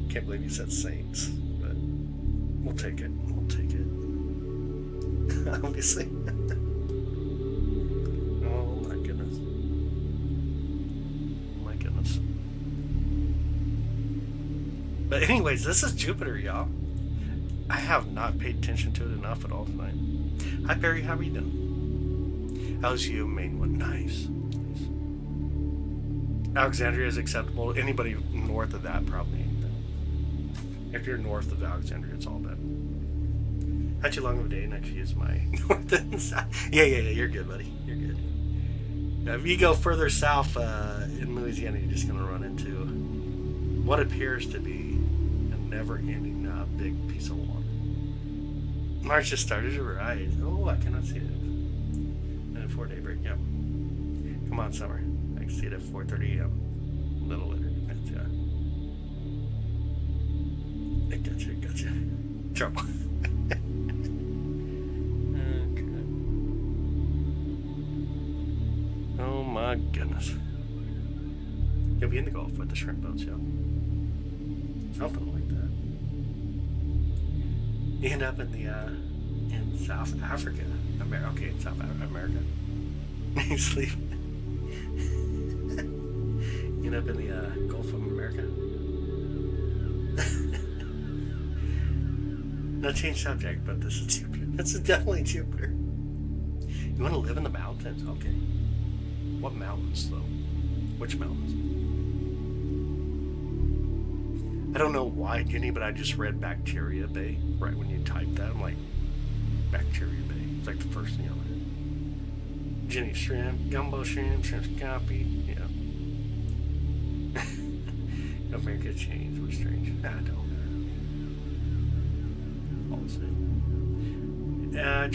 Can't believe you said Saints, but we'll take it. Obviously. Oh my goodness. But anyways, this is Jupiter, y'all. I have not paid attention to it enough at all tonight. Hi Barry, how are you doing? LSU main one, nice. Alexandria is acceptable. Anybody north of that probably ain't that. If you're north of Alexandria, it's all bad. Had too long of a day next is my north and south. Yeah, you're good, buddy. You're good. Now, if you go further south in Louisiana, you're just going to run into what appears to be a never-ending big piece of water. Mars just started to rise. Oh, I cannot see it. And a 4-day break, yep. Come on, summer. I can see it at 4:30 a.m. A little later. I gotcha. Trouble. Okay. Oh my goodness. You'll be in the Gulf with the shrimp boats, yeah. Something like that. You end up in South Africa. Okay, in South America. You sleep. You end up in the Gulf of America. No, change subject, but this is Jupiter. This is definitely Jupiter. You want to live in the mountains? Okay. What mountains, though? Which mountains? I don't know why, Jenny, but I just read Bacteria Bay right when you typed that. I'm like, Bacteria Bay. It's like the first thing I read. Jenny, shrimp, gumbo shrimp scampi. Yeah. America changed. Was strange. I don't know. Let's see.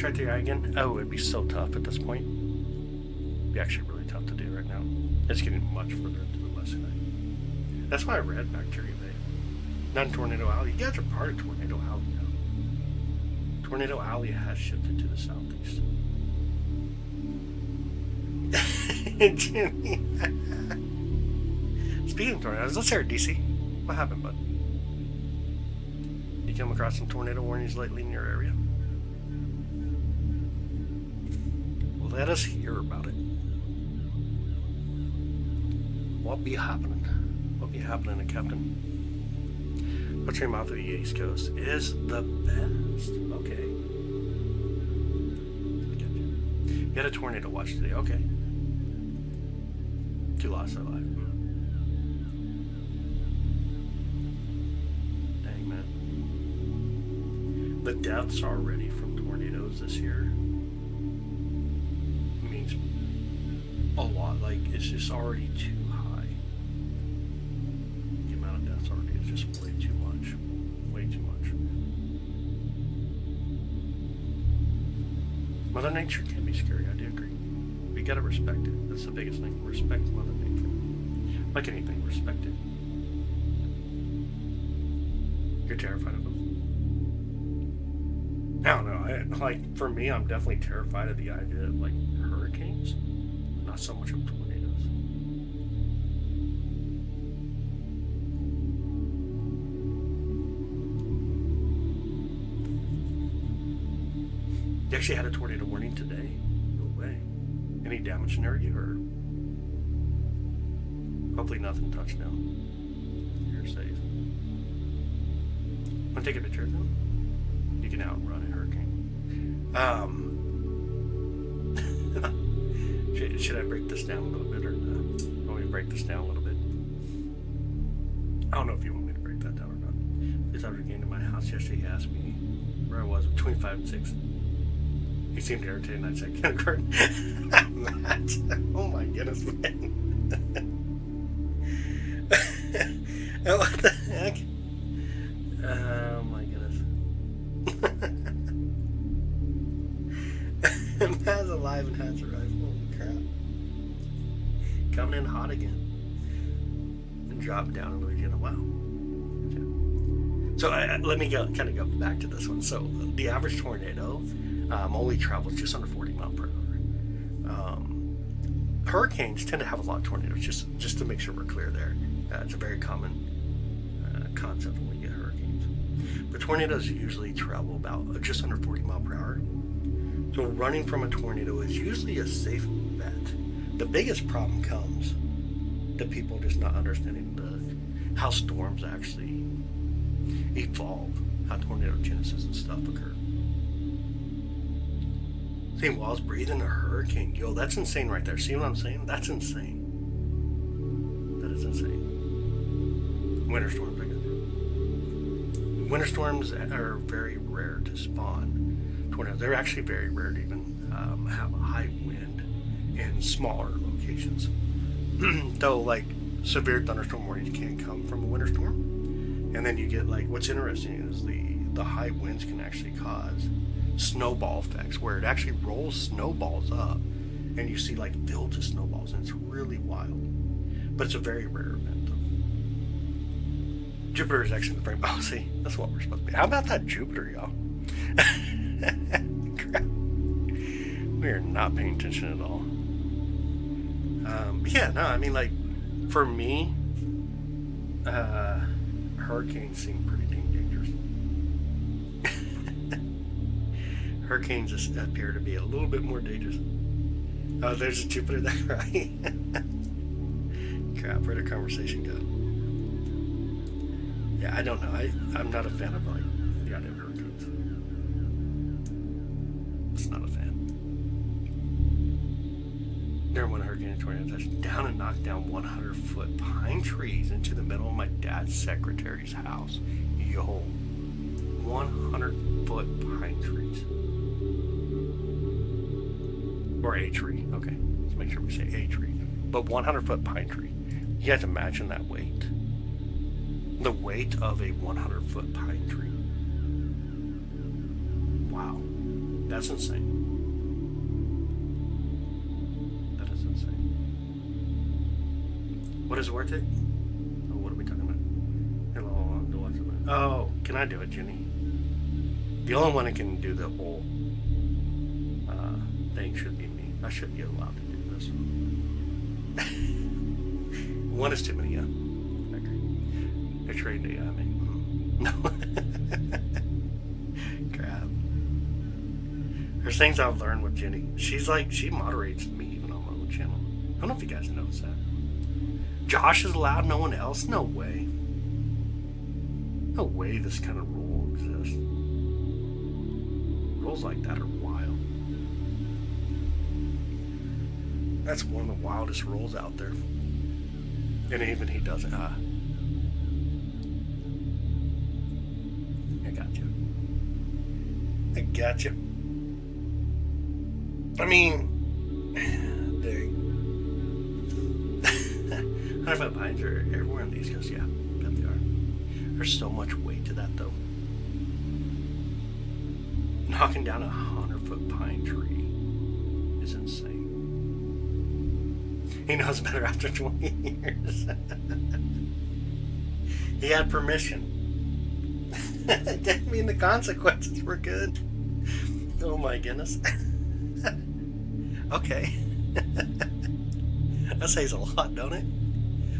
Try ThreeI again. Oh, it'd be so tough at this point. It'd be actually really tough to do right now. It's getting much further to the west side. That's why I read Bacteria Bay. Not in Tornado Alley. You guys are part of Tornado Alley now. Tornado Alley has shifted to the southeast. Jimmy. Speaking of tornadoes, let's hear it, DC. What happened, bud? You come across some tornado warnings lately in your area? Let us hear about it. What be happening? What be happening, Captain? What's your mouth of the East Coast is the best. Okay. You had a tornado watch today. Okay. 2 lost their life. Dang, man. The deaths already from tornadoes this year means a lot. Like, it's just already too high. The amount of deaths already is just way too much. Way too much. Mother Nature can be scary, I do agree. We gotta respect it. That's the biggest thing. Respect Mother Nature. Like anything, respect it. You're terrified of them. I don't know. Like, for me, I'm definitely terrified of the idea of, like, hurricanes. Not so much of tornadoes. You actually had a tornado warning today? No way. Any damage in there you heard? Hopefully nothing touchdown. You're safe. Want to take a picture of them? You can outrun a hurricane. Should I break this down a little bit or not? Want me to break this down a little bit? I don't know if you want me to break that down or not. Just after getting to my house yesterday, he asked me where I was between 5 and 6. He seemed irritated, and I said, kindergarten. Matt, oh my goodness, man. What the heck? Oh my goodness. Matt's alive and has arrived. Holy crap. Coming in hot again. And dropped down in Louisiana. Wow. So let me kind of go back to this one. So the average tornado only travels just under 40 miles per hour. Hurricanes tend to have a lot of tornadoes, just to make sure we're clear there. It's a very common concept when we get hurricanes. But tornadoes usually travel about just under 40 miles per hour. So running from a tornado is usually a safe bet. The biggest problem comes to people just not understanding how storms actually evolve, how tornado genesis and stuff occur. See, while I was breathing a hurricane, yo, that's insane right there. See what I'm saying? That's insane. That is insane. Winter storms, I guess. Winter storms are very rare to spawn tornadoes. They're actually very rare to even have a high wind in smaller locations. Though, like, severe thunderstorm warnings can come from a winter storm. And then you get, like, what's interesting is the high winds can actually cause snowball effects, where it actually rolls snowballs up and you see, like, fields of snowballs, and it's really wild. But it's a very rare event, though. Jupiter is actually the frame. Oh, see, that's what we're supposed to be. How about that Jupiter, y'all? Crap. We are not paying attention at all. Yeah, no, I mean, like, for me, hurricanes seem pretty dang dangerous. Hurricanes just appear to be a little bit more dangerous. Oh, there's a Jupiter there, right? Crap, where'd the conversation go? Yeah, I don't know. I'm not a fan of, like, the idea of hurricanes. Just not a fan. During one hurricane and tornado touched down and knocked down 100-foot pine trees into the middle of my dad's secretary's house. Yo, 100-foot pine trees. Or a tree. Okay, let's make sure we say a tree. But 100-foot pine tree. You guys imagine that weight? The weight of a 100-foot pine tree. Wow. That's insane. That is insane. What is worth it? Oh, what are we talking about? Hello, oh, can I do it, Jenny? The only one that can do the whole thing should be me. I should be allowed to do this. One is too many, yeah. I agree. I trained AI, I mean. No. Crap. There's things I've learned with Jenny. She's like, she moderates me even on my own channel. I don't know if you guys noticed that. Josh is allowed, no one else? No way. No way this kind of rule exists. Rules like that are wild. That's one of the wildest rules out there. And even he doesn't. I got you. I got you. I mean, dang. 100-foot pines are everywhere on the East Coast, yeah. Bet they are. There's so much weight to that, though. Knocking down a 100-foot pine tree is insane. He knows better after 20 years. He had permission. Didn't mean the consequences were good. Oh my goodness. Okay. That says a lot, don't it?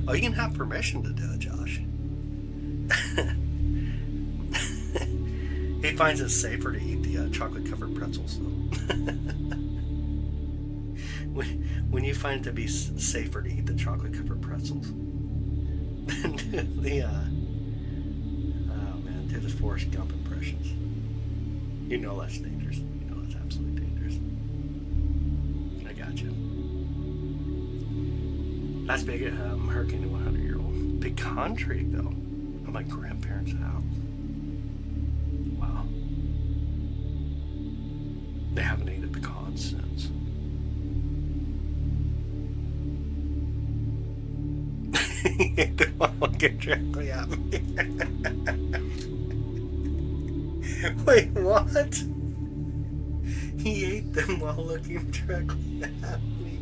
Oh, you can have permission to do it, Josh. He finds it safer to eat the chocolate-covered pretzels, though. When you find it to be safer to eat the chocolate-covered pretzels than the do the Forrest Gump impressions, you know that's dangerous. You know that's absolutely dangerous. I got you. That's big. Hurricane 100-year-old pecan tree though, at my grandparents' house. Wow. They haven't eaten pecans since. They won't look directly at me. Wait, what? He ate them while looking directly at me.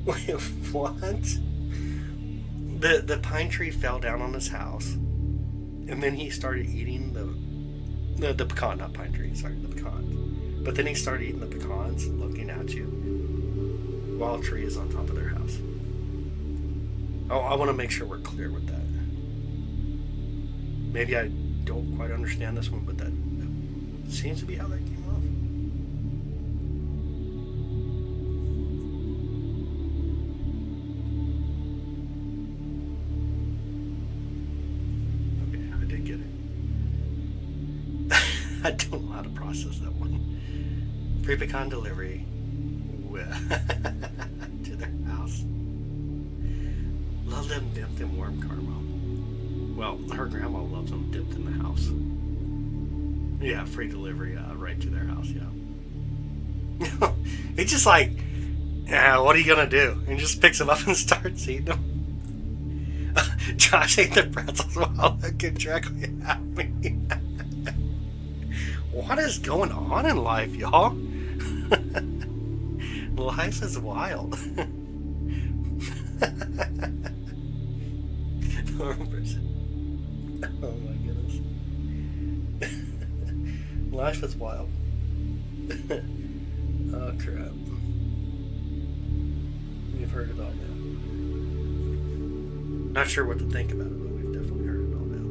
Wait, what? The pine tree fell down on his house, and then he started eating the pecan, not pine tree, sorry, the pecans. But then he started eating the pecans, looking at you, while a tree is on top of their house. Oh, I want to make sure we're clear with that. Maybe I don't quite understand this one, but that seems to be how that came off. Okay, I did get it. I don't know how to process that one. Free pecan delivery to their house. Love them dipped in warm caramel. Well, her grandma loves them dipped in the house. Yeah, free delivery right to their house, yeah. It's just like, what are you going to do? And just picks them up and starts eating them. Josh ate the pretzels while looking directly at me. What is going on in life, y'all? Life is wild. Normal person. Oh my goodness. Life is wild. Oh crap. We've heard it all now. Not sure what to think about it, but we've definitely heard it all now.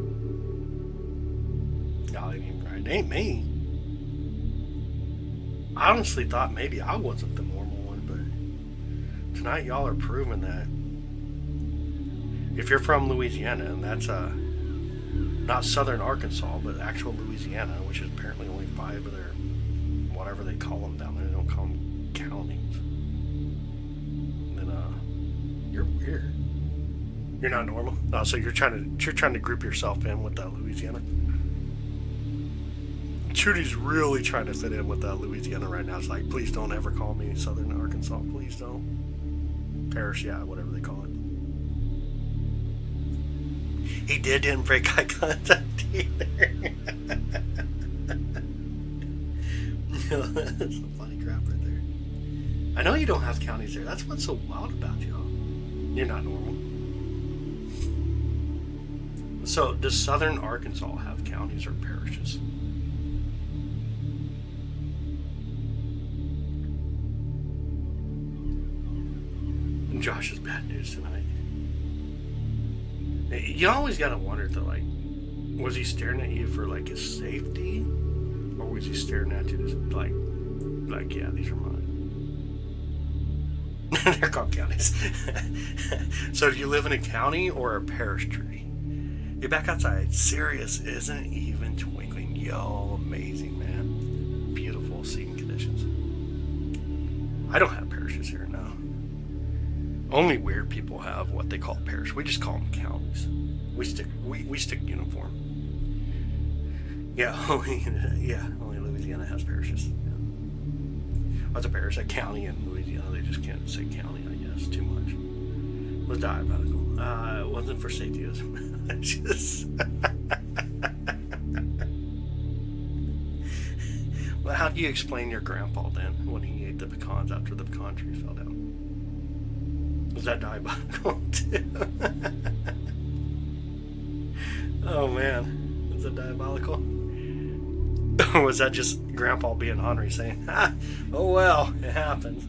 Y'all ain't even right. It ain't me. I honestly thought maybe I wasn't the normal one, but tonight y'all are proving that if you're from Louisiana, and that's not southern Arkansas, but actual Louisiana, which is apparently only 5 of their, whatever they call them down there, they don't call them counties, then you're weird. You're not normal. So you're trying to group yourself in with Louisiana. Trudy's really trying to fit in with Louisiana right now. It's like, please don't ever call me southern Arkansas. Please don't. Parish, yeah, whatever they call it. He didn't break eye contact either. That's some funny crap right there. I know you don't have counties there. That's what's so wild about y'all. You're not normal. So, does southern Arkansas have counties or parishes? Josh is bad news tonight. You always gotta wonder though, like, was he staring at you for like his safety, or was he staring at you just like yeah, these are mine? They're called counties. So do you live in a county or a parish tree? You're back outside. Sirius isn't even twinkling. Yo, amazing, man. Beautiful seeing conditions. I don't have parishes here now. Only weird people have what they call parish. We just call them counties. We stick uniform. Yeah, only Louisiana has parishes. Yeah. What's a parish? A county in Louisiana. They just can't say county, I guess. Too much. Was diabolical. It wasn't for safety. It was just. Well, how do you explain your grandpa then when he ate the pecans after the pecan tree fell down? Was that diabolical too? Oh man, was that diabolical? Or was that just Grandpa being Henry saying, oh well, it happens?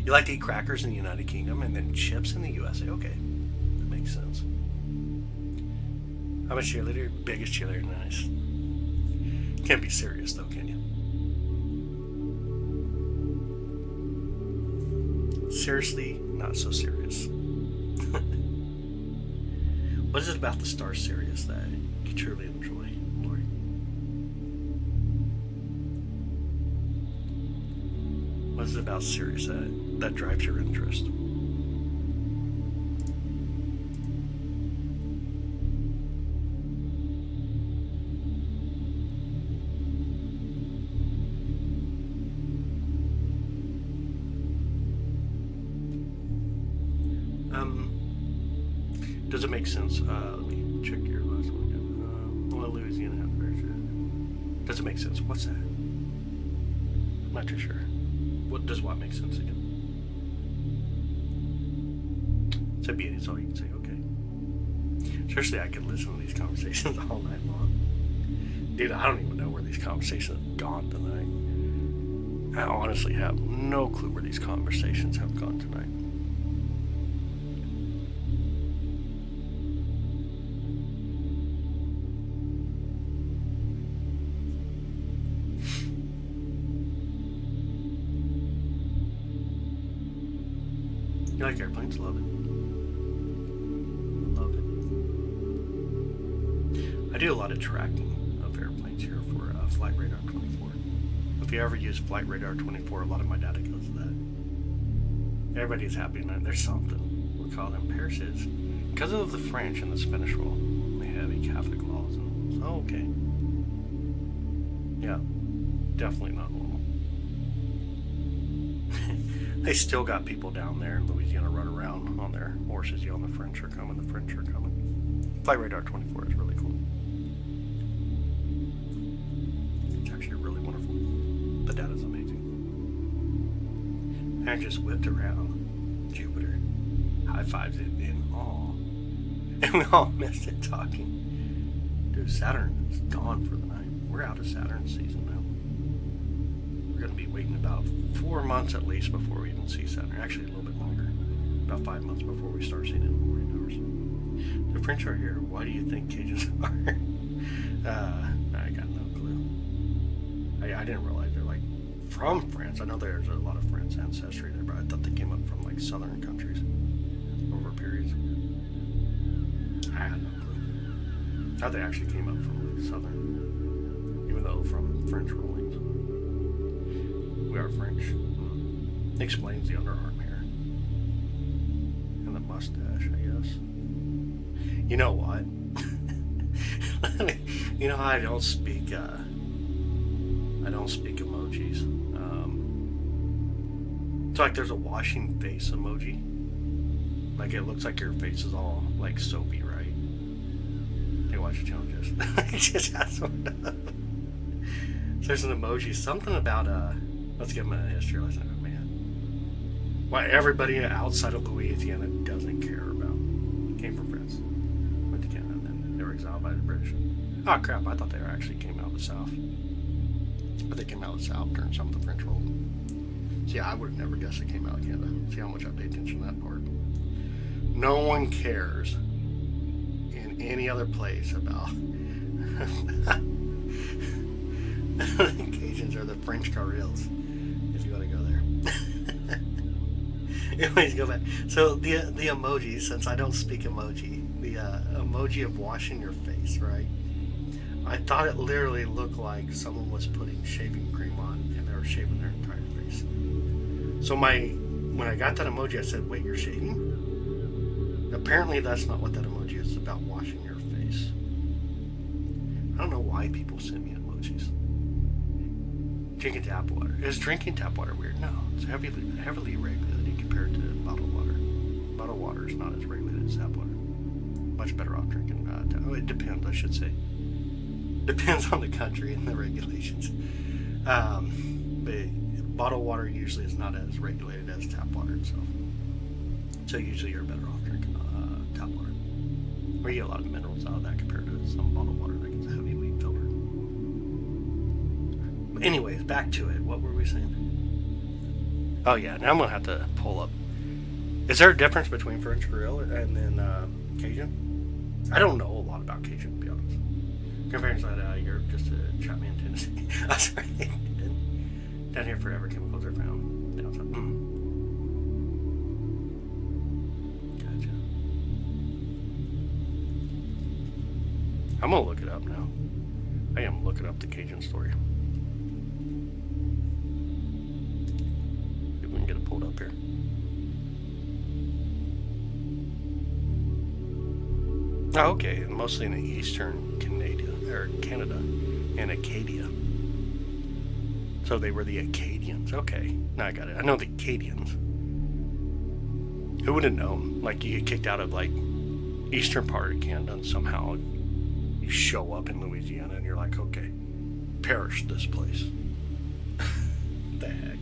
You like to eat crackers in the United Kingdom and then chips in the USA? Okay, that makes sense. I'm a cheerleader, biggest cheerleader, nice. Can't be serious though, can you? Seriously, not so serious. What is it about the star Sirius that you truly enjoy, Lori? What is it about Sirius that drives your interest? Does it make sense? Let me check your last one again. Well, Louisiana has parishes. Does it make sense? What's that? I'm not too sure. What does what make sense again? It's beauty. That's all you can say. Okay. Seriously, I could listen to these conversations all night long. Dude, I don't even know where these conversations have gone tonight. I honestly have no clue where these conversations have gone tonight. You like airplanes? Love it. Love it. I do a lot of tracking of airplanes here for Flight Radar 24. If you ever use Flight Radar 24, a lot of my data goes to that. Everybody's happy tonight. There's something. We call them parishes. Because of the French and the Spanish rule, they have Catholic laws. And so, okay. Yeah, definitely not normal. They still got people down there in Louisiana run around on their horses yelling, the French are coming, the French are coming. Flight Radar 24 is really cool. It's actually really wonderful. The data's amazing. I just whipped around Jupiter. High fives it in awe. And we all missed it talking. Dude, Saturn is gone for the night. We're out of Saturn season now. We're going to be waiting about 4 months at least before we even see Saturn. Actually, a little bit longer. About 5 months before we start seeing it in the morning hours. The French are here. Why do you think Cajuns are? I got no clue. I didn't realize they're like from France. I know there's a lot of French ancestry there, but I thought they came up from like southern countries over periods. I had no clue. I thought they actually came up from like southern, even though from French rulings. We are French. Explains the underarm hair. And the mustache, I guess. You know what? You know how I don't speak emojis. It's like there's a washing face emoji. Like it looks like your face is all like soapy, right? Hey, watch the channel, just has one up. There's an emoji, something about, let's give him a history lesson. Oh, man. Why everybody outside of Louisiana doesn't care about. Came from France. Went to Canada, and then they were exiled by the British. Oh, crap, I thought they actually came out of the South. But they came out of the South during some of the French rule. See, I would have never guessed they came out of Canada. See how much I pay attention to that part. No one cares in any other place about Cajuns are the French Carrils, if you want to go there. Anyways, go back. So the emoji, since I don't speak emoji, the emoji of washing your face, right? I thought it literally looked like someone was putting shaving cream on and they were shaving their entire face. So when I got that emoji, I said, "Wait, you're shaving?" Apparently, that's not what that emoji is. It's about washing your face. I don't know why people send me emojis. Drinking tap water. Is drinking tap water weird? No, it's heavily regulated compared to bottled water. Bottled water is not as regulated as tap water. Much better off drinking tap. Oh, it depends, I should say. Depends on the country and the regulations. But bottled water usually is not as regulated as tap water itself. So usually you're better off drinking tap water. Or you get a lot of minerals out of that compared to some bottled water that gets a heavy lead filter. But anyways, back to it. What were we saying? Oh yeah, now I'm going to have to pull up. Is there a difference between French Creole and then Cajun? I don't know a lot about Cajun, to be honest. Grandparents out of Europe just to trap me in Tennessee. That's right. Down here forever chemicals are found. Down south. Gotcha. I'm gonna look it up now. I am looking up the Cajun story. If we can get it pulled up here. Oh, okay. Mostly in the eastern Canada and Acadia. So they were the Acadians. Okay, now I got it. I know the Acadians. Who would have known? Like, you get kicked out of, like, eastern part of Canada and somehow you show up in Louisiana and you're like, okay, perish this place. The heck?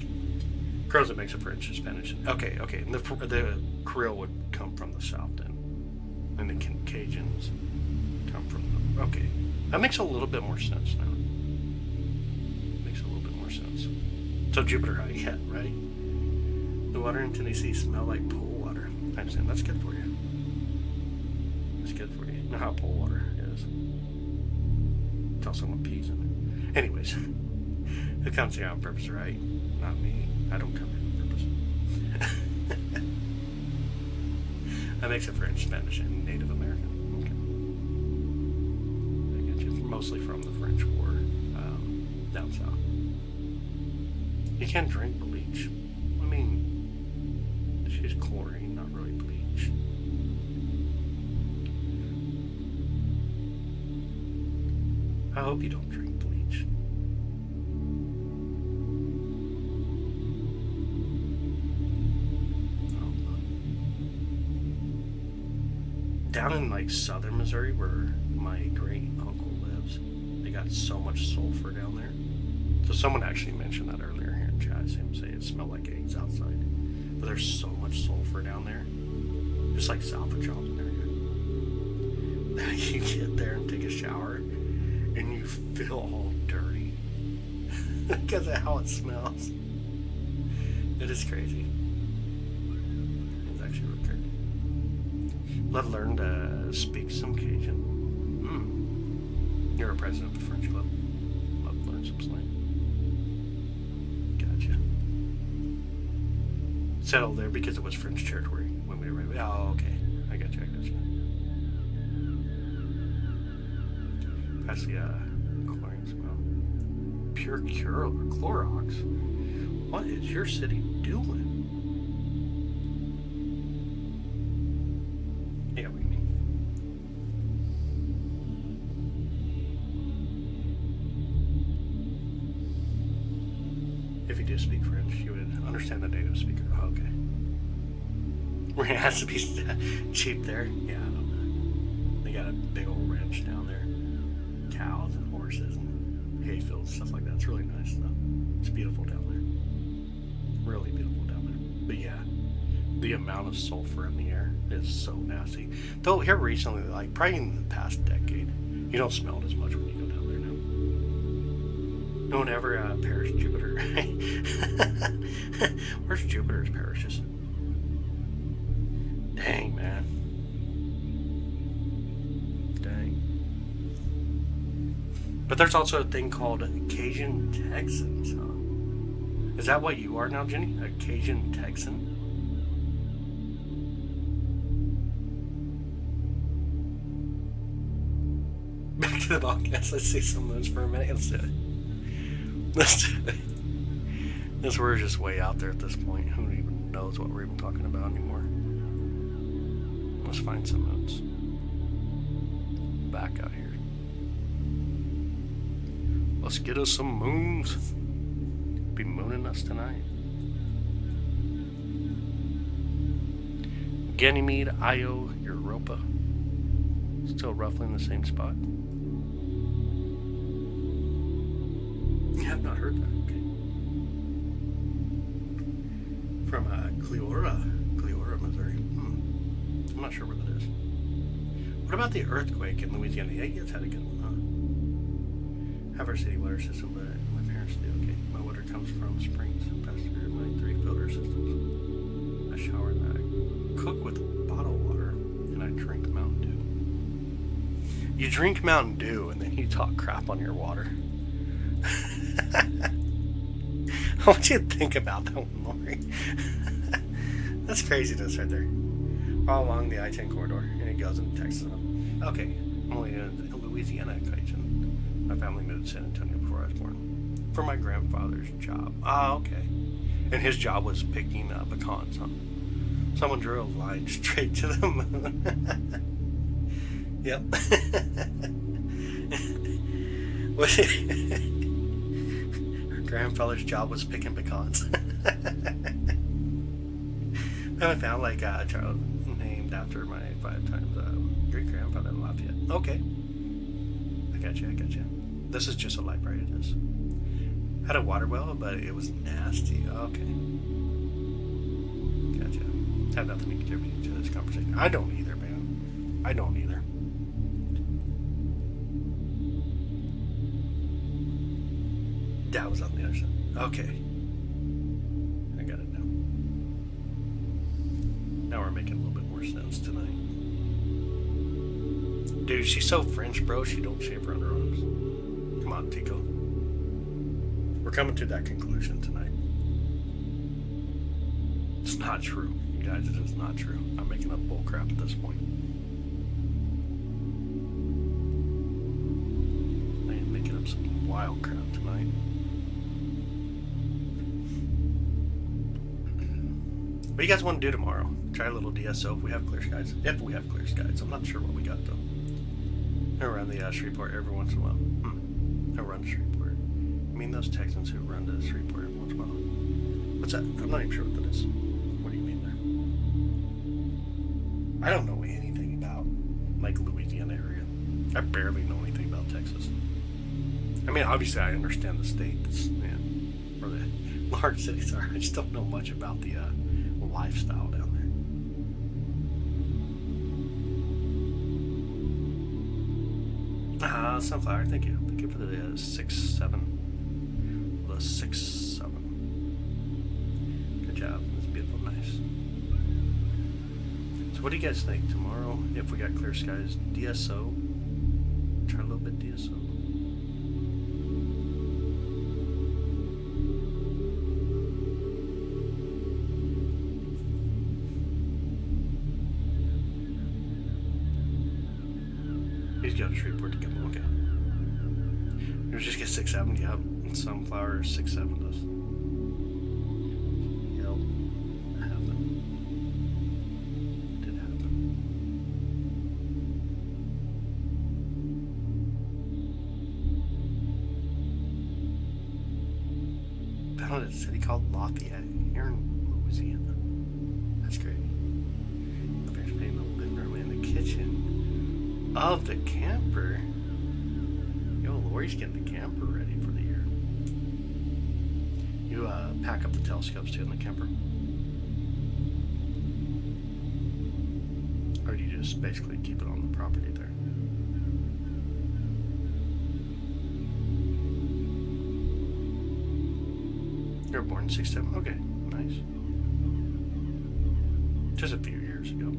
Crows that makes it French and Spanish. Okay. And the Creole would come from the south then. And the Cajuns come from the... Okay. That makes a little bit more sense now. So Jupiter high, yeah, right? The water in Tennessee smell like pool water. I'm saying that's good for you. That's good for you. You know how pool water is. Tell someone pees in it. Anyways, who comes here on purpose, right? Not me. I don't come here on purpose. That makes it French, Spanish, and Native American. Okay. I get you. Mostly from the French War down south. You can't drink bleach. I mean, it's just chlorine, not really bleach. I hope you don't drink bleach. Down in like southern Missouri, where my great uncle lives, they got so much sulfur down there. So someone actually mentioned that earlier here in chat. Him say it smelled like eggs outside, but there's so much sulfur down there, just like south of Johnson area. You get there and take a shower, and you feel all dirty because of how it smells. It is crazy. It's actually really crazy. Love learn to speak some Cajun. You're a president of the French Club. Love to learn some slang. Settled there because it was French territory when we were. Oh, okay. I got you. That's the chlorine smell. Pure Clorox. What is your city doing? Yeah, what do you mean? If you do speak French, you would understand the native speaker. Oh, okay. Where it has to be cheap there. Yeah, I don't know. They got a big old ranch down there. Cows and horses and hayfields, stuff like that. It's really nice though. It's beautiful down there. Really beautiful down there. But yeah, the amount of sulfur in the air is so nasty. Though here recently, like probably in the past decade, you don't smell it as much when you go down there now. No one ever perished Jupiter. Where's Jupiter's parishes? Dang, man. Dang. But there's also a thing called Cajun Texans, huh? Is that what you are now, Jenny? A Cajun Texan? Back to the podcast. Let's see some of those for a minute. Let's do it. This we're just way out there at this point. Who even knows what we're even talking about anymore? Let's find some notes. Back out here. Let's get us some moons. Be mooning us tonight. Ganymede, Io, Europa. Still roughly in the same spot. You have not heard that, okay. From Cleora, Missouri. I'm not sure where that is. What about the earthquake in Louisiana? Yeah, you guys had a good one, huh? Have our city water system, but my parents do. Okay, my water comes from springs, passed through my 3 filter systems. I shower and I cook with bottled water, and I drink Mountain Dew. You drink Mountain Dew, and then you talk crap on your water. I want you to think about that one, Lori. That's craziness right there. All along the I-10 corridor, and it goes into Texas. Okay, I'm only in Louisiana occasion. My family moved to San Antonio before I was born for my grandfather's job. Ah, okay. And his job was picking pecans, huh? Someone drew a line straight to the moon. Yep. Her grandfather's job was picking pecans. I found like a child named after my 5 times great grandfather in Lafayette. Okay. I got you. This is just a light bright it is. Had a water well, but it was nasty. Okay. Gotcha. Have nothing to contribute to this conversation. I don't either, man. I don't either. That was on the other side. Okay. I got it now. Now we're making a little bit more sense tonight. Dude, she's so French, bro. She don't shave her underarms. Come on, Tico. We're coming to that conclusion tonight. It's not true. You guys, it is not true. I'm making up bull crap at this point. I am making up some wild crap tonight. What do you guys want to do tomorrow? Try a little DSO if we have clear skies. If we have clear skies. I'm not sure what we got though. I run the Shreveport every once in a while. I run Shreveport. I mean those Texans who run to Shreveport every once in a while. What's that? I'm not even sure what that is. What do you mean there? I don't know anything about like Louisiana area. I barely know anything about Texas. I mean, obviously I understand the states and where the large cities are. I just don't know much about the lifestyle down there. Sunflower, thank you. Thank you for the 6-7. The 6-7. Good job. That's beautiful, nice. So what do you guys think? Tomorrow, if we got clear skies, DSO? Try a little bit DSO. He's got a Shreveport to come. Okay. Let's just get 6-7. Yep. Sunflower 6-7 does. Yep. Happened. Did happen. Found a city called Lafayette here in Louisiana. That's great. My parents made a living room in the kitchen of the camper. Yo, Lori's getting the camper ready for the year. You pack up the telescopes too in the camper? Or do you just basically keep it on the property there? You were born in 67? Okay, nice. Just a few years ago.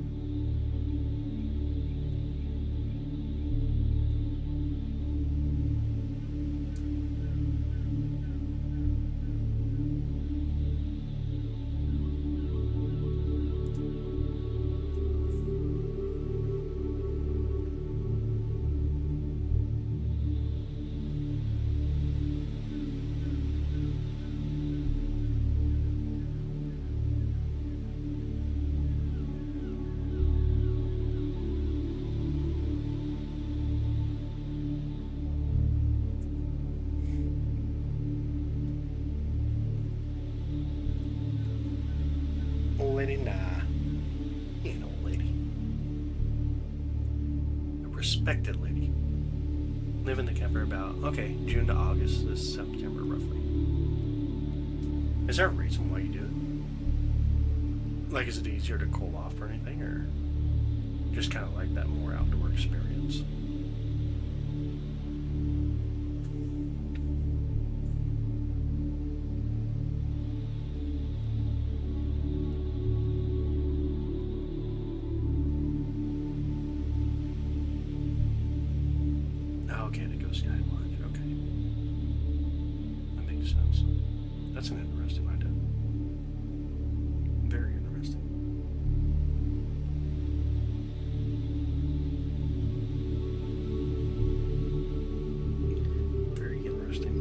Old lady, nah. He ain't an old lady. A respected lady. Live in the camper about, okay, June to August, this September roughly. Is there a reason why you do it? Like, is it easier to cool off or anything, or just kind of like that more outdoor experience? Okay, to go sky watch. Okay, that makes sense. That's an interesting idea. Very interesting. Very interesting.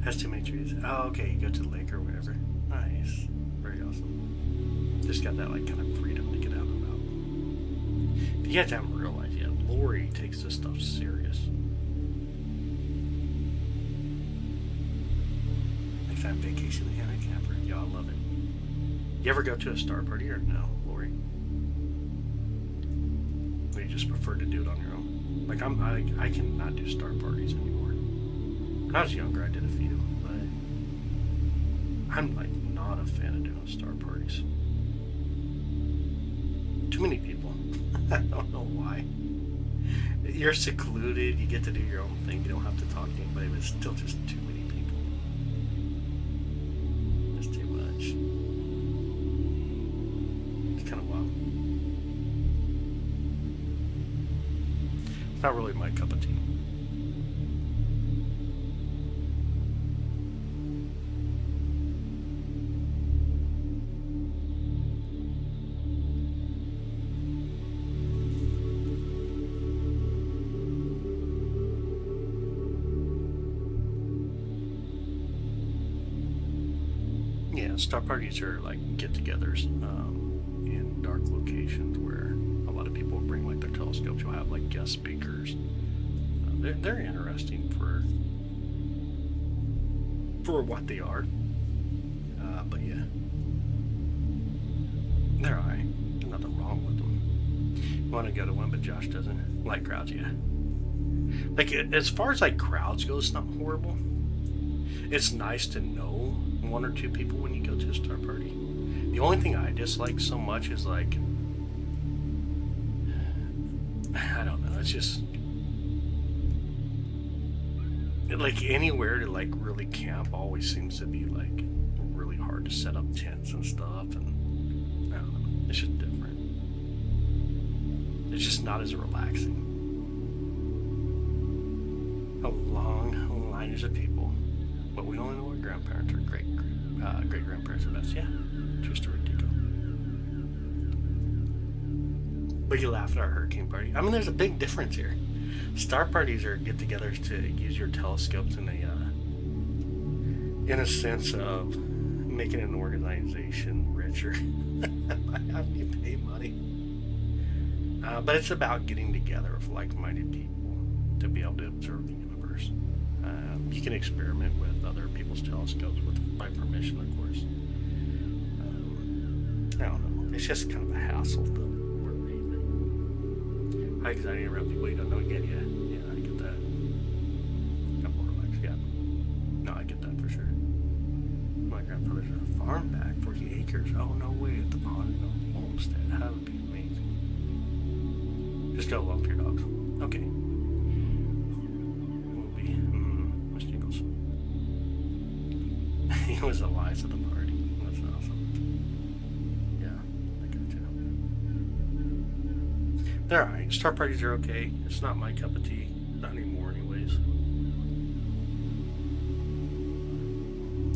Has too many trees. Oh, okay. You go to the lake or whatever. Nice. Very awesome. Just got that like kind of freedom to get out and about. But you guys haven't realized yet, Lori takes this stuff serious. Next time vacation in a camper. Yo, I love it. You ever go to a star party or no, Lori? Or you just prefer to do it on your own? Like I cannot do star parties anymore. When I was younger, I did a few, but I'm like not a fan of doing star parties. Too many people. I don't know why. You're secluded, you get to do your own thing, you don't have to talk to anybody, but it's still just too many people. It's too much. It's kind of wild. It's not really my cup of tea. Yeah, star parties are like get-togethers in dark locations where a lot of people bring like their telescopes. You'll have like guest speakers. They're interesting for what they are. But yeah, they're alright. Nothing wrong with them. You want to go to one, but Josh doesn't like crowds. Yeah, like as far as like crowds go, it's not horrible. It's nice to know one or two people when you go to a star party. The only thing I dislike so much is like, I don't know, it's just like anywhere to like really camp always seems to be like really hard to set up tents and stuff, and I don't know, it's just different. It's just not as relaxing. A long lines of people, but we only know our grandparents or great grandparents are best. Yeah, true story, Tico. But you laugh at our hurricane party. I mean, there's a big difference here. Star parties are get-togethers to use your telescopes in a sense of making an organization richer by having you pay money. But it's about getting together with like-minded people to be able to observe the universe. You can experiment with other people's telescopes by permission, of course. I don't know. It's just kind of a hassle, though, more than anything. How exciting around people you don't know again, yeah. Yeah, I get that. Got more relaxed, yeah. No, I get that for sure. My grandfather's a farm back, 40 acres. Oh, no way, at the pond, no homestead. That would be amazing. Just go along for your dogs. Okay. Movie. Miss Jingles. He was alive at the party. That's awesome. Yeah, I got you. They're alright. Star parties are okay. It's not my cup of tea. Not anymore, anyways.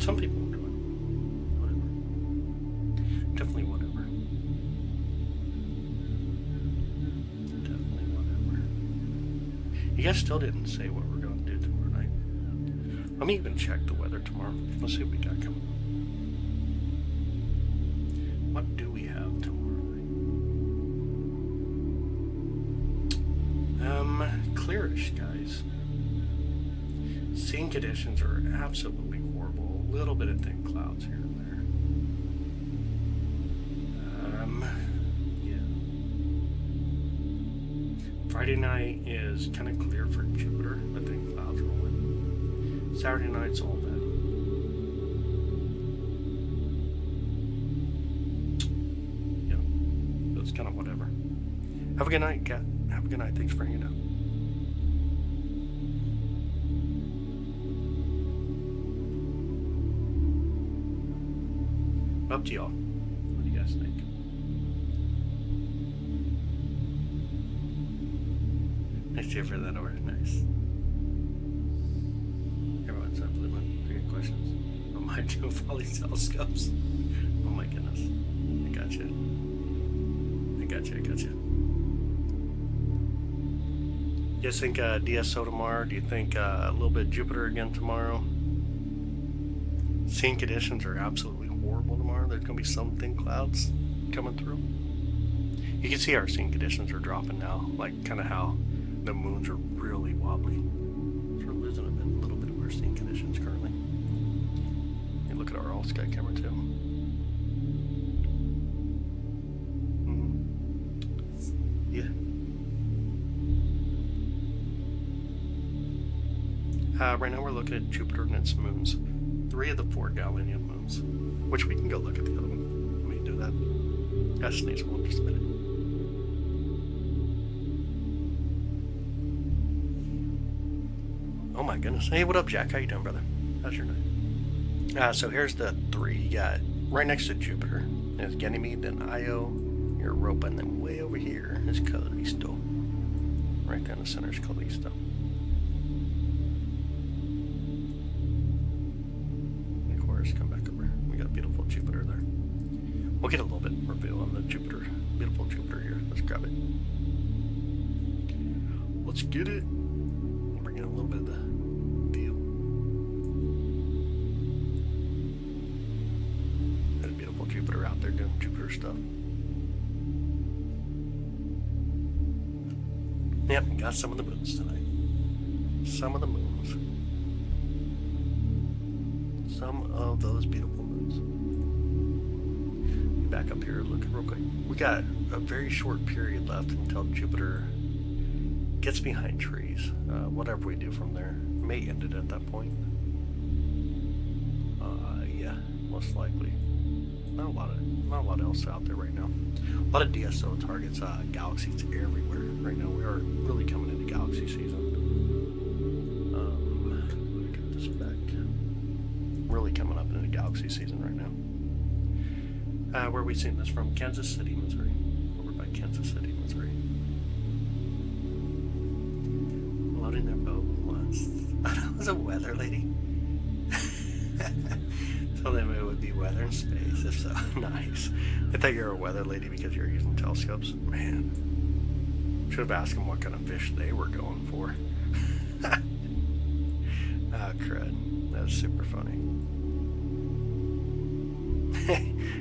Some people will do it. Whatever. Definitely whatever. Definitely whatever. You guys still didn't say what we're going to do tomorrow night. Let me even check the weather tomorrow. Let's see what we got coming. What do we have tomorrow night? Clearish, guys. Scene conditions are absolutely horrible. A little bit of thin clouds here and there. Yeah. Friday night is kind of clear for Jupiter, but thin clouds rolling. Saturday night's all bad. Yeah. So it's kind of whatever. Have a good night, Kat. Have a good night. Thanks for hanging out. Up to y'all. What do you guys think? Nice to hear for that over. Nice. Everyone's up, Blue. Good questions. What am I doing with all these telescopes? Oh my goodness. I gotcha. I gotcha. You guys think DSO tomorrow? Do you think a little bit of Jupiter again tomorrow? Scene conditions are absolutely horrible tomorrow. There's going to be some thin clouds coming through. You can see our scene conditions are dropping now, like kind of how the moons are really wobbly. So we're losing a little bit of our scene conditions currently. You look at our all sky camera too. Yeah. Right now we're looking at Jupiter and its moons. 3 of the 4 Galilean moons. Which we can go look at the other one. Let me do that. I'll sneeze one just a minute. Oh my goodness. Hey, what up, Jack? How you doing, brother? How's your night? So here's the 3. You got right next to Jupiter is Ganymede, then Io, Europa, and then way over here is Callisto. Right there in the center is Callisto. Come back over. We got beautiful Jupiter there. We'll get a little bit reveal on the Jupiter. Beautiful Jupiter here. Let's grab it. Let's get it. Bring in a little bit of the view. Got a beautiful Jupiter out there doing Jupiter stuff. Yep, got some of the moons tonight. Some of the moons. Some of those beautiful moons. Back up here, look real quick. We got a very short period left until Jupiter gets behind trees. Whatever we do from there may end it at that point. Yeah, most likely. Not a lot else out there right now. A lot of DSO targets, galaxies everywhere right now. We are really coming into galaxy season. Let me get this back. Really coming up into galaxy season right now. Where are we seeing this from? Kansas City, Missouri. Over by Kansas City, Missouri. Loading their boat once. That was a weather lady. Told them it would be weather in space, if so. Nice. I thought you were a weather lady because you were using telescopes. Man. Should have asked them what kind of fish they were going for. Oh, crud. That was super funny.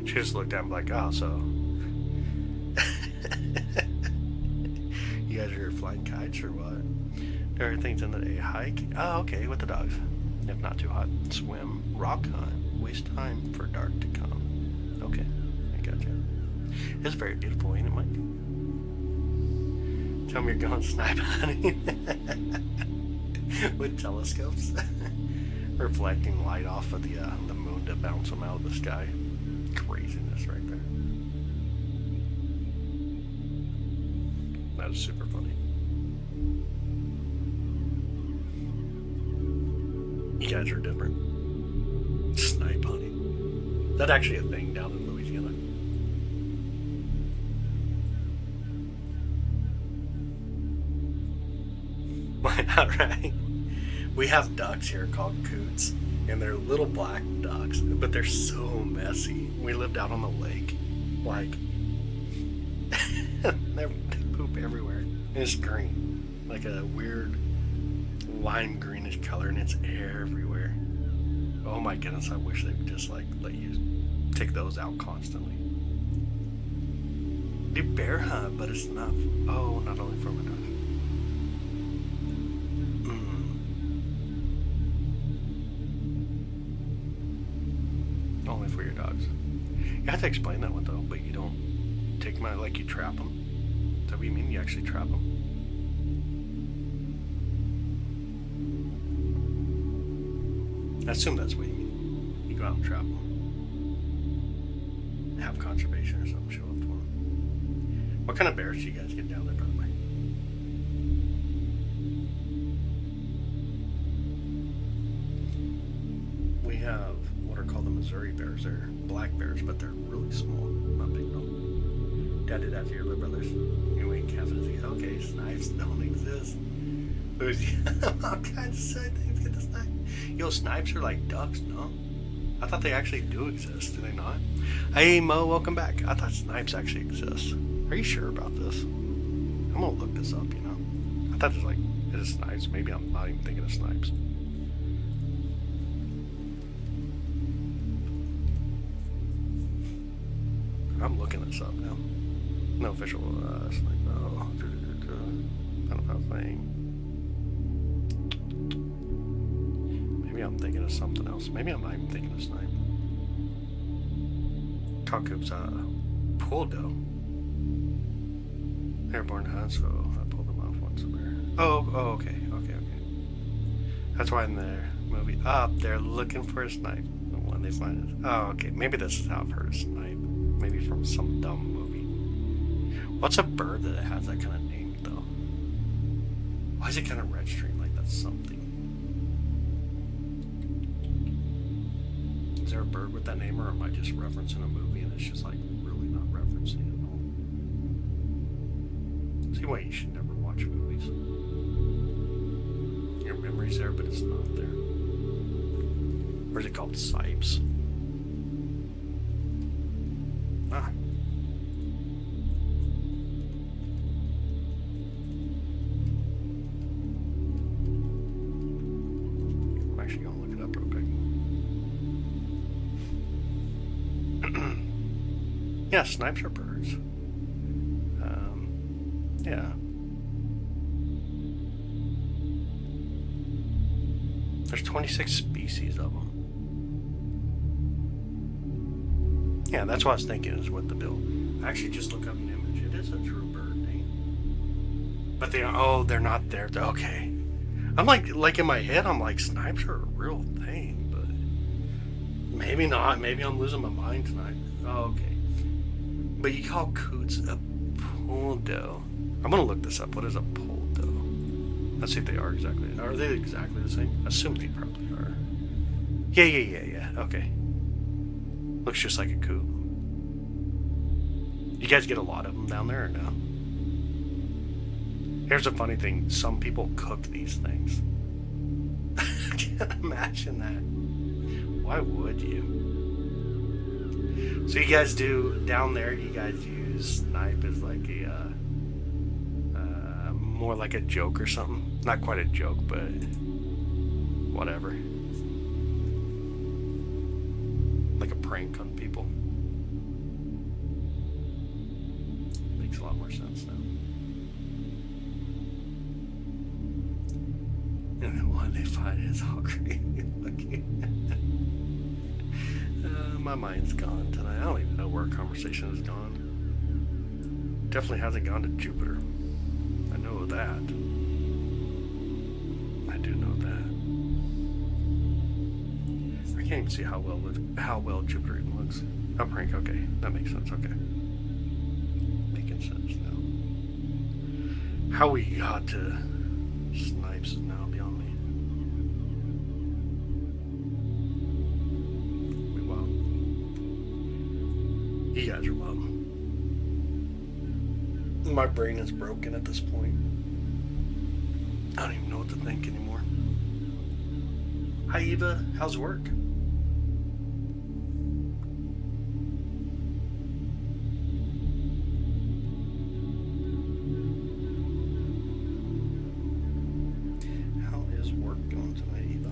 She just looked at him like, oh, so you guys are flying kites or what? Everything's in the day. Hike? Oh, okay, with the dogs. If not too hot, swim, rock hunt, waste time for dark to come. Okay, I gotcha. It's very beautiful, ain't it, Mike? Tell me you're going snipe hunting with telescopes, reflecting light off of the moon to bounce them out of the sky. Craziness right there. That was super funny. You guys are different. Snipe hunting. That's actually a thing down in Louisiana. Why not, right? We have ducks here called coots, and they're little black ducks, but they're so messy. We lived out on the lake. Like, they poop everywhere. And it's green. Like a weird lime greenish color, and it's everywhere. Oh my goodness, I wish they would just like let you take those out constantly. Do bear hunt, but it's not. Oh, not only for my dogs. Only for your dogs. You have to explain that one though, but you don't take them out like you trap them. Is that what you mean? You actually trap them? I assume that's what you mean. You go out and trap them. Have conservation or something, show up for them. What kind of bears do you guys get down there, by the way? We have what are called the Missouri bears. They're black bears, but they're really small. Not big at all. Dad did that to your little brothers. You ain't Catholic. Okay, snipes don't exist. There's all kinds of side things get the snipe. Yo, snipes are like ducks, no? I thought they actually do exist. Do they not? Hey, Mo, welcome back. I thought snipes actually exist. Are you sure about this? I'm gonna look this up, you know? I thought it was like, is it snipes? Maybe I'm not even thinking of snipes. I'm looking this up now. No official snipe. No. I don't know thing. Maybe I'm thinking of something else. Maybe I'm not even thinking of snipe. Cockcoop's pool doe. Airborne hunt, so I pulled them off once in there. Oh, okay. That's why in the movie Up, they're looking for a snipe. And when they find it. Oh, okay. Maybe this is how I've heard of snipe. Maybe from some dumb movie. What's a bird that has that kind of name, though? Why is it kind of registering like that's something? Is there a bird with that name, or am I just referencing a movie and it's just like really not referencing it at all? See why you should never watch movies. Your memory's there, but it's not there. Or is it called Sipes? Ah. I'm actually gonna look it up real quick. Yeah, snipes are birds. Yeah. There's 26 species of them. Yeah, that's what I was thinking is what the bill. I actually just look up an image. It is a true bird name. But they're not there. Okay. I'm like in my head, I'm like, snipes are a real thing, but maybe not. Maybe I'm losing my mind tonight. Oh, okay. But you call coots a pool doe. I'm gonna look this up. What is a pool doe? Let's see if they are exactly. Are they exactly the same? I assume they probably are. Yeah. Okay. Looks just like a coot. You guys get a lot of them down there or no? Here's a funny thing. Some people cook these things. I can't imagine that. Why would you? So you guys do, down there, you guys use snipe as like a, more like a joke or something. Not quite a joke, but whatever. Like a prank on people. Makes a lot more sense now. And then one they find is all crazy looking. My mind's gone tonight. I don't even know where our conversation has gone. Definitely hasn't gone to Jupiter. I know that. I do know that. I can't even see how well Jupiter even looks. Oh, prank. Okay, that makes sense. Okay, making sense now. How we got to Snipes is now beyond me. We wild. You guys are wild. My brain is broken at this point. I don't even know what to think anymore. Hi Eva, how's work? How is work going tonight, Eva?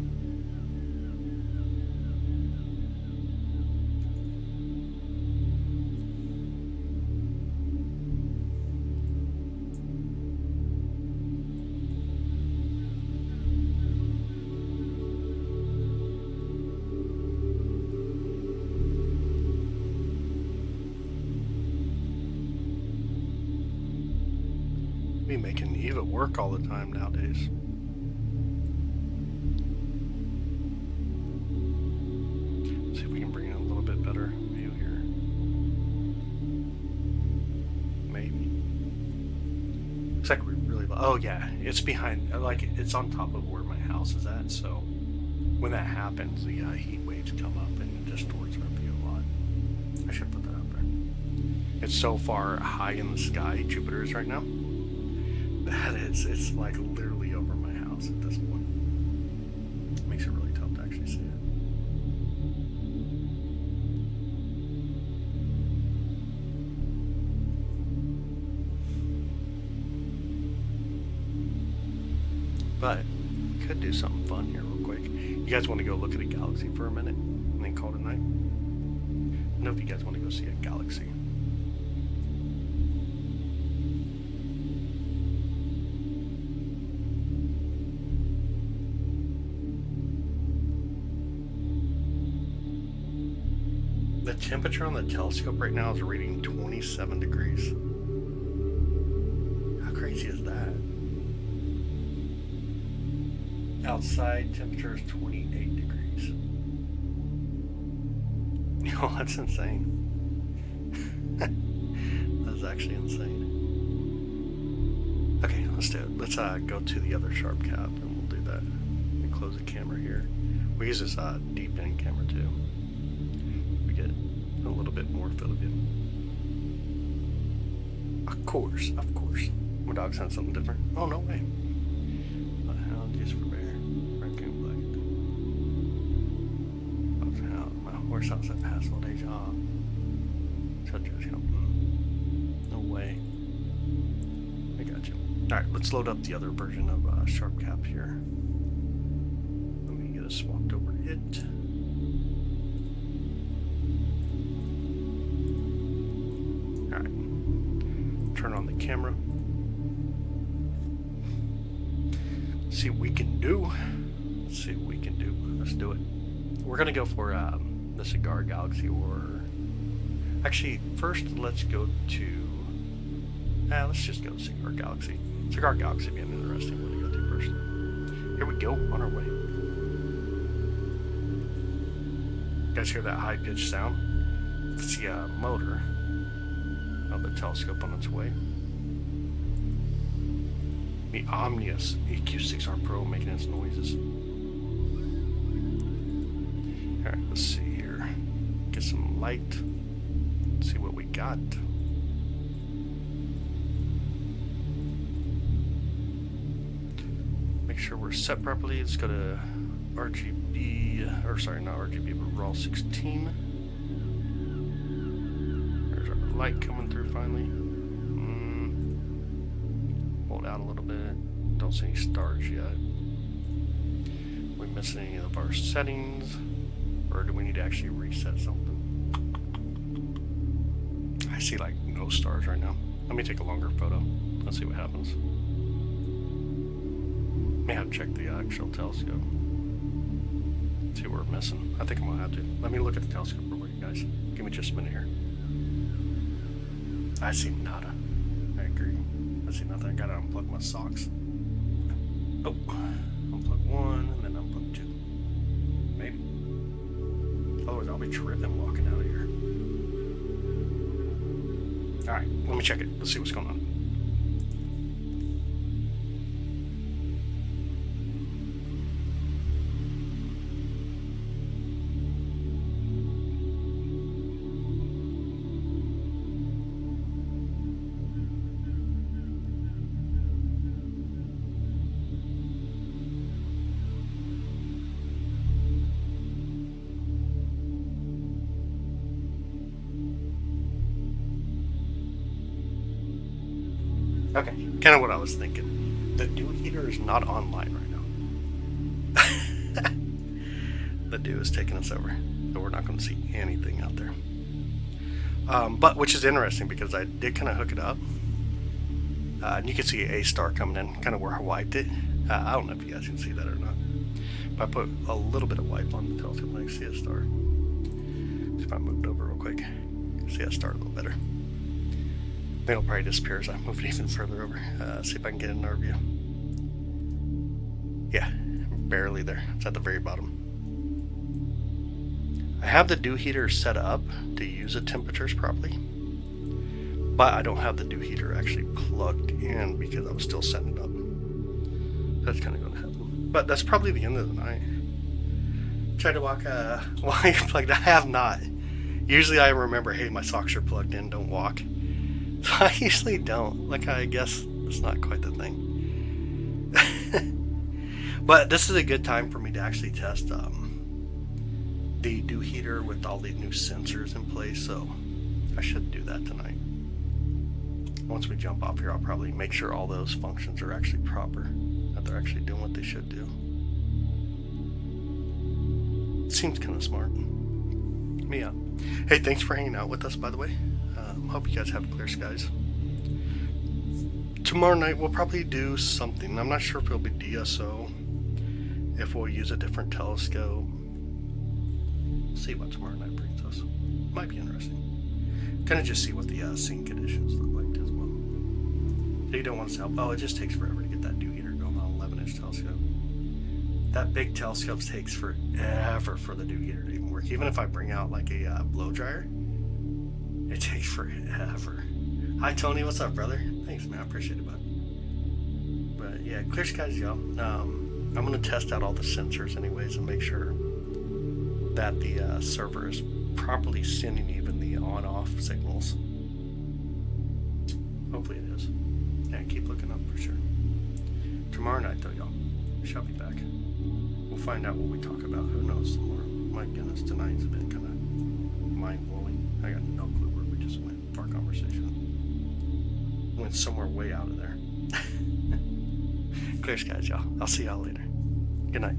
Be making Eva work all the time nowadays. See if we can bring in a little bit better view here. Maybe. Looks like we're really low. Oh yeah, it's behind. Like it's on top of where my house is at. So when that happens, the heat waves come up and it distorts our view a lot. I should put that out there. It's so far high in the sky, Jupiter is right now. That it's like literally over my house at this point. It makes it really tough to actually see it. But could do something fun here real quick. You guys want to go look at a galaxy for a minute and then call it a night? I don't know if you guys want to go see a galaxy. The temperature on the telescope right now is reading 27 degrees. How crazy is that? Outside temperature is 28 degrees. Yo, that's insane. That's actually insane. Okay, let's do it. Let's go to the other sharp cap and we'll do that. And close the camera here. We use this deep in camera too. We get a little bit more field of view. Of course, of course. My dog sounds something different. Oh, no way. Hound is for bear. Raccoon black. Foxhound. My horse house at Passel Deja. No way. I got you. Alright, let's load up the other version of Sharp Cap here. Let me get us swapped over to it. Turn on the camera. See what we can do. Let's see what we can do. Let's do it. We're gonna go for the Cigar Galaxy, or actually first let's go to let's just go to Cigar Galaxy. Cigar Galaxy would be an interesting one to go to first. Here we go, on our way. You guys hear that high-pitched sound? It's the motor of the telescope on its way. The Omnius EQ6R Pro making its noises. Alright, let's see here. Get some light. See what we got. Make sure we're set properly. Let's go to RGB, or sorry, not RGB, but RAW 16. There's our light coming through finally. Hold out a little bit. Don't see any stars yet. Are we missing any of our settings? Or do we need to actually reset something? I see like no stars right now. Let me take a longer photo. Let's see what happens. May have to check the actual telescope. See what we're missing. I think I'm gonna have to. Let me look at the telescope real quick, guys. Give me just a minute here. I see nada. I see nothing. I gotta unplug my socks. Oh, unplug one and then unplug two. Maybe. Otherwise, I'll be tripping walking out of here. Alright, let me check it. Let's see what's going on. Okay, kind of what I was thinking. The dew heater is not online right now. The dew is taking us over, so we're not going to see anything out there. But which is interesting because I did kind of hook it up, and you can see a star coming in, kind of where I wiped it. I don't know if you guys can see that or not. But I put a little bit of wipe on the telescope, and I can see a star. See if I moved over real quick, see that star a little better. I think it'll probably disappear as I move it even further over. See if I can get an overview. Yeah, barely there. It's at the very bottom. I have the dew heater set up to use the temperatures properly, but I don't have the dew heater actually plugged in because I was still setting it up. That's kind of going to happen. But that's probably the end of the night. Try to walk while you're plugged. I have not. Usually I remember, hey, my socks are plugged in, don't walk. So I usually don't. Like, I guess it's not quite the thing. But this is a good time for me to actually test the dew heater with all the new sensors in place, so I should do that tonight. Once we jump off here, I'll probably make sure all those functions are actually proper, that they're actually doing what they should do. It seems kind of smart. Yeah. Hey, thanks for hanging out with us, by the way. Hope you guys have clear skies. Tomorrow night we'll probably do something. I'm not sure if it'll be DSO, if we'll use a different telescope. We'll see what tomorrow night brings us. Might be interesting. Kind of just see what the scene conditions look like as well. So you don't want to help. Oh, it just takes forever to get that dew heater going on an 11-inch telescope. That big telescope takes forever for the dew heater to even work. Even if I bring out like a blow dryer, it takes forever. Hi Tony, what's up, brother? Thanks, man. I appreciate it, bud. But yeah, clear skies, y'all. I'm gonna test out all the sensors anyways and make sure that the server is properly sending even the on-off signals. Hopefully it is. Yeah, keep looking up for sure. Tomorrow night, though, y'all, we shall be back. We'll find out what we talk about. Who knows tomorrow? My goodness, tonight's been kind of mind-blowing. I got no clue where we just went for our conversation. Went somewhere way out of there. Clear skies, y'all. I'll see y'all later. Good night.